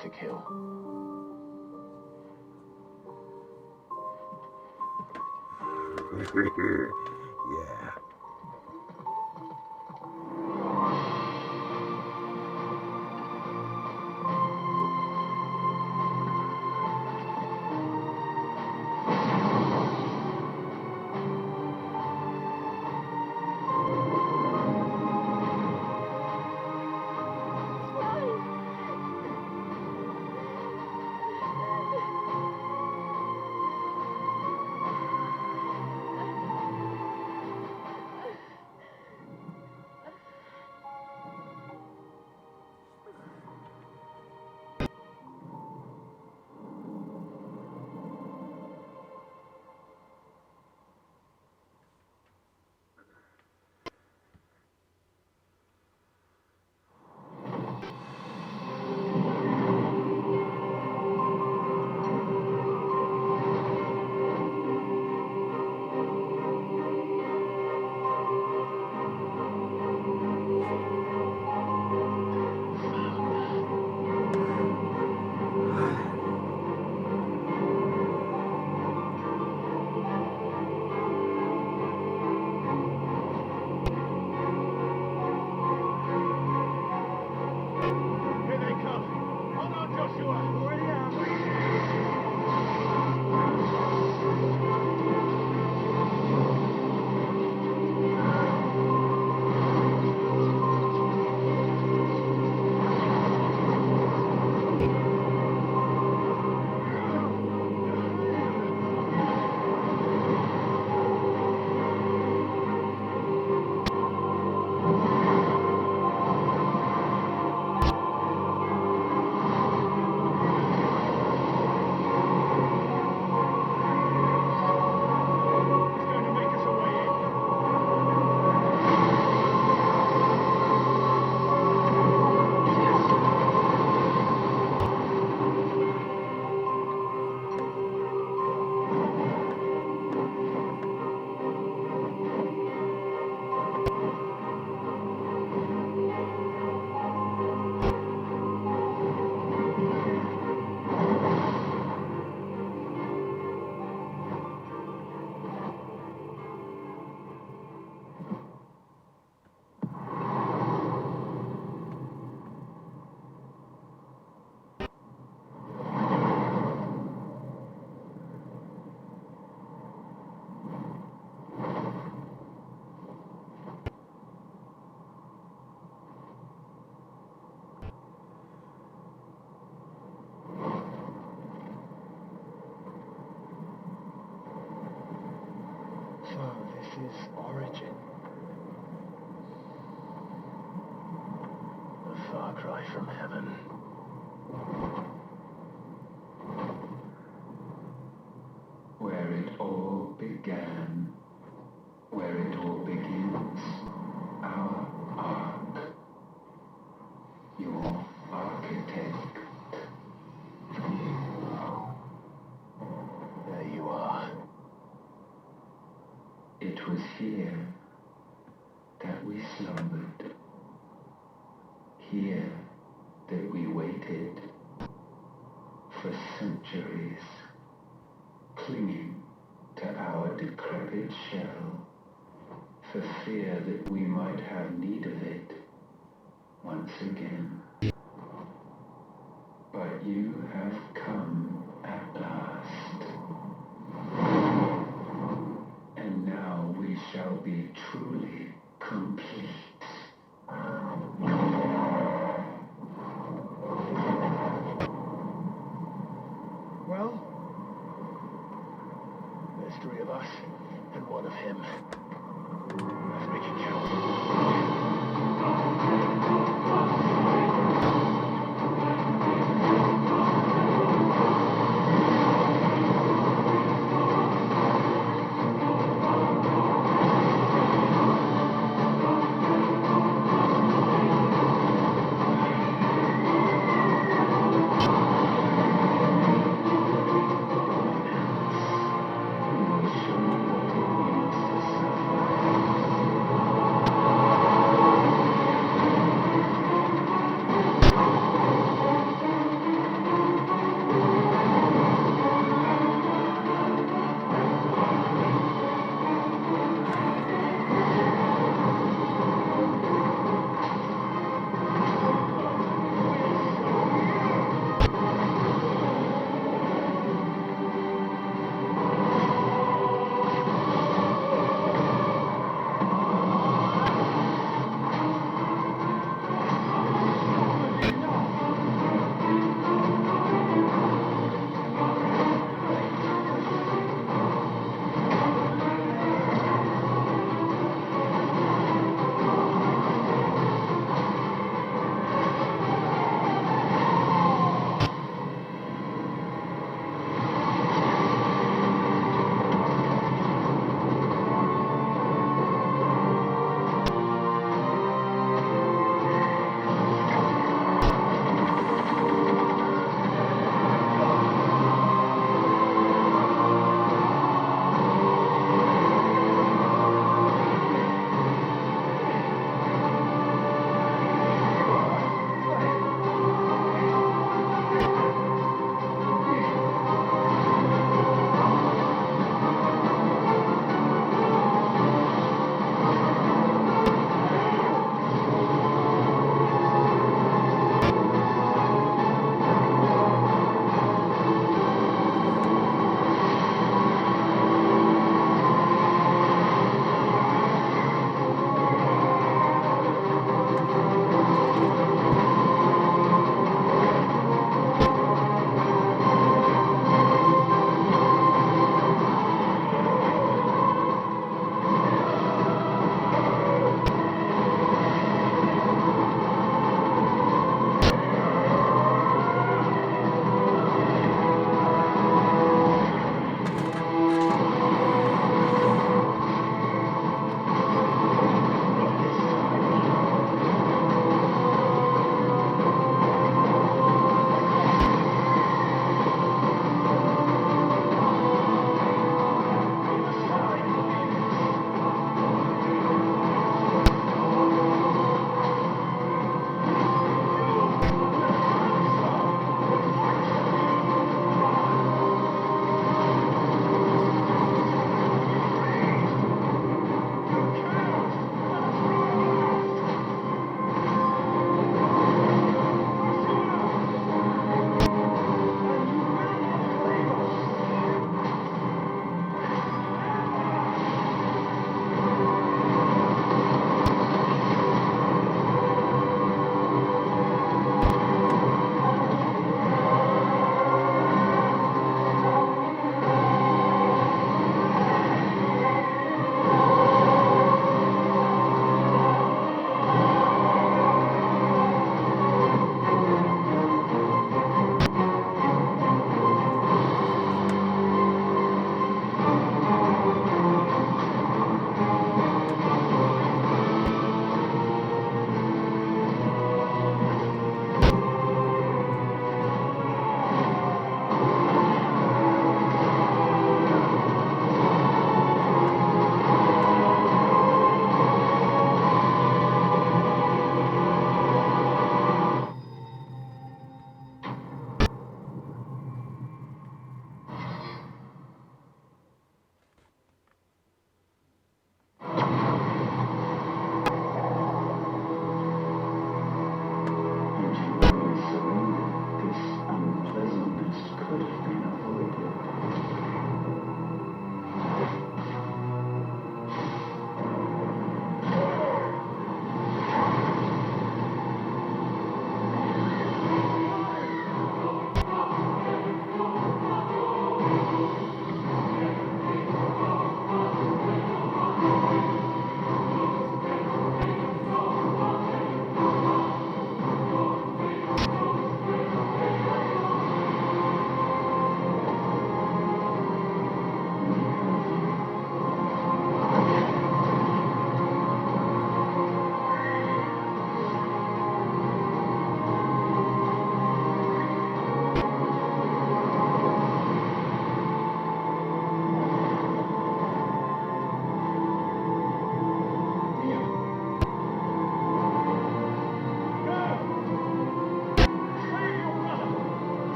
to kill. Yeah. So this is Origin. A far cry from heaven. Where it all began, where it all begins, our ark, your architect. There you are. It was here that we slumbered, here that we waited for centuries, clinging to our decrepit shell, for fear that we might have need of it once again. But you have come at last, and now we shall be truly complete. Well, there's three of us and one of him. Let's make it count.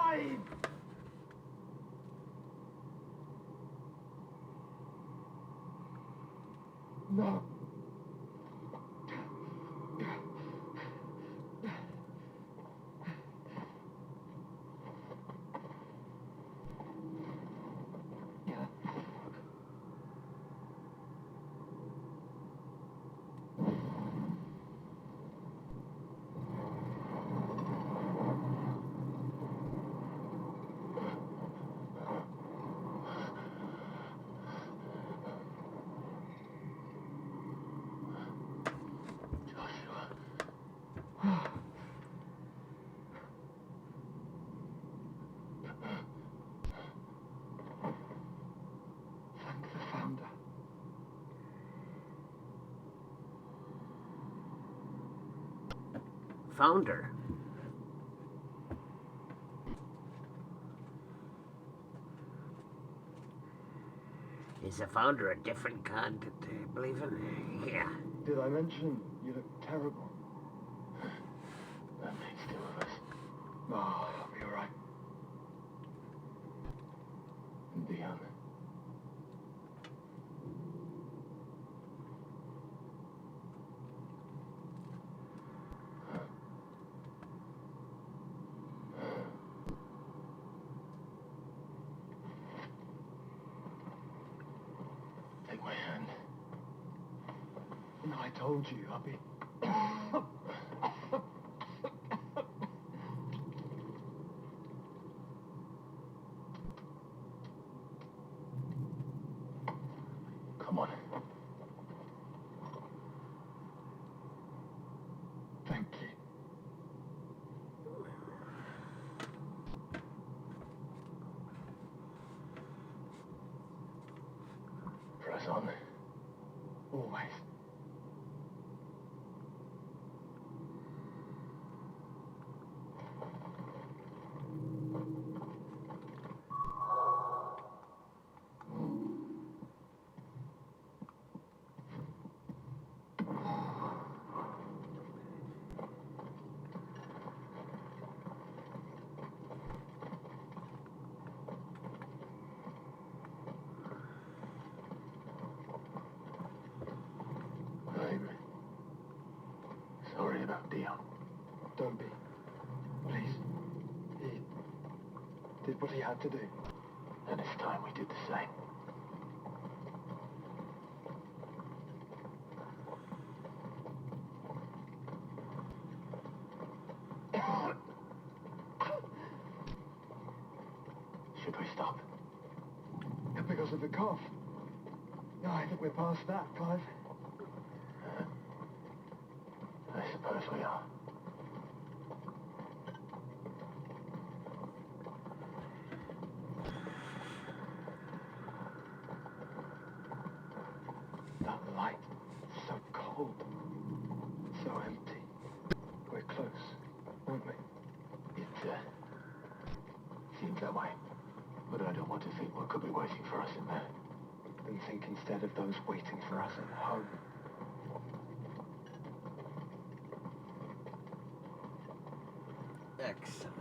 alive! No. Yeah. Thank the Founder. Founder. Is a founder a different God that they believe in? Yeah. Did I mention you look terrible? That makes two of us. Oh, I'll be alright. And Dion. Take my hand. No, I told you, I'll be... Come on. Thank you. Press on. Always. I'm sorry about Dion. Don't be. Please. He did what he had to do. And it's time we did the same. Should we stop? Because of the cough. No, I think we're past that, Clive. I suppose we are. That light, so cold, so empty. We're close, aren't we? It seems that way. But I don't want to think what could be waiting for us in there. And think instead of those waiting for us at home. Excellent.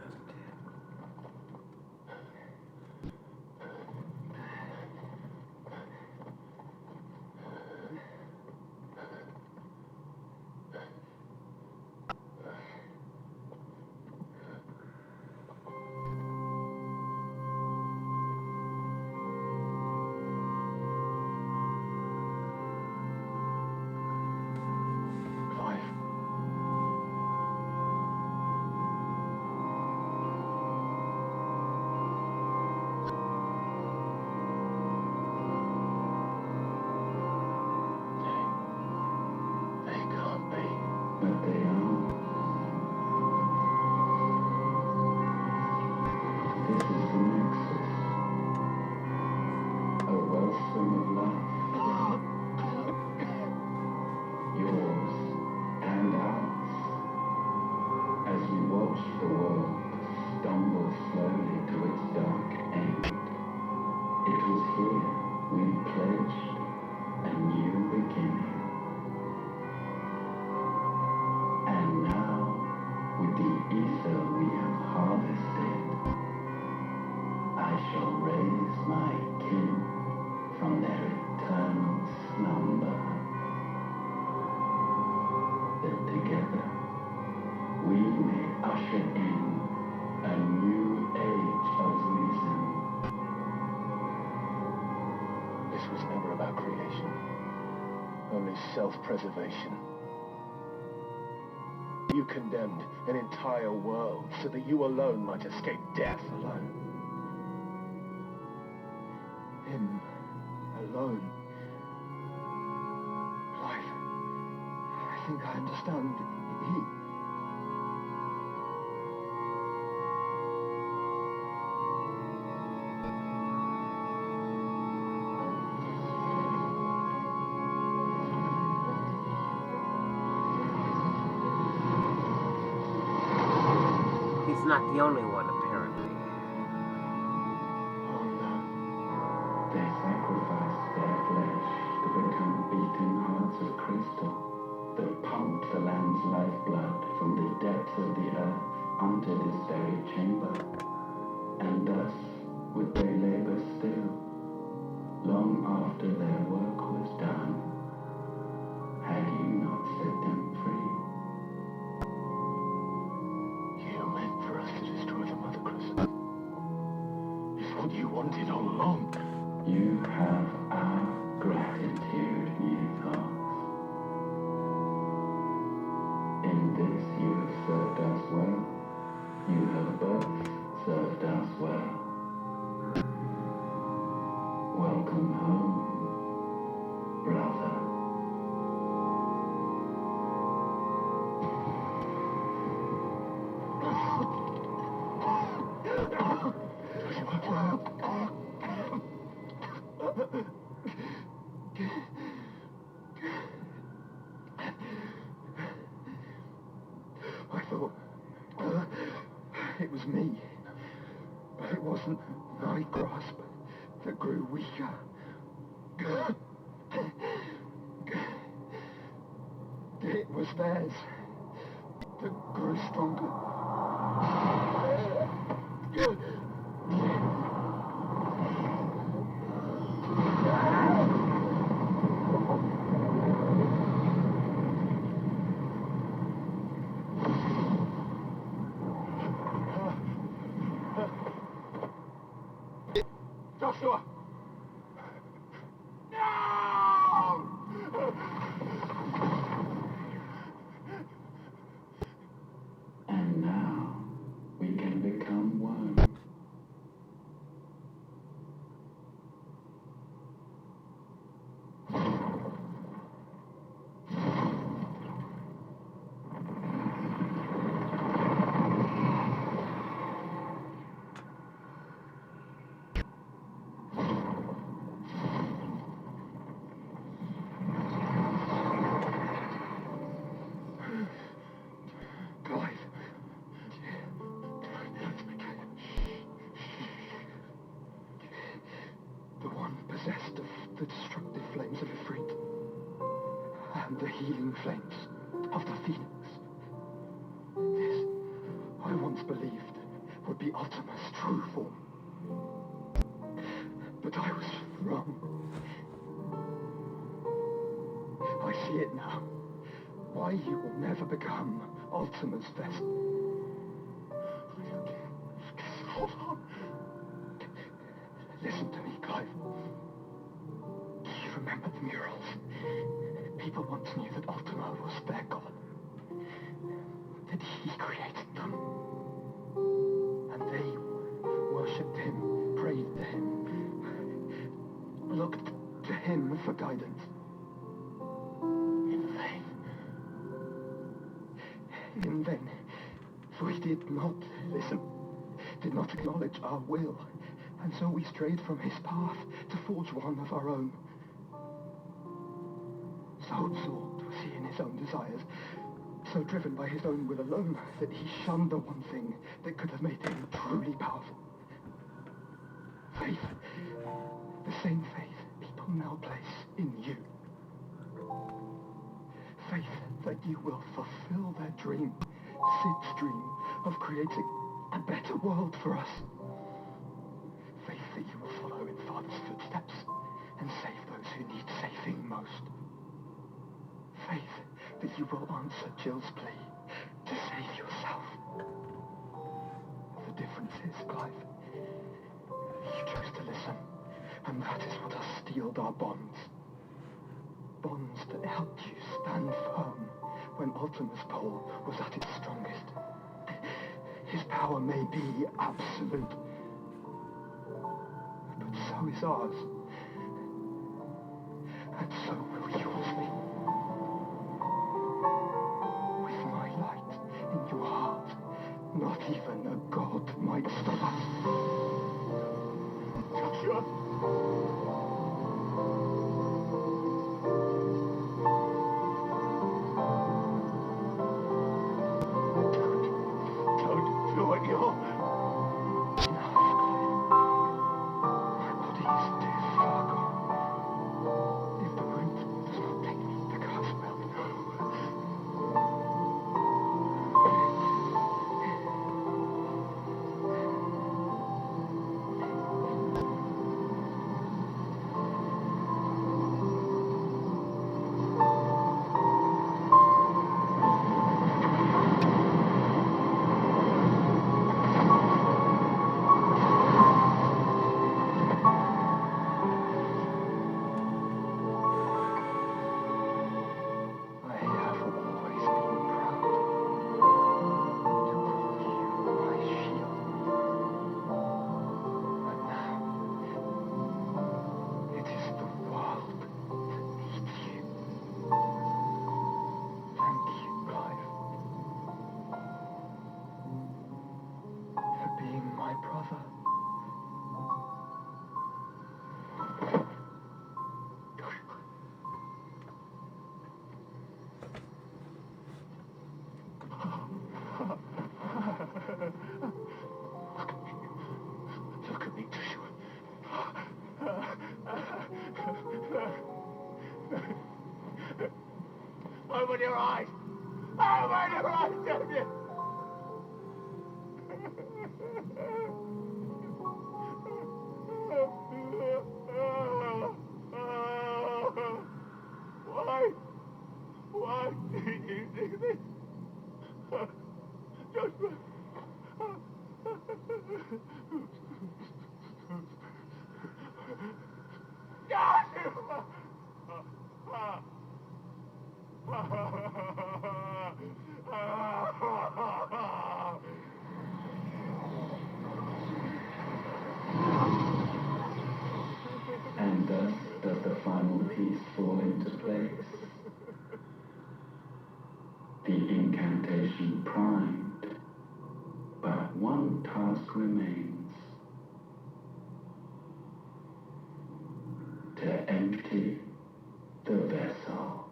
Clive. They can't be. But they are. This is the Nexus. A wellspring of life. Yours and ours. As we watch the world stumble slowly to its dark end, it was here we pledged a new beginning. And only self-preservation. You condemned an entire world so that you alone might escape death. Alone. Him alone. Clive, I think I understand. He's not the only one, apparently. Oh no. They sacrificed their flesh to become beating hearts of crystal that pumped the land's lifeblood from the depths of the earth onto this very chamber. And thus would they labor still, long after their work was done, had you not set them free. You meant for us to destroy the Mother Crystal. It's what you wanted all along. You have our gratitude, Ethos. In this you have served us well. You have both served us well. Welcome home, brother. I thought it was me, but it wasn't my grasp that grew weaker. It was theirs that grew stronger. Joshua! And now we can become one. Clive. The one possessed of the destructive flames of Ifrit and the healing flames of the Phoenix. This, I once believed, would be Ultima's true form. But I was wrong. I see it now. Why you will never become Ultima's vessel. Hold on. Listen to me, Clive. Do you remember the murals? People once knew that Ultima was their god. That he created them. And they worshipped him, prayed to him, looked to him for guidance. In vain. In vain. For he did not listen, did not acknowledge our will, and so we strayed from his path to forge one of our own. So absorbed was he in his own desires, so driven by his own will alone, that he shunned the one thing that could have made him truly powerful. Faith. The same faith people now place in you. Faith that you will fulfill their dream, Sid's dream, of creating a better world for us. Faith that you will follow in Father's footsteps and save those who need saving most. Faith that you will answer Jill's plea to save yourself. The difference is, Clive, you chose to listen, and that is what has steeled our bonds. bonds that helped you stand firm when Ultima's pull was at its strongest. His power may be absolute, but so is ours. And so will yours be. With my light in your heart, not even a god might stop us. Joshua! Don't do what you're... Enough, Claire. My body is too far gone. If the root does not take me, the cast will go. I have always been proud to call you my shield. But now, it is the world that needs you. Thank you, Clive, for being my brother. Look at me, Joshua. Open your eyes! Open your eyes, damn you! Why? Why did you do this? Joshua! Joshua! And thus does the final piece fall into place. The incantation primed, but one task remains: to empty the vessel.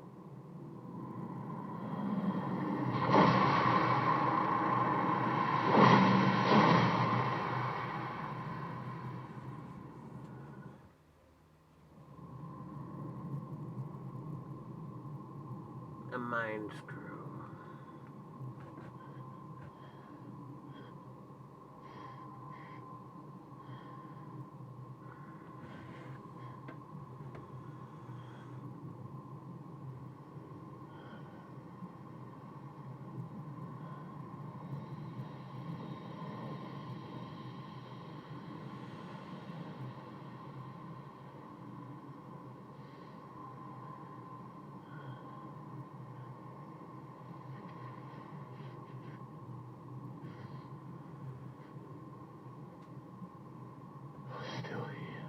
A mind screw. Still here.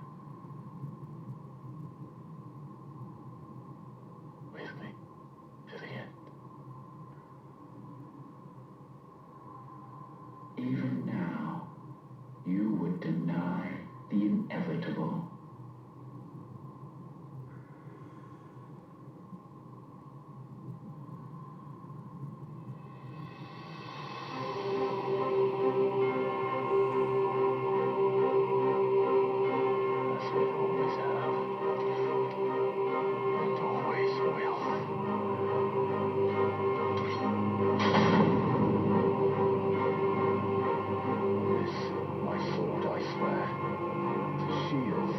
With me to the end. Even now, you would deny the inevitable. That's what you always have. And always will. This, my sword, I swear, to shield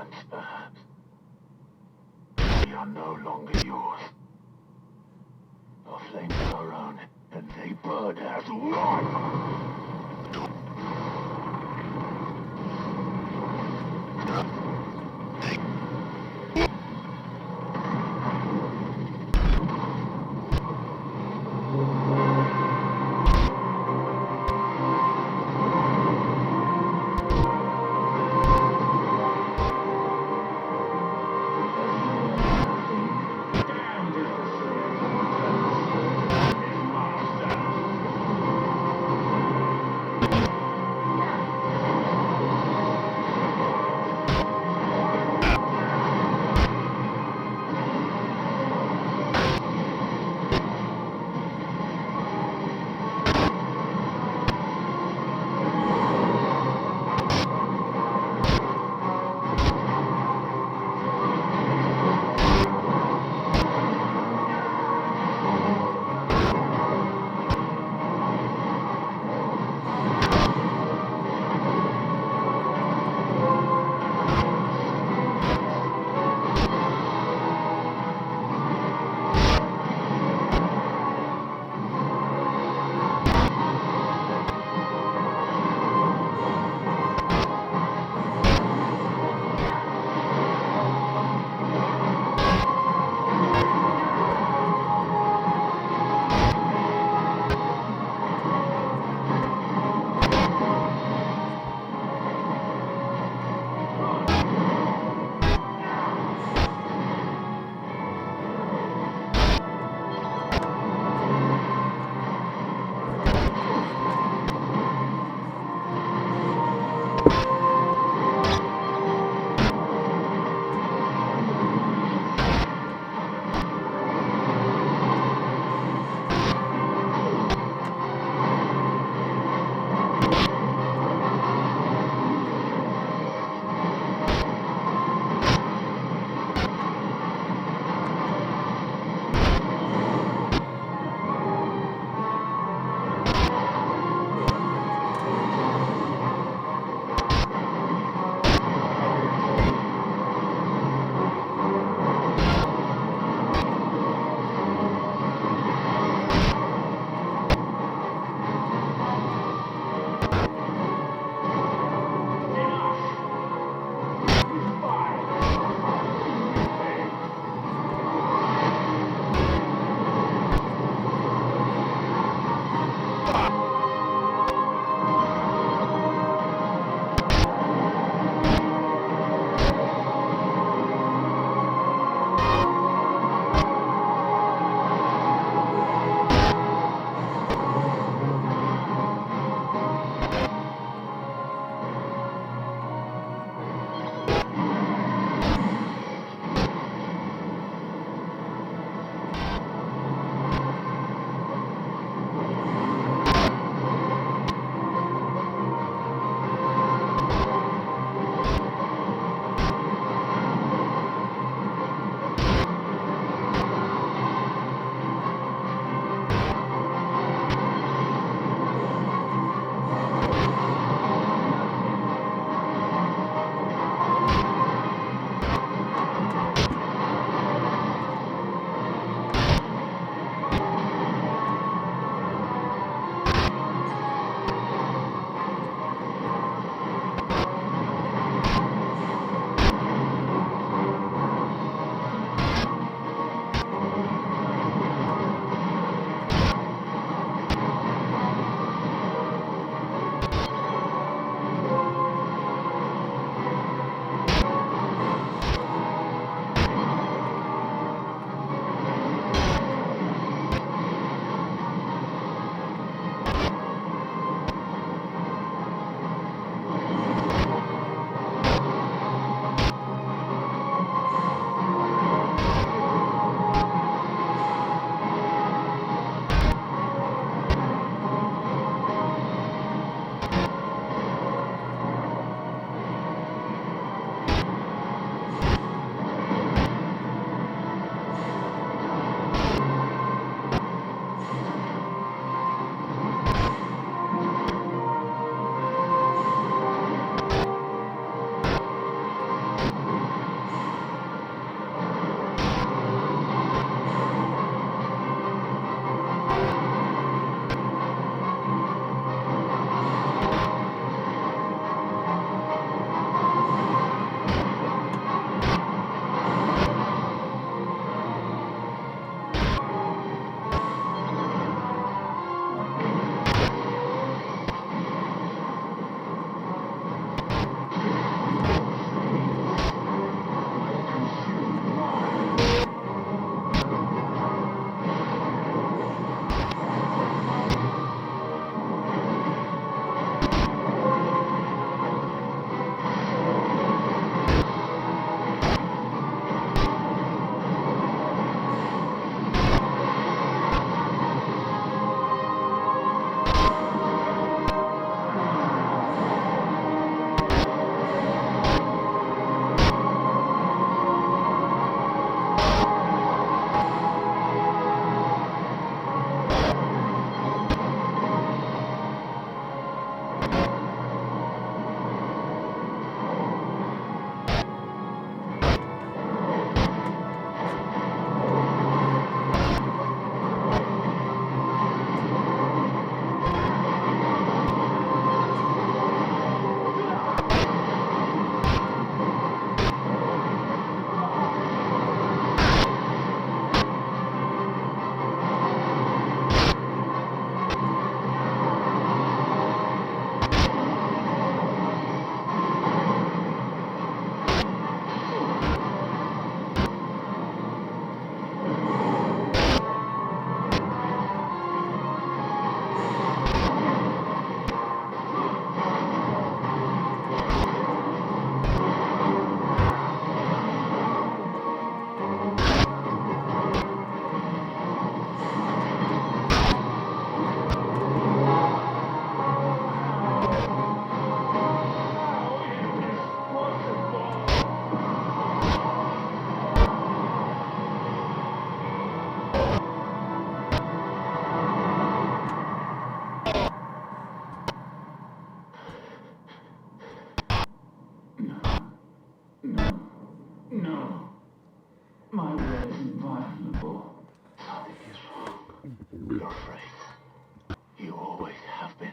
once, perhaps. We are no longer yours. Our flames are our own, and they burn as one! No. My will is inviolable. Something is wrong. You're afraid. You always have been.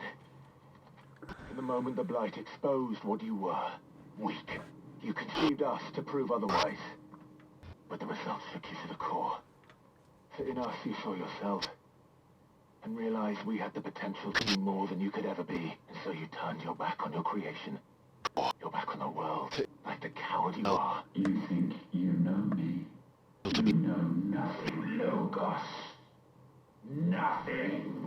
From the moment the Blight exposed what you were, weak, you conceived us to prove otherwise. But the results shook you to the core. For in us you saw yourself, and realized we had the potential to be more than you could ever be. And so you turned your back on your creation. Your back on the world, like the coward you are. You think you know me? You know nothing, Logos. Nothing.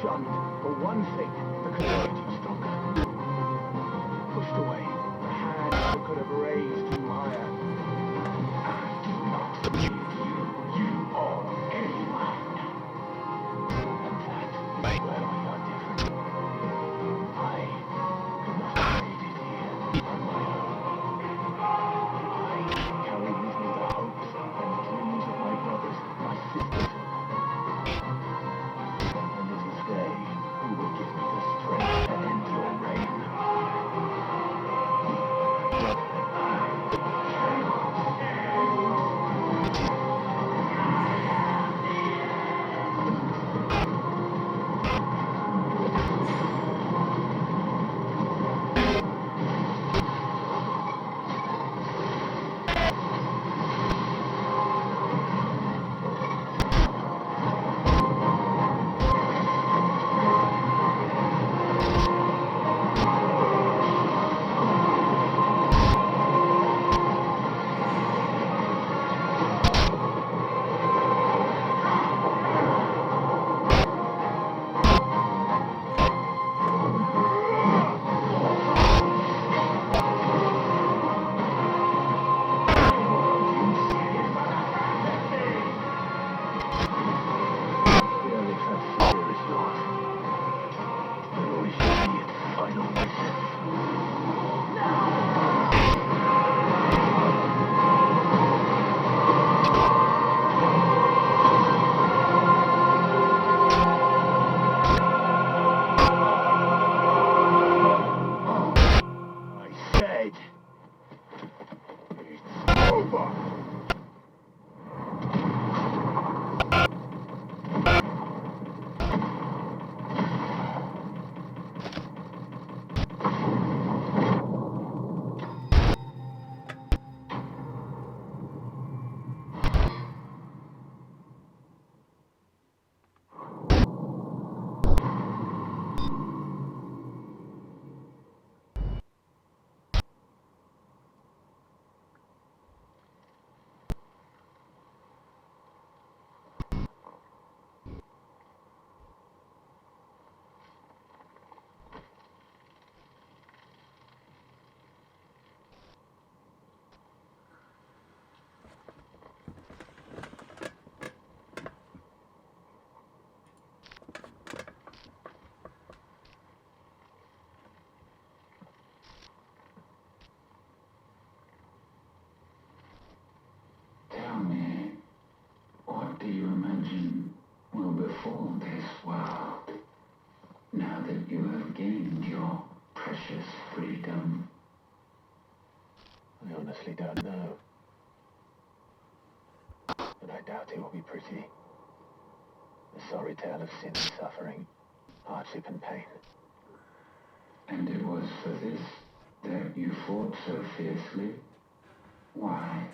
shunned for one thing that could have made you stronger. Pushed away the hand that could have raised you higher. I do not need you. You are anyone. And that is where we are different. I could not have made it here on my own. I carry with me the hopes and dreams of my brothers, my sisters. And it is they who will give me the strength to end your reign. Tell me, what do you imagine will befall this world now that you have gained your precious freedom? I honestly don't know. But I doubt it will be pretty. A sorry tale of sin and suffering, hardship and pain. And it was for this that you fought so fiercely? Why?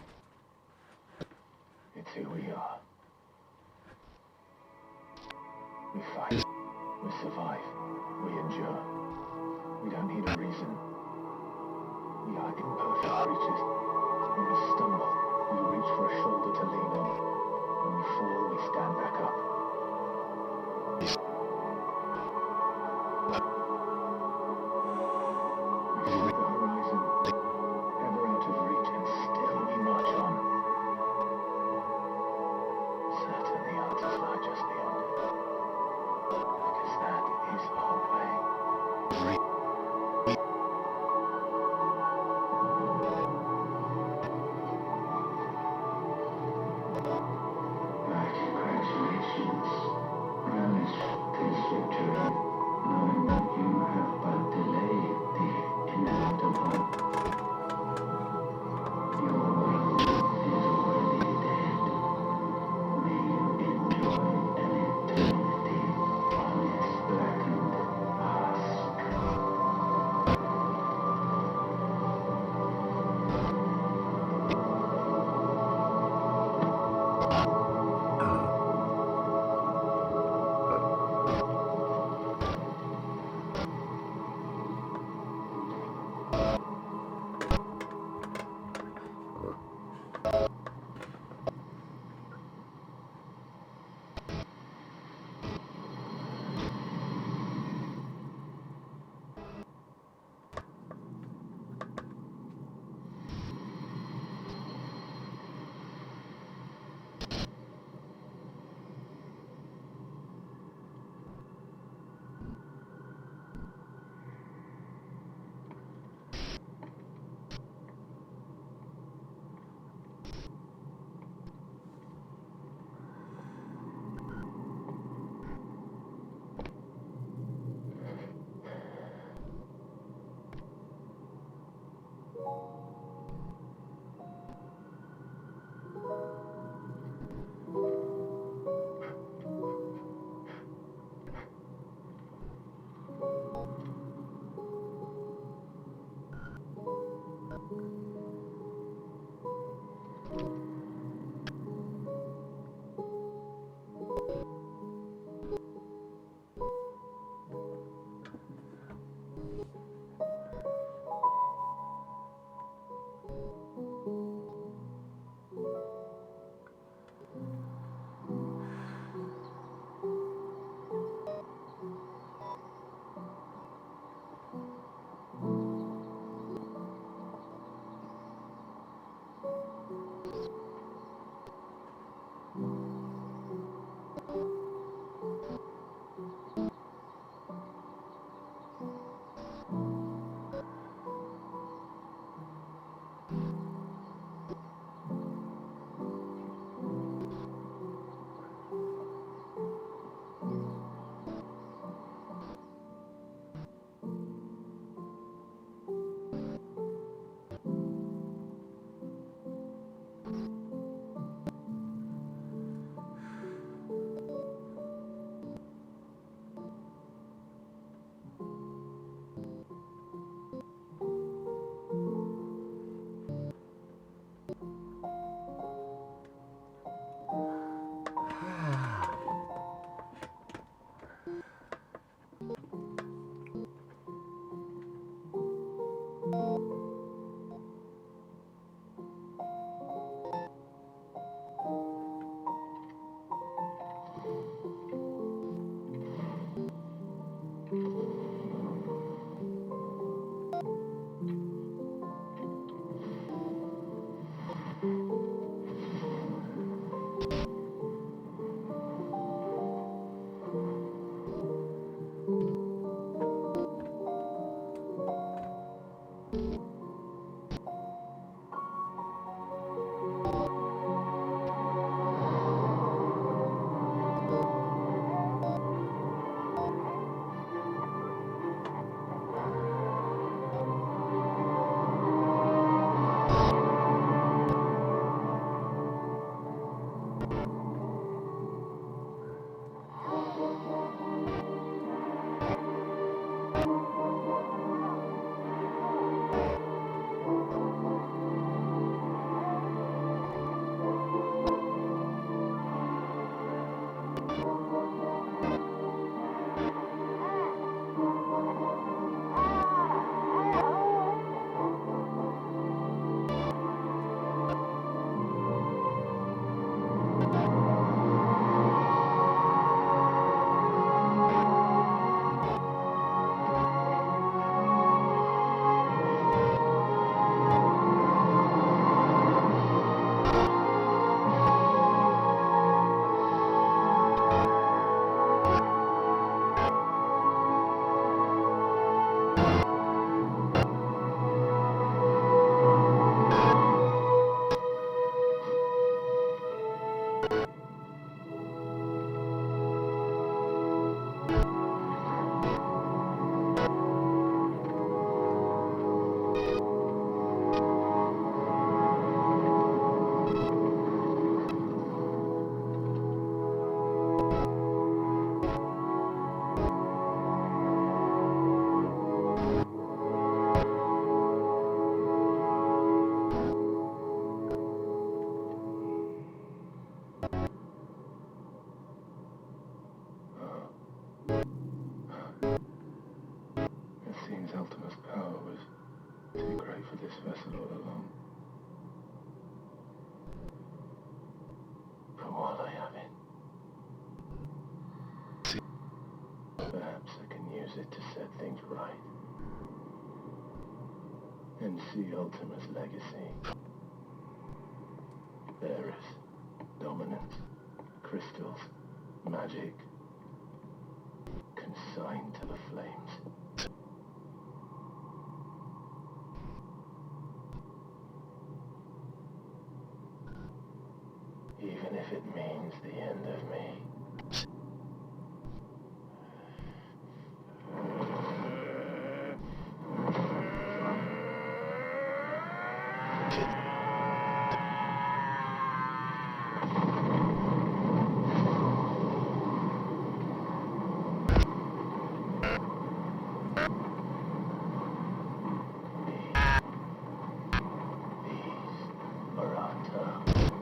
It's who we are. We fight. We survive. We endure. We don't need a reason. We are imperfect creatures. When we stumble, we reach for a shoulder to lean on. When we fall, we stand back up. We see the horizon, ever out of reach, and still we march on. Certain the answers lie just beyond it. Because that is our way. I congratulate It seems Ultima's power was too great for this vessel all along. But while I have it, perhaps I can use it to set things right. And see Ultima's legacy. There is dominance, crystals, magic, consigned to the flames. Even if it means the end of me. These are our terms.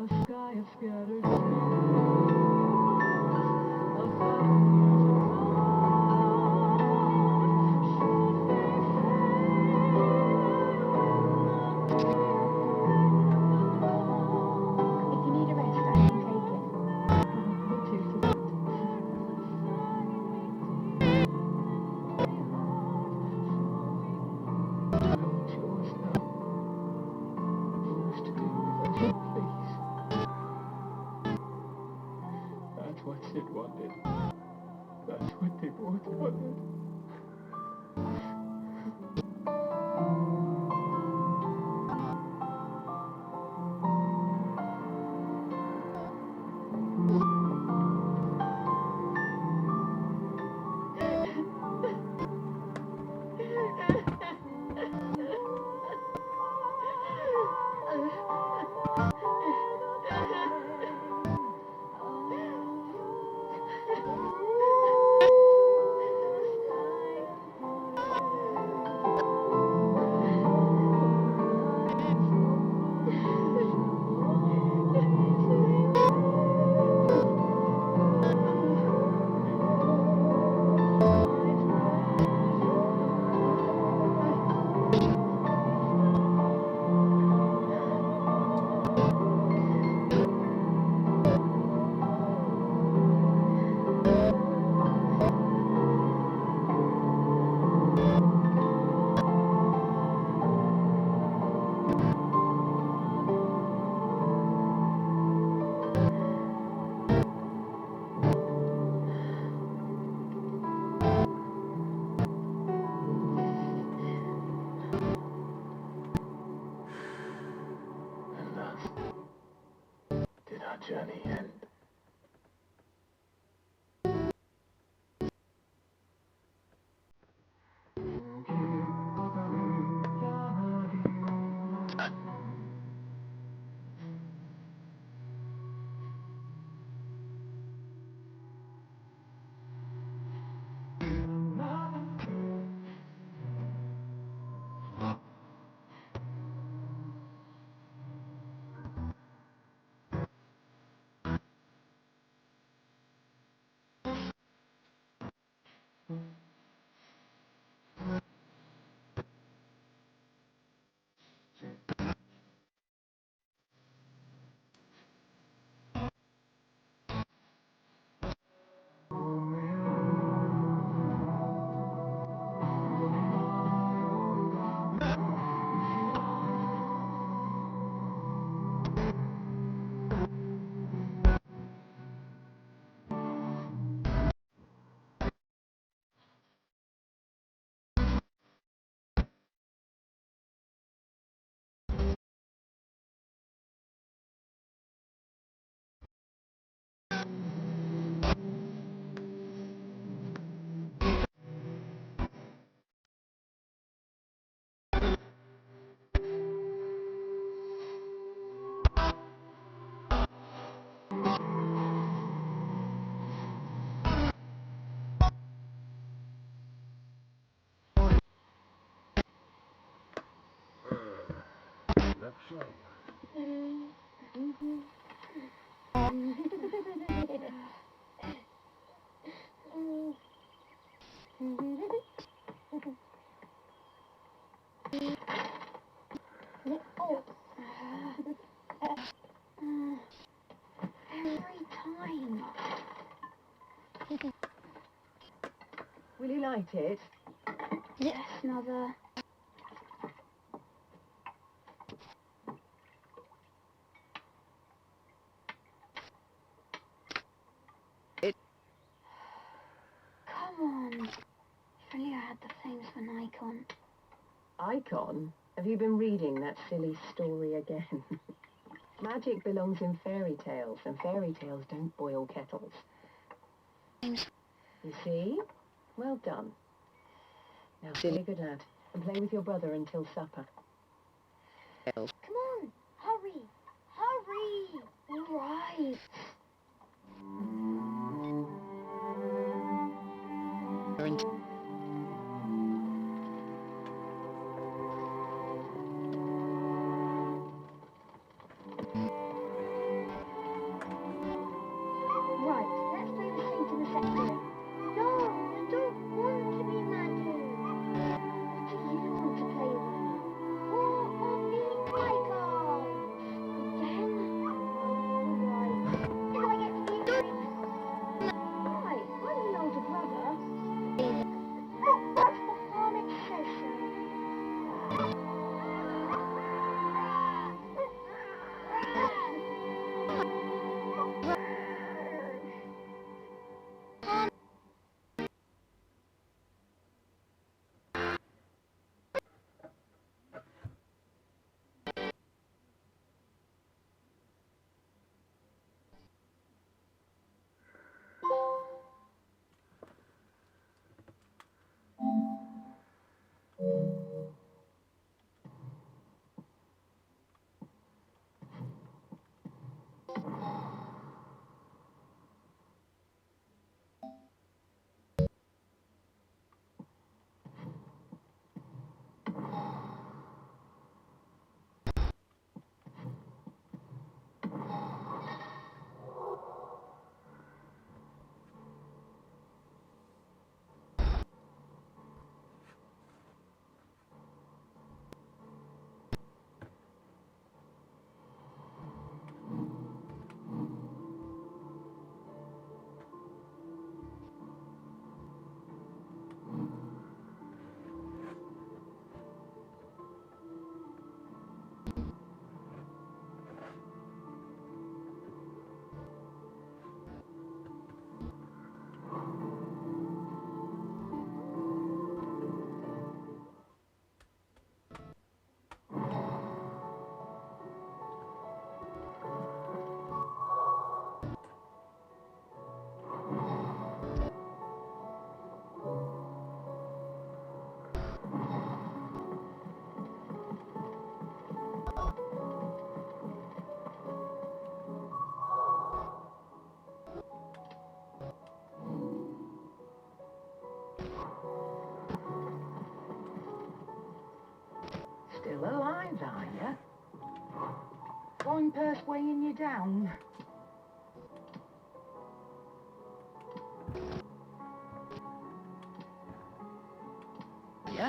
A sky of scattered stars, a thousand If you need a rest, I can take it. what is it? It's yours now. Yours to do with as you please. That's what Sid wanted. That's what they both wanted. And thus did our journey end. Looks like Every time. Will you light it? Yes, Mother. Come on. If only I had the flames for an icon. Icon? Have you been reading that silly story again? Magic belongs in fairy tales, and fairy tales don't boil kettles. You see? Well done. Now, be a good lad, and play with your brother until supper. Come on, hurry, hurry. All right. purse weighing you down? Yeah.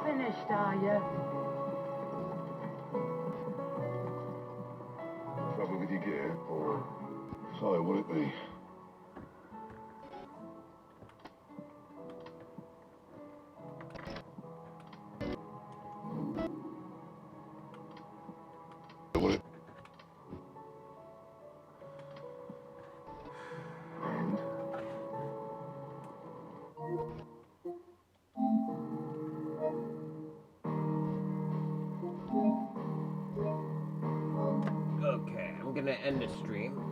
Finished, are you? Trouble with your gear, or so would it be? Would it? And Okay, I'm gonna end the stream.